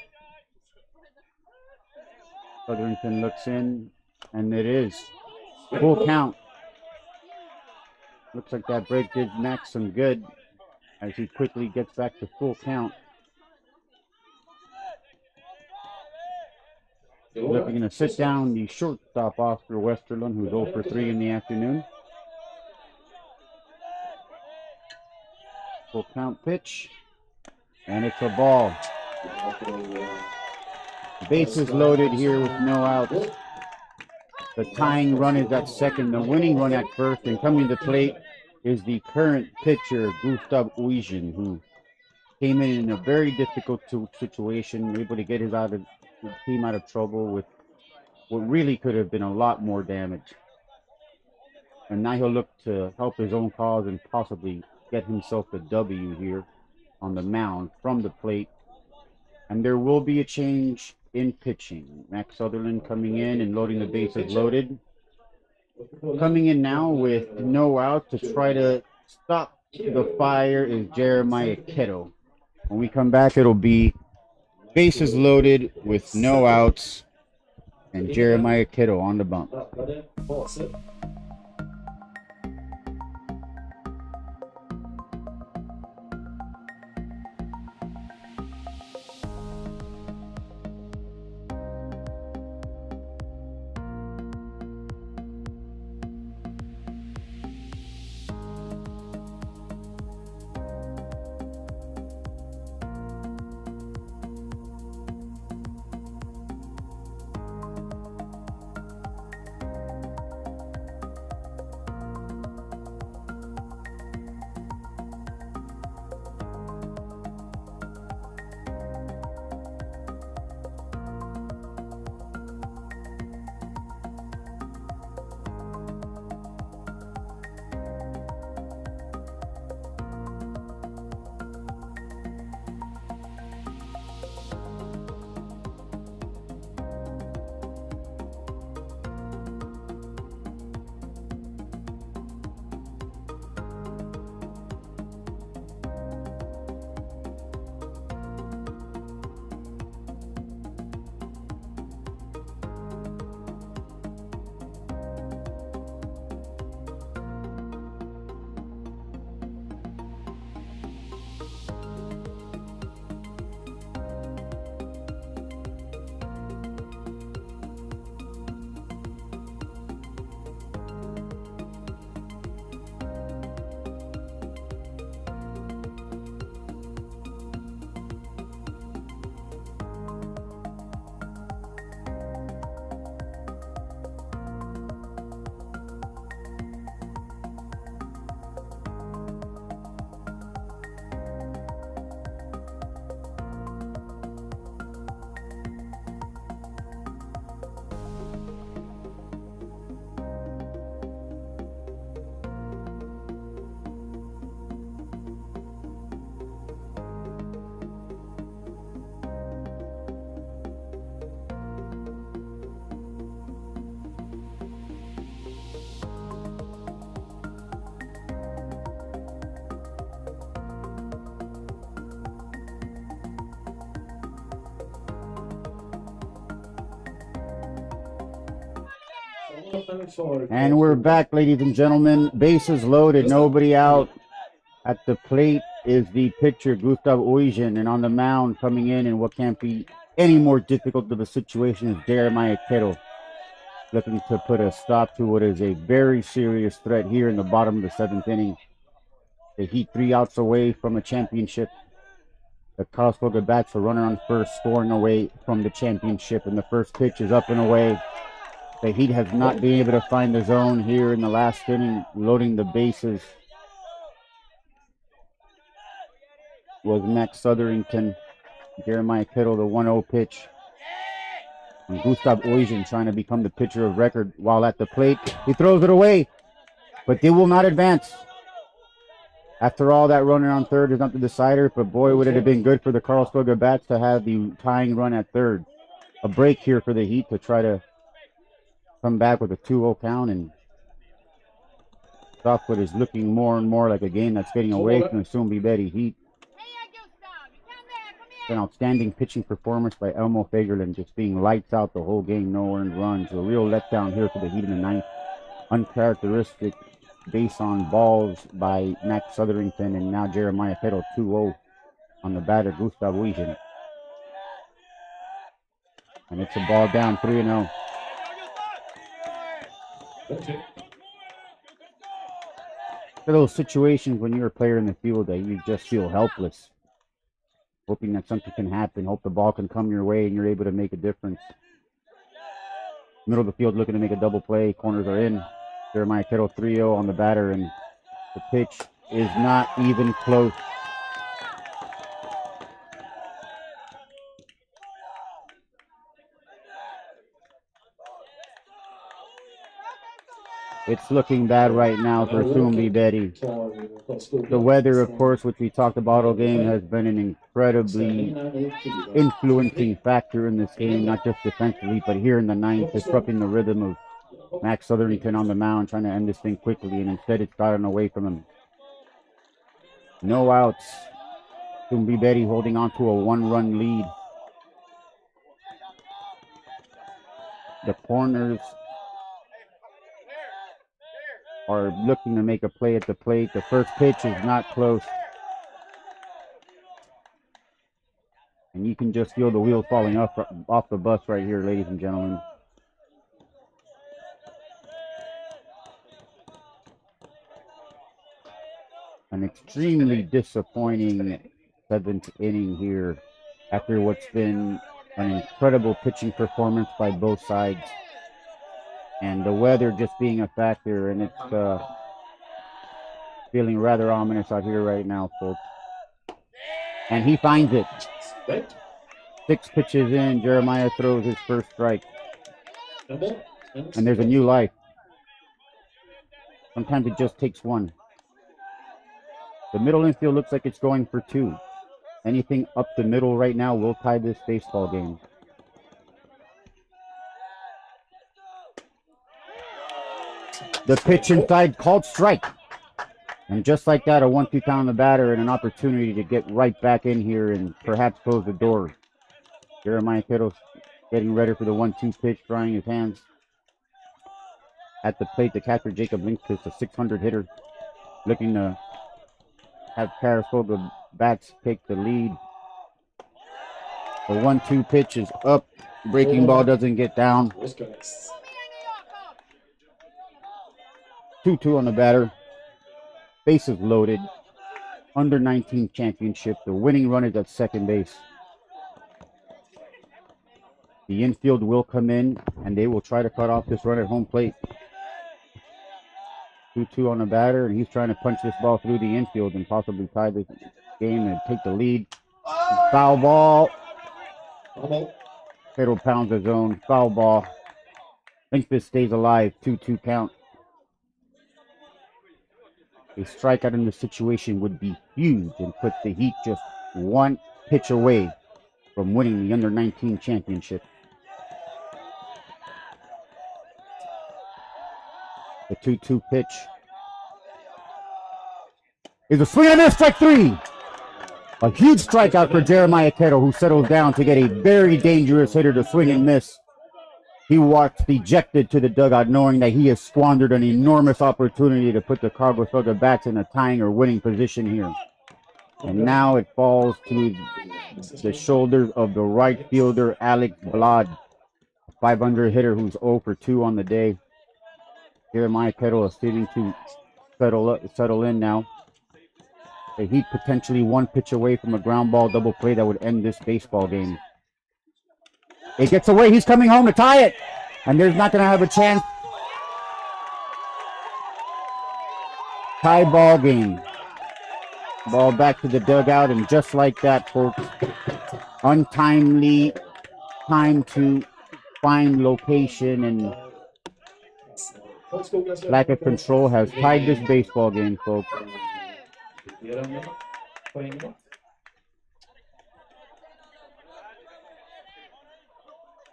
A: Southernton looks in, and it is full count. Looks like that break did Max some good as he quickly gets back to full count. Looking to sit down the shortstop Oscar Westerlund, who's 0 for 3 in the afternoon. Full count pitch, and it's a ball. Bases loaded here with no outs. The tying run is at second, the winning run at first, and coming to the plate is the current pitcher, Gustav Uijin, who came in a very difficult situation, able to get his team out of trouble with what really could have been a lot more damage. And now he'll look to help his own cause and possibly get himself a W here on the mound from the plate. And there will be a change in pitching. Max Sutherland coming in and loading the bases loaded. Coming in now with no out to try to stop the fire is Jeremiah Kettle. When we come back, it'll be bases loaded with no outs and Jeremiah Kettle on the bump. And we're back, ladies and gentlemen. Bases loaded, nobody out. At the plate is the pitcher, Gustav Uijin, and on the mound coming in what can't be any more difficult of a situation is Jeremiah Kettle, looking to put a stop to what is a very serious threat here in the bottom of the seventh inning. The Heat 3 outs away from a championship. The Karlskoga bats are running on first, scoring away from the championship, and the first pitch is up and away. The Heat has not been able to find the zone here in the last inning, loading the bases. Was Max Southerington. Jeremiah Kettle, the 1-0 pitch. And Gustav Oyjen trying to become the pitcher of record while at the plate. He throws it away, but they will not advance. After all, that runner on third is not the decider, but boy, would it have been good for the Karlskoga Bats to have the tying run at third. A break here for the Heat to try to come back with a 2-0 count, and Softwood is looking more and more like a game that's getting away from the Sundbyberg Heat. An outstanding pitching performance by Elmo Fagerlund, just being lights out the whole game, no earned runs. A real letdown here for the Heat in the ninth. Uncharacteristic base on balls by Max Sotherington, and now Jeremiah Petto 2-0 on the batter, Gustav Oyjen. And it's a ball down 3-0. For those situations when you're a player in the field that you just feel helpless, hoping that something can happen, hope the ball can come your way and you're able to make a difference. Middle of the field looking to make a double play. Corners are in. Jeremiah Kittle 3-0 on the batter, and the pitch is not even close. It's looking bad right now for Sundbyberg. The weather, of course, which we talked about all game, has been an incredibly influencing factor in this game, not just defensively, but here in the ninth, disrupting the rhythm of Max Sotherington on the mound, trying to end this thing quickly, and instead it's gotten away from him. No outs. Sundbyberg holding on to a 1-run lead. The corners are looking to make a play at the plate. The first pitch is not close. And you can just feel the wheels falling off the bus right here, ladies and gentlemen. An extremely disappointing 7th inning here after what's been an incredible pitching performance by both sides. And the weather just being a factor, and it's feeling rather ominous out here right now, folks. And he finds it. 6 pitches in, Jeremiah throws his first strike. And there's a new life. Sometimes it just takes one. The middle infield looks like it's going for 2. Anything up the middle right now will tie this baseball game. The pitch inside, called strike. And just like that, a 1-2 count on the batter and an opportunity to get right back in here and perhaps close the door. Jeremiah Kittle getting ready for the 1-2 pitch, drying his hands. At the plate, the catcher Jacob Lindqvist, a 600 hitter, looking to have Karlskoga Bats take the lead. The 1-2 pitch is up. Breaking ball doesn't get down. 2-2 on the batter. Bases loaded. Under 19 championship. The winning run is at second base. The infield will come in, and they will try to cut off this run at home plate. 2-2 on the batter, and he's trying to punch this ball through the infield and possibly tie the game and take the lead. Foul ball. Kittle pounds the zone. Foul ball. Lindqvist stays alive. 2-2 count. A strikeout in this situation would be huge and put the Heat just 1 pitch away from winning the under-19 championship. The 2-2 pitch is a swing and a miss, strike 3. A huge strikeout for Jeremiah Kittle, who settles down to get a very dangerous hitter to swing and miss. He walks dejected to the dugout, knowing that he has squandered an enormous opportunity to put the Karlskoga Bats in a tying or winning position here. And now it falls to the shoulders of the right fielder, Alex Blad, a 500 hitter who's 0 for 2 on the day. Jeremiah Kittle is starting to settle in now. The Heat potentially 1 pitch away from a ground ball double play that would end this baseball game. It gets away. He's coming home to tie it. And there's not going to have a chance. Tie ball game. Ball back to the dugout. And just like that, folks, untimely time to fine location and lack of control has tied this baseball game, folks.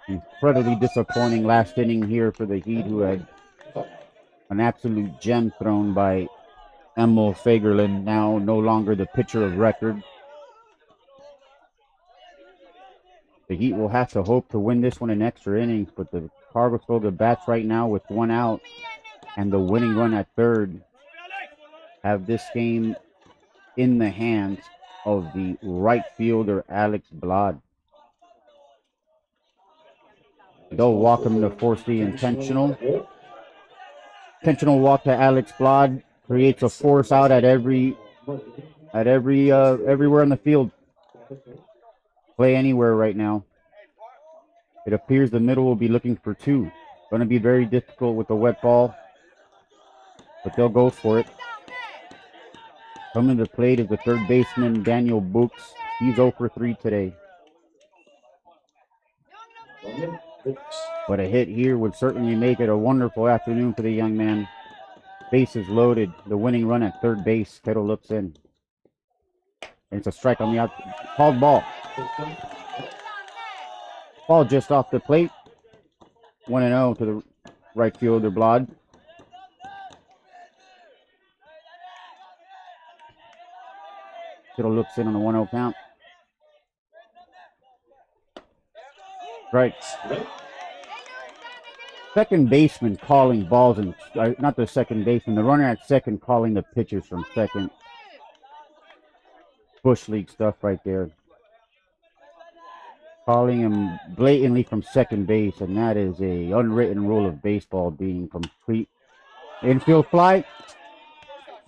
A: Incredibly disappointing last inning here for the Heat, who had an absolute gem thrown by Emil Fagerlund, now no longer the pitcher of record. The Heat will have to hope to win this one in extra innings, but the Karlskoga bats right now with one out and the winning run at third have this game in the hands of the right fielder, Alex Blad. They'll walk him to force the intentional. Intentional walk to Alex Blad creates a force out at everywhere in the field. Play anywhere right now. It appears the middle will be looking for two. Going to be very difficult with the wet ball, but they'll go for it. Coming to the plate is the third baseman, Daniel Books. He's 0 for 3 today. But a hit here would certainly make it a wonderful afternoon for the young man. Bases loaded. The winning run at third base. Kettle looks in. And it's a strike on the out. Called ball. Ball just off the plate. 1-0 to the right fielder, Blad. Kittle looks in on the 1-0 count. Strikes. Second baseman calling balls, and not the second baseman, the runner at second calling the pitches from second. Bush League stuff right there. Calling him blatantly from second base, and that is a unwritten rule of baseball being complete. Infield fly.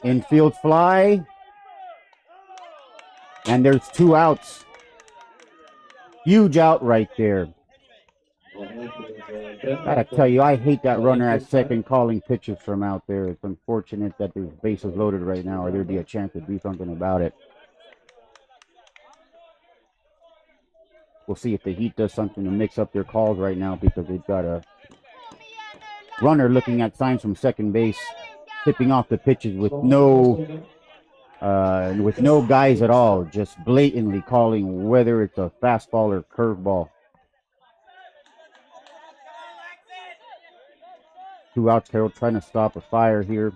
A: Infield fly. And there's 2 outs. Huge out right there. Gotta tell you, I hate that runner at second calling pitches from out there. It's unfortunate that the base is loaded right now, or there'd be a chance to do something about it. We'll see if the Heat does something to mix up their calls right now, because they've got a runner looking at signs from second base, tipping off the pitches with no guys at all, just blatantly calling whether it's a fastball or curveball. 2 outs, Carroll trying to stop a fire here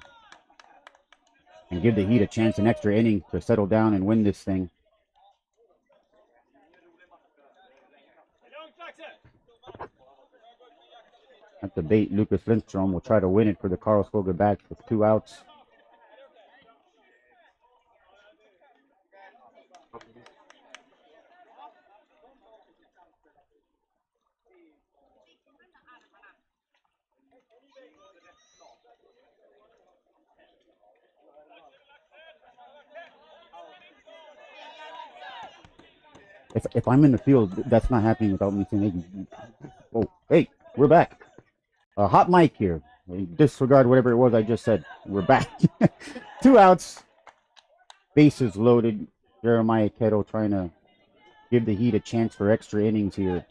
A: and give the Heat a chance, an extra inning to settle down and win this thing. At the bait, Lucas Lindstrom will try to win it for the Karlskoga bats with 2 outs. If I'm in the field, that's not happening without me saying, oh, hey, we're back. A hot mic here. Disregard whatever it was I just said. We're back. 2 outs. Bases loaded. Jeremiah Kettle trying to give the Heat a chance for extra innings here.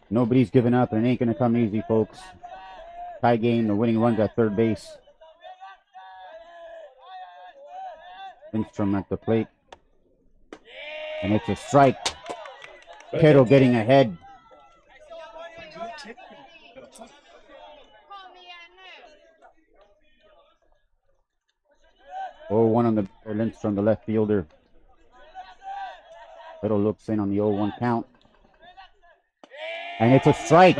A: Nobody's giving up, and it ain't going to come easy, folks. Tie game. The winning runs at third base. Lindstrom at the plate. And it's a strike. Kettle getting ahead. Oh, 1 on the Lindstrom, the left fielder. Kettle looks in on the 0-1 count. And it's a strike.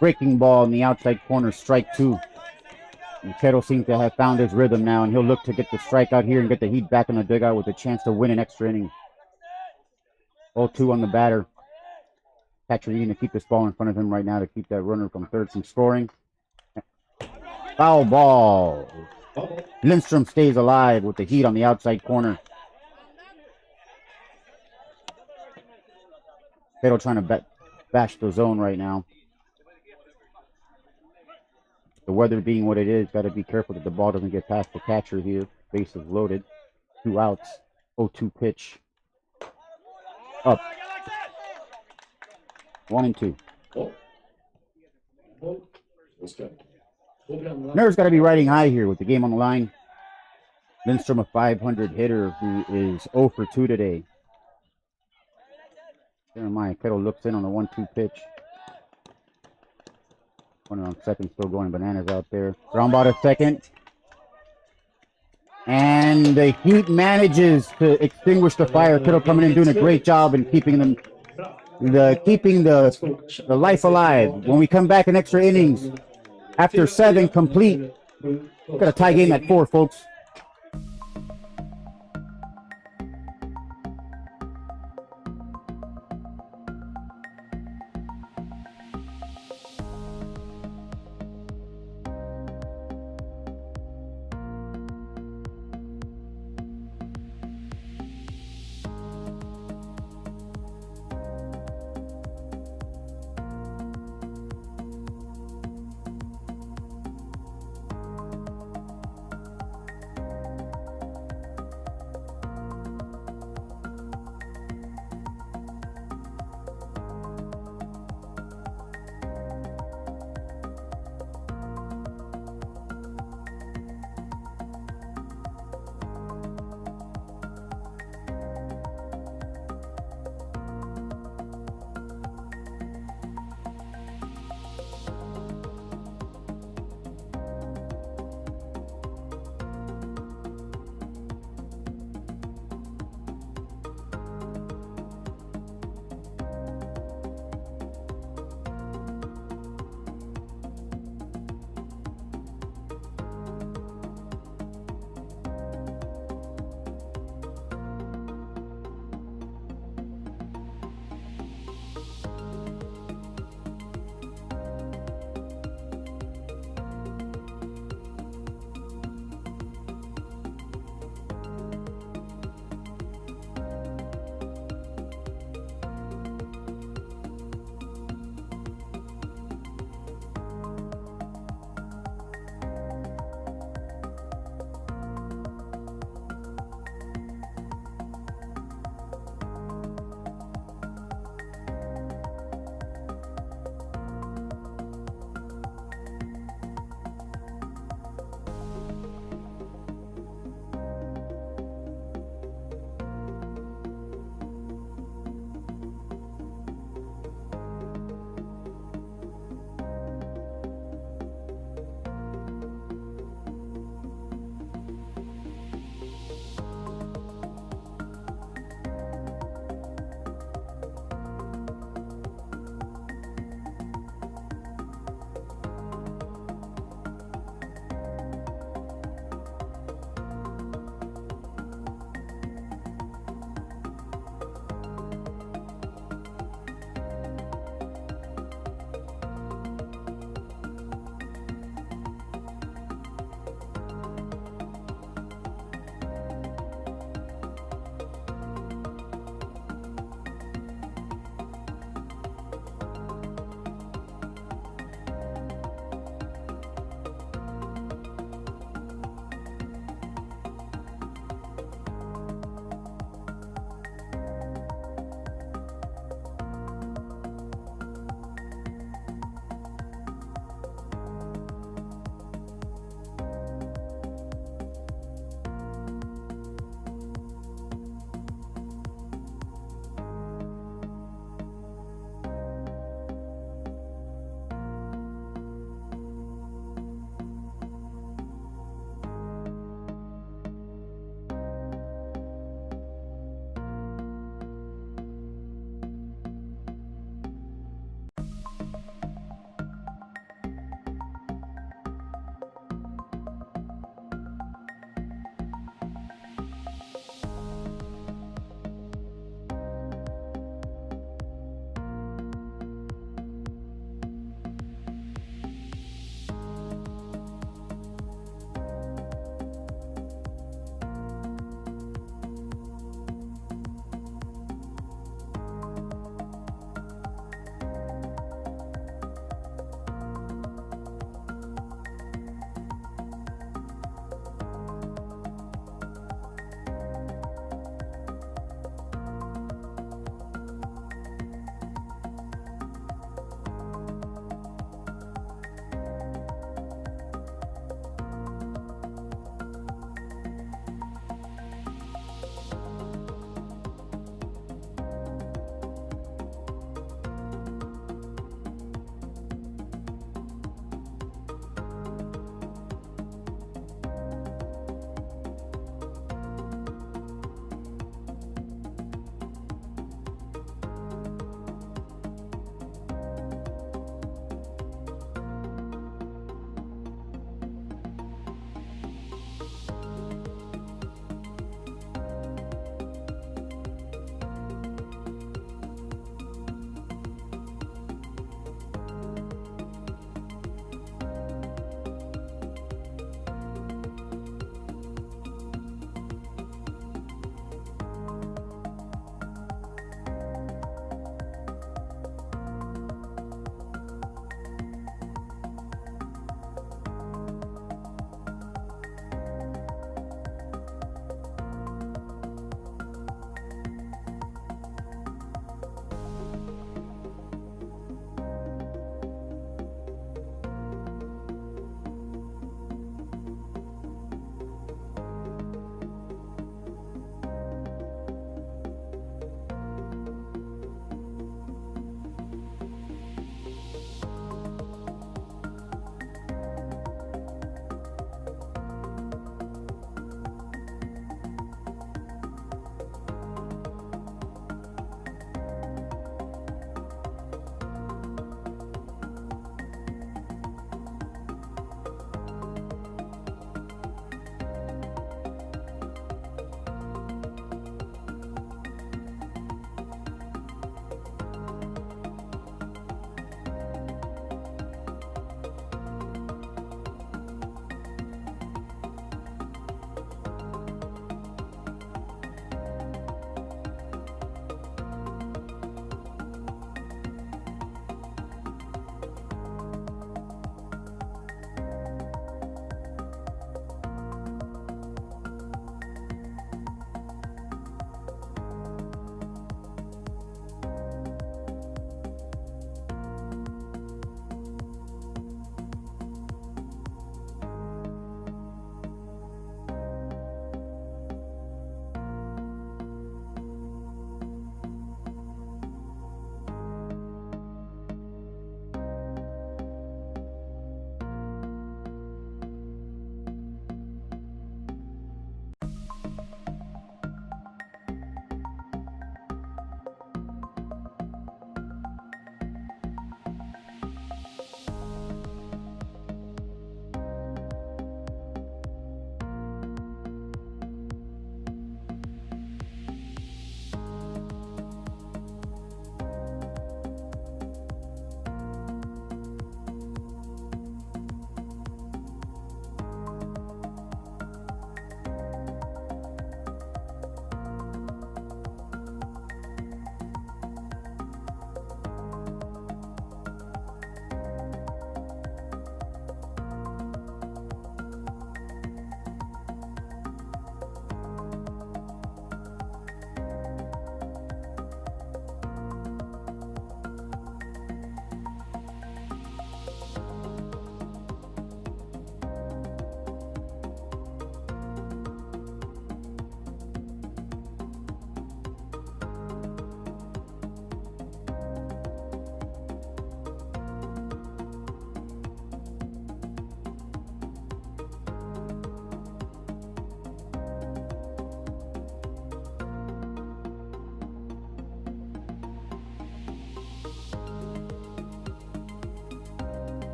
A: Breaking ball in the outside corner, strike 2. And Kettle seems to have found his rhythm now, and he'll look to get the strike out here and get the Heat back in the dugout with a chance to win an extra inning. 0-2 on the batter. Catcher needing to keep this ball in front of him right now to keep that runner from third from scoring. Foul ball. Lindstrom stays alive with the Heat on the outside corner. Kettle trying to bash the zone right now. The weather being what it is, got to be careful that the ball doesn't get past the catcher here. Bases loaded. 2 outs. 0-2 pitch. Up. 1 and 2. Nerve's got to be riding high here with the game on the line. Lindstrom, a 500 hitter who is 0 for 2 today. Jeremiah Kettle looks in on the 1-2 pitch. Runner on second, still going bananas out there. Ground ball to second. And the Heat manages to extinguish the fire. Kittle coming in doing a great job in keeping the life alive. When we come back in extra innings, after 7 complete, got a tie game at 4, folks.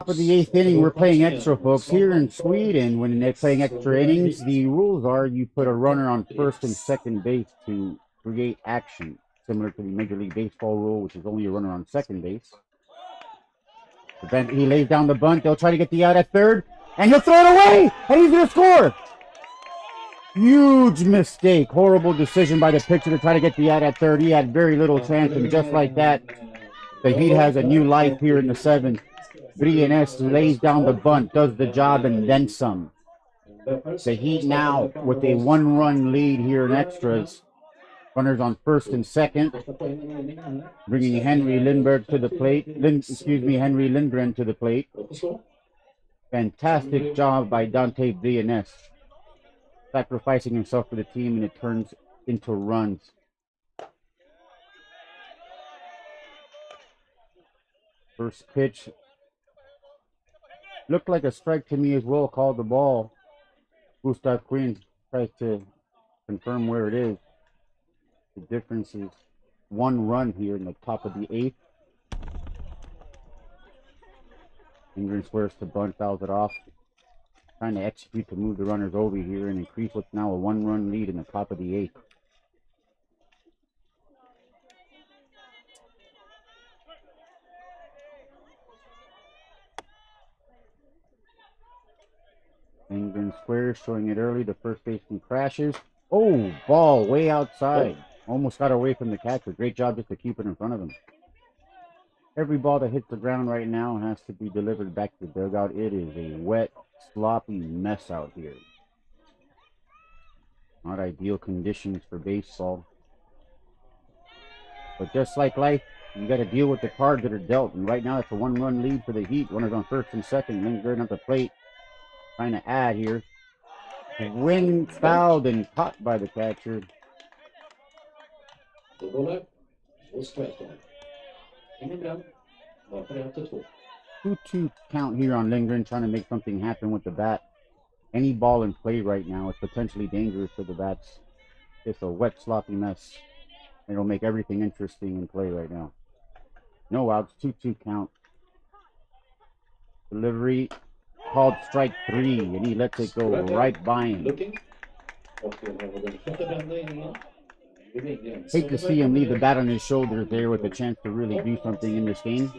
A: Top of the 8th inning, we're playing extra, folks. Here in Sweden, when they're playing extra innings, the rules are you put a runner on first and second base to create action, similar to the Major League Baseball rule, which is only a runner on second base. But he lays down the bunt. They'll try to get the out at third, and he'll throw it away, and he's going to score. Huge mistake. Horrible decision by the pitcher to try to get the out at third. He had very little chance, and just like that, the Heat has a new life here in the 7th. Brienes lays down the bunt, does the job, and then some. The Heat now with a 1-run lead here in extras. Runners on first and second, bringing Henry Lindberg to the plate. Henry Lindgren to the plate. Fantastic job by Dante Brienes, sacrificing himself for the team, and it turns into runs. First pitch looked like a strike to me as well. Called the ball. Gustav Quinn tries to confirm where it is. The difference is 1 run here in the top of the 8th. Ingrid swears to bunt, fouls it off. Trying to execute to move the runners over here and increase what's now a 1-run lead in the top of the 8th. Ingrid squares, showing it early. The first baseman crashes. Oh, ball way outside. Almost got away from the catcher. Great job just to keep it in front of him. Every ball that hits the ground right now has to be delivered back to the dugout. It is a wet, sloppy mess out here. Not ideal conditions for baseball. But just like life, you got to deal with the cards that are dealt. And right now it's a 1-run lead for the Heat. Runners on first and second. Lindgren at the plate. Trying to add here. Wing fouled and caught by the catcher. 2-2 count here on Lindgren, trying to make something happen with the bat. Any ball in play right now is potentially dangerous for the bats. It's a wet, sloppy mess. It'll make everything interesting in play right now. No outs, 2-2 count. Delivery called strike 3, and he lets it go right by him. Hate to see him leave the bat on his shoulders there with a chance to really do something in this game.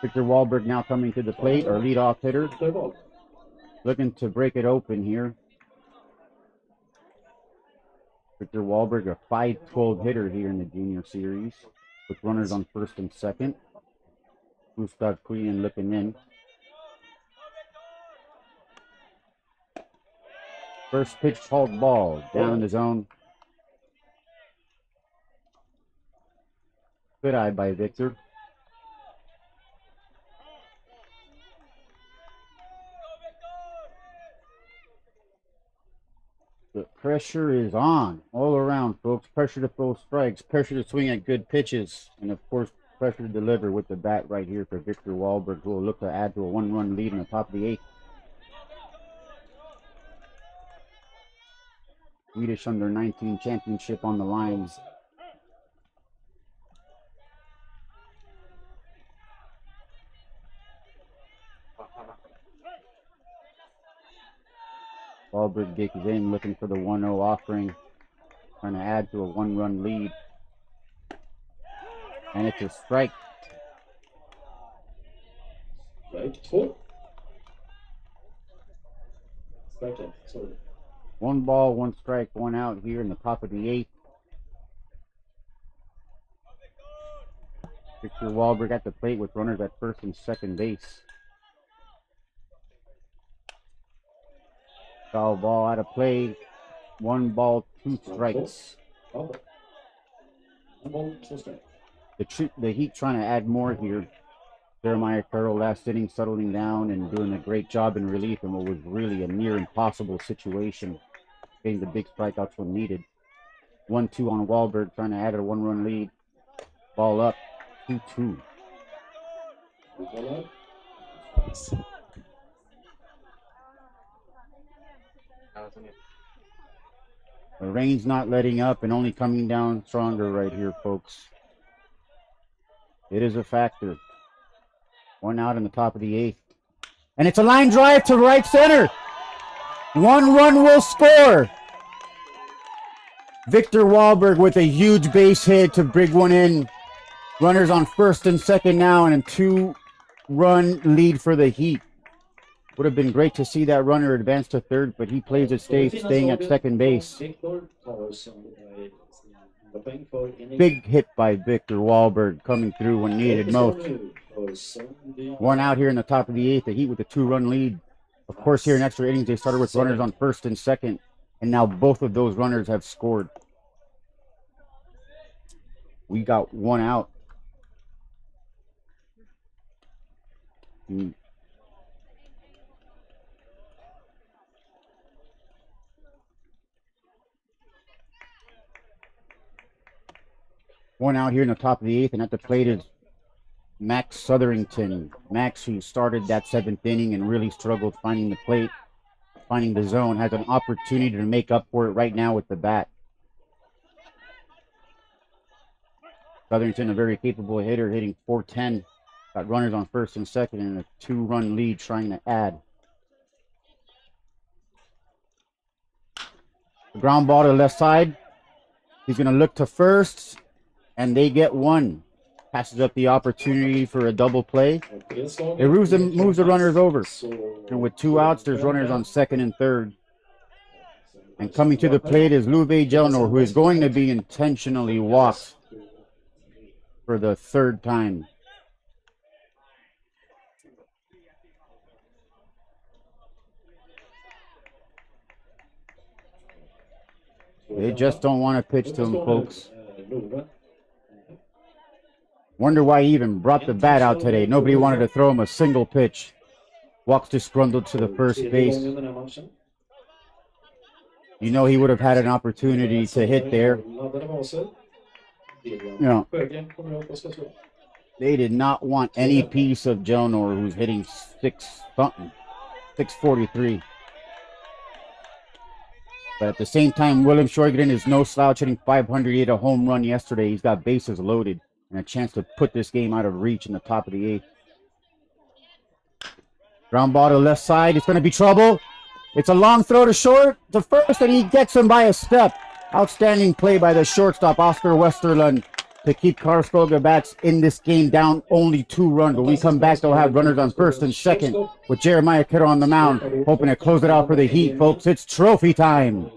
A: Victor Wahlberg now coming to the plate, our leadoff hitter. Looking to break it open here. Victor Wahlberg, a .512 hitter here in the junior series, with runners on first and second. Gustav Queen looking in. First pitch called ball, down in the zone. Good eye by Victor. The pressure is on all around, folks. Pressure to throw strikes, pressure to swing at good pitches, and of course, pressure to deliver with the bat right here for Victor Wahlberg, who will look to add to a 1-run lead in the top of the 8th. Swedish under-19 championship on the lines. Wahlberg gets in, looking for the 1-0 offering, trying to add to a 1-run lead. And it's a strike.
C: Strike 2. Strike 1, sorry.
A: 1 ball, 1 strike, 1 out here in the top of the 8th. Victor Wahlberg at the plate with runners at first and second base. Foul ball out of play. 1 ball, 2 strikes. The Heat trying to add more here. Jeremiah Farrell last inning settling down and doing a great job in relief in what was really a near impossible situation. Getting the big strikeouts when needed. 1-2 on Wahlberg, trying to add a 1-run lead. Ball up, 2-2. The rain's not letting up and only coming down stronger right here, folks. It is a factor. One out in the top of the 8th. And it's a line drive to right center. 1 run will score. Victor Wahlberg with a huge base hit to bring one in. Runners on first and second now, and a 2-run lead for the Heat. Would have been great to see that runner advance to third, but he plays it safe, staying at second base. Big hit by Victor Wahlberg coming through when needed most. 1 out here in the top of the 8th. The Heat with a 2-run lead. Of course, here in extra innings, they started with runners on first and second, and now both of those runners have scored. We got 1 out. One out here in the top of the 8th, and at the plate is Max Sotherington. Max, who started that 7th inning and really struggled finding the plate, finding the zone, has an opportunity to make up for it right now with the bat. Sotherington, a very capable hitter, hitting .410. Got runners on first and second and a 2-run lead trying to add. The ground ball to the left side. He's going to look to first, and they get 1. Passes up the opportunity for a double play. It moves the runners over. And with 2 outs, there's runners on second and third. And coming to the plate is Luve Jelnor, who is going to be intentionally walked for the 3rd time. They just don't want to pitch to him, folks. Wonder why he even brought the bat out today. Nobody wanted to throw him a single pitch. Walks disgruntled to the first base. You know he would have had an opportunity to hit there. You know, they did not want any piece of Jelnor, who's hitting 643. But at the same time, William Sjögren is no slouch, hitting .500. He hit a home run yesterday. He's got bases loaded and a chance to put this game out of reach in the top of the 8th. Ground ball to the left side. It's going to be trouble. It's a long throw to short, to first, and he gets him by a step. Outstanding play by the shortstop, Oscar Westerlund, to keep Karlskoga bats in this game down only 2 runs. When we come back, they'll have runners on first and second with Jeremiah Kidder on the mound, hoping to close it out for the Heat, folks. It's trophy time.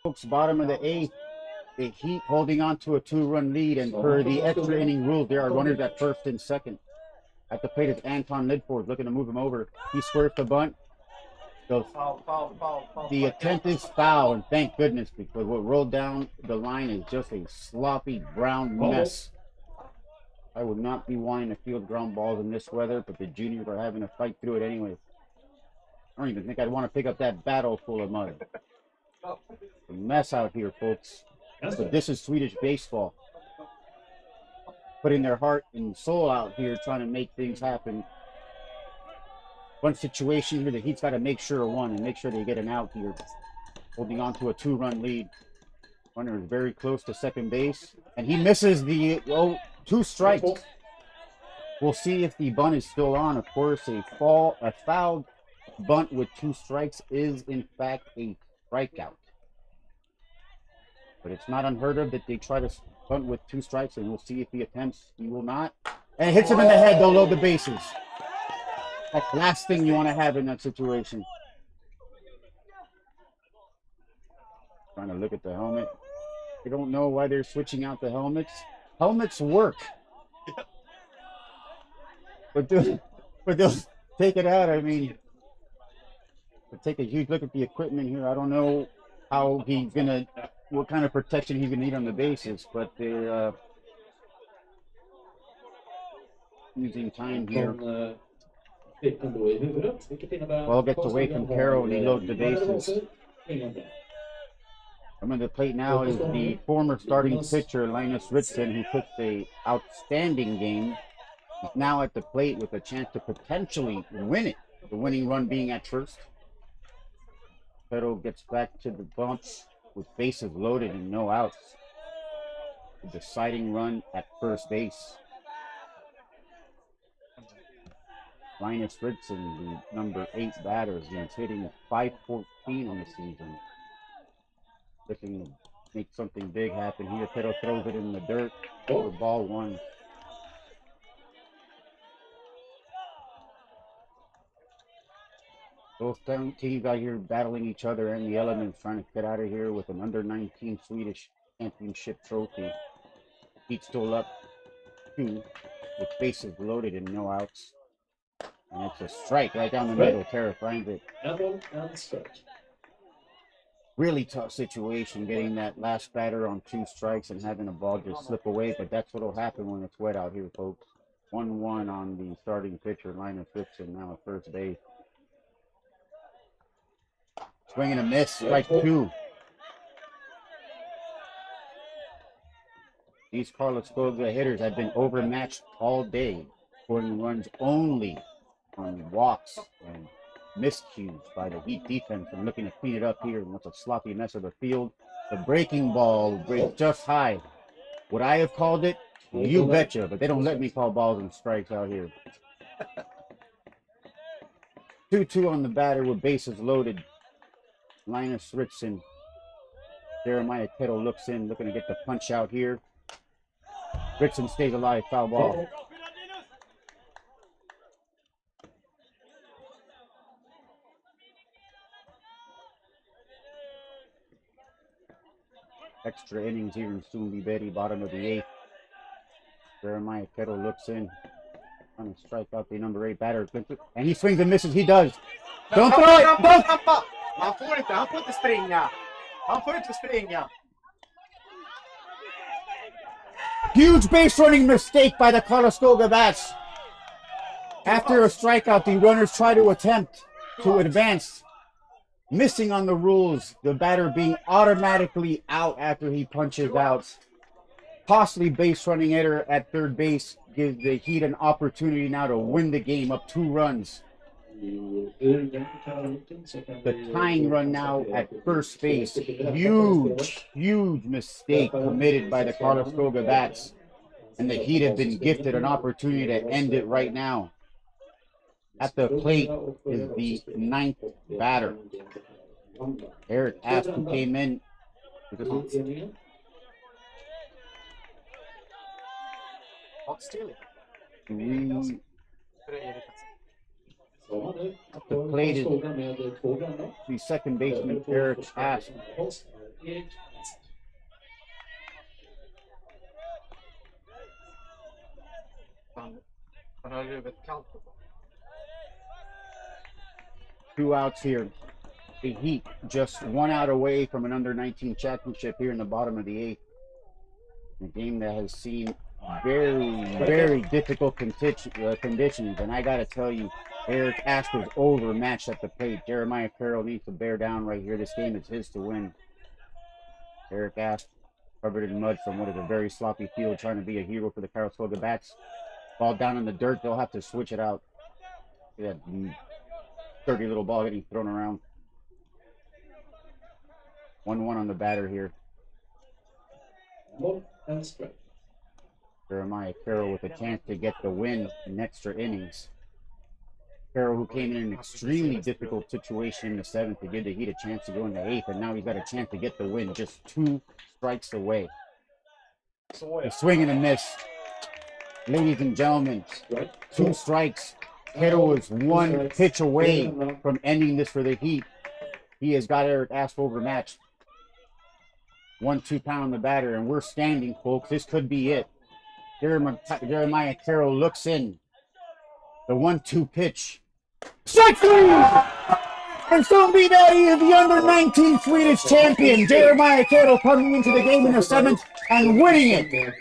A: Folks, bottom of the eighth. The Heat holding on to a 2-run lead, and per the extra inning rules, there are runners at first and second. At the plate is Anton Lidford looking to move him over. He squares the bunt. So the attempt is foul, and thank goodness, because what rolled down the line is just a sloppy brown mess. I would not be wanting to field ground balls in this weather, but the juniors are having to fight through it anyway. I don't even think I'd want to pick up that battle full of mud. A mess out here, folks. But this is Swedish baseball. Putting their heart and soul out here, trying to make things happen. One situation here, the Heat's got to make sure of one and make sure they get an out here. Holding on to a 2-run lead. Runner is very close to second base, and he misses the 2 strikes. We'll see if the bunt is still on. Of course, a fouled bunt with 2 strikes is in fact a strikeout. But it's not unheard of that they try to bunt with 2 strikes, and we'll see if he attempts. He will not. And it hits him in the head. They'll load the bases. That's the last thing you want to have in that situation. Trying to look at the helmet. I don't know why they're switching out the helmets. Helmets work. But they'll take it out. I mean, take a huge look at the equipment here. I don't know how he's going to, what kind of protection he's going to need on the bases, but they're using time here. Ball gets away from Carroll and he loads the bases. Coming to the plate now is the former starting pitcher, Linus Ritson, who took the outstanding game. He's now at the plate with a chance to potentially win it. The winning run being at first. Pedro gets back to the bump with bases loaded and no outs. The deciding run at first base. Linus Ritson, the number 8 batter, he's hitting .514 on the season. Looking to make something big happen here. Pedro throws it in the dirt for ball 1. Both teams out here battling each other and the elements, trying to get out of here with an under-19 Swedish championship trophy. Heat still up 2 with bases loaded and no outs. And it's a strike right down the middle. Tara finds it. Really tough situation getting that last batter on 2 strikes and having the ball just slip away, but that's what will happen when it's wet out here, folks. 1-1 on the starting pitcher, Linus Ritson, now at first base. Swing and a miss, strike 2. These Karlskoga hitters have been overmatched all day, scoring runs only on walks and miscues by the Heat defense and looking to clean it up here. And that's a sloppy mess of the field. The breaking ball breaks just high. Would I have called it? You betcha, but they don't let me call balls and strikes out here. 2-2 on the batter with bases loaded. Linus Ritson. Jeremiah Kettle looks in, looking to get the punch out here. Ritson stays alive, foul ball. Extra innings here in Sundbyberg, bottom of the 8th. Jeremiah Kettle looks in, trying to strike out the number 8 batter, and he swings and misses. He does. Don't throw it! Don't!
B: Han får inte springa. Han får inte springa.
A: Huge base running mistake by the Karlskoga bats. After a strikeout, the runners try to attempt to advance. Missing on the rules, the batter being automatically out after he punches out. Costly base running hitter at third base gives the Heat an opportunity now to win the game up 2 runs. The tying run now at first base. Huge mistake committed by the Karlskoga bats. And the Heat have been gifted an opportunity to end it right now. At the plate is the 9th batter. Eric Asp, who came in. At the plate is the second baseman, Eric Asp.
C: Erik.
B: Han har huvudet kallt.
A: 2 outs here. The Heat just 1 out away from an under-19 championship here in the bottom of the 8th. A game that has seen very difficult conditions. And I got to tell you, Eric Asp is overmatched at the plate. Jeremiah Carroll needs to bear down right here. This game is his to win. Eric Asp covered in mud from what is a very sloppy field, trying to be a hero for the Karlskoga Bats. Ball down in the dirt. They'll have to switch it out. That dirty little ball getting thrown around. 1-1 on the batter here.
C: Ball and strike.
A: Jeremiah Carroll with a chance to get the win in extra innings. Carroll, who came in an extremely difficult situation in the 7th to give the Heat a chance to go in the 8th, and now he's got a chance to get the win just 2 strikes away. A swing and a miss. Ladies and gentlemen, 2 strikes. Carroll is 1 pitch away from ending this for the Heat. He has got Eric Asp overmatched. 1-2 count on the batter, and we're standing, folks. This could be it. Jeremiah Carroll looks in. The 1-2 pitch. Strike 3! And Sundbyberg is the under-19 Swedish champion. Jeremiah Carroll coming into the game in the 7th and winning it.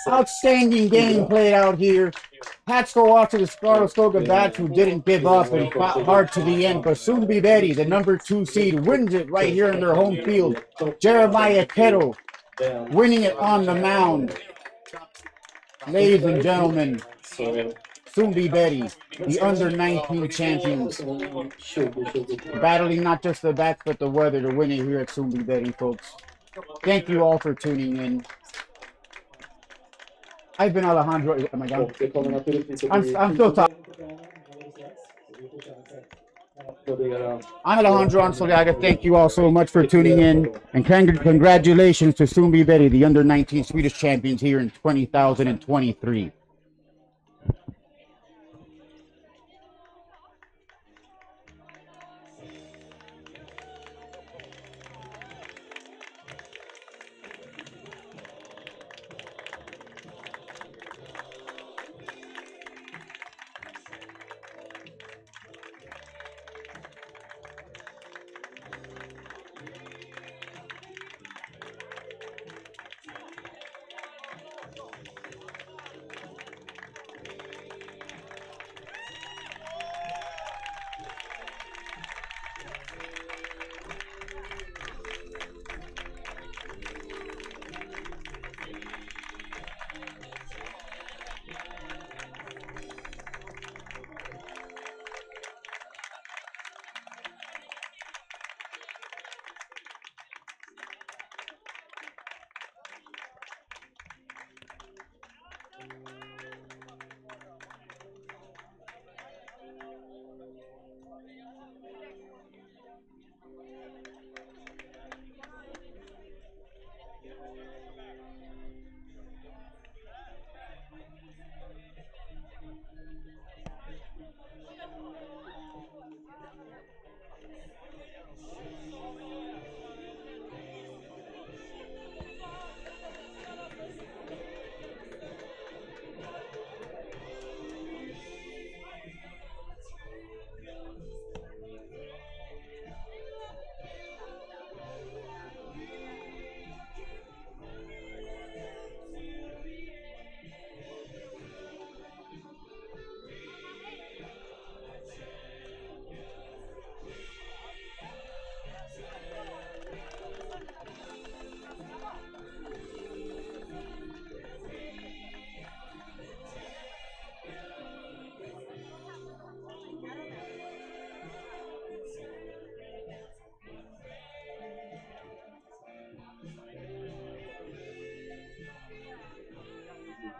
A: Outstanding game played out here. Hats go off to the Karlskoga Bats, who didn't give up and fought hard to the end. But Sundbyberg, the number 2 seed, wins it right here in their home field. Jeremiah Carroll winning it on the mound. Ladies and gentlemen, Sundbyberg, the under-19 champions, battling not just the bats but the weather to win it here at Sundbyberg, folks. Thank you all for tuning in. I've been Alejandro. Am I done? I'm still talking. I'm Alejandro Ansoliaga. Thank you all so much for tuning in. And congratulations to Sundbyberg, the under-19 Swedish champions here in 2023.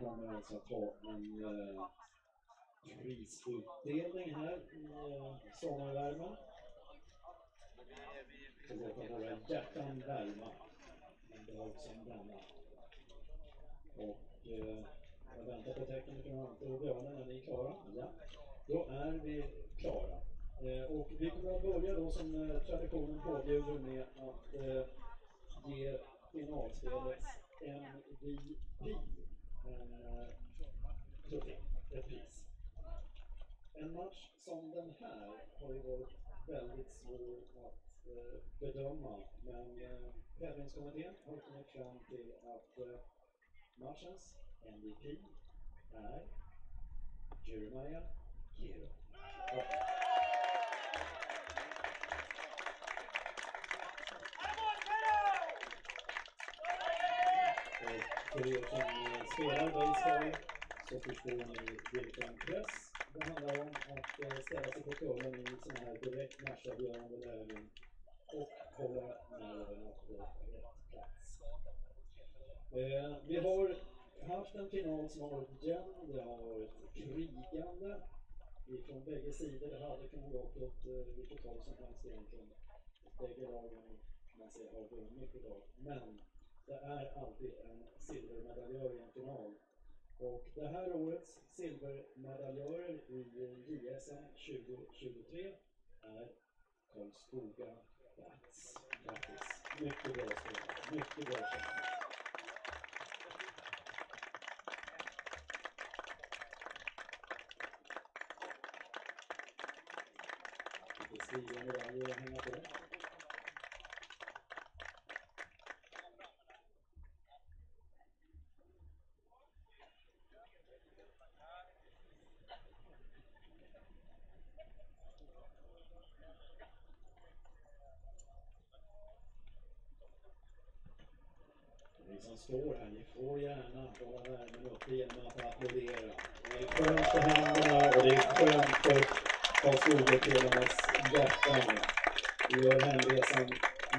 C: kommer alltså att ha en prisutdelning här i sommarvärmen. Så låter våra hjärtan värma. Men det har också en denna. Och jag väntar på tecken från Ante och Björnen. Är ni klara? Ja. Då är vi klara. Och vi kommer att börja då som traditionen påbjuder med att ge finalspelets MVP trofé, ett pris. En match som den här har ju varit väldigt svår att bedöma, men tävlingskommittén har kommit fram till att matchens MVP är Jeremiah Kiro. För er som spelar baseball så förstår ni vilken press det handlar om att ställa sig på kullen i sådana här direkt matchavgörande lägen och hålla nerverna på rätt plats. Vi har haft en final som har varit jämn, det har varit krigande från bägge sidor. Det hade kunnat gå åt vilket håll som helst egentligen. Bägge lagen man ser har vunnit idag, men det är alltid en silvermedaljör i en final. Och det här årets silvermedaljörer i JSM 2023 är Karlskoga Bats. Grattis! Mycket bra spel, mycket bra kämpat. Lite stiga medaljer att hänga på. Ni som står här, ni får gärna hålla värmen uppe genom att applådera. Det är skönt för händerna och det är skönt för Karlskoga-spelarnas hjärtan. Det gör hemresan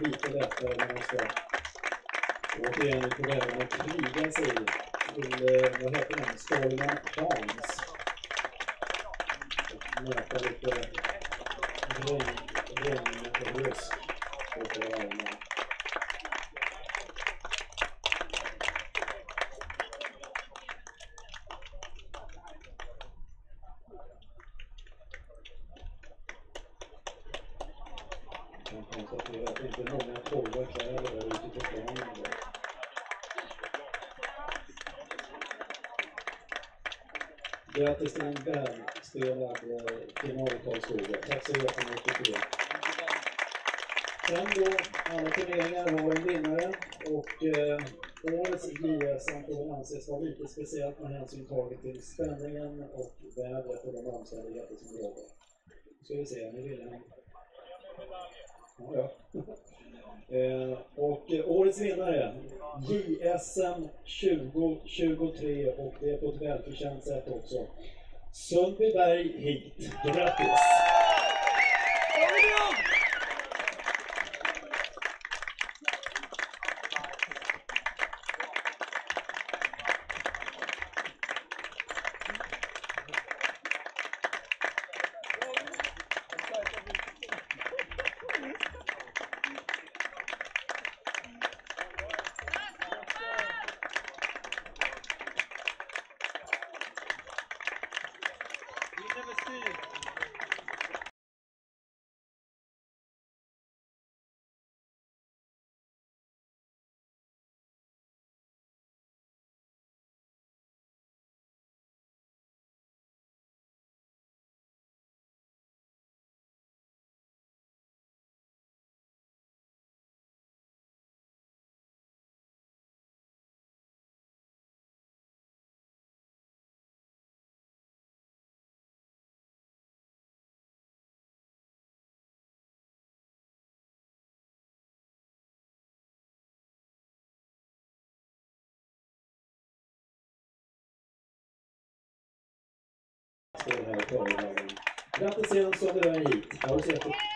C: lite lättare när man ska återigen ut på vägen och kriga sig till, vad heter den, stormen Hans. Och möta lite regn och rusk på Örvallen. Jag konstaterar att det inte är många torra kläder där ute på planen. Grattis till en välspelad final i Karlskoga. Tack så jättemycket för det. Sen då, alla turneringar har en vinnare och årets JSM får väl anses vara lite speciellt med hänsyn taget till spänningen och vädret och de omständigheter som råder. Ska vi se, ni vill en. Ja. Och årets vinnare JSM 2023 och det är på ett välförtjänt sätt också. Sundbyberg Heat. Grattis! Grattis igen Sundbyberg Heat.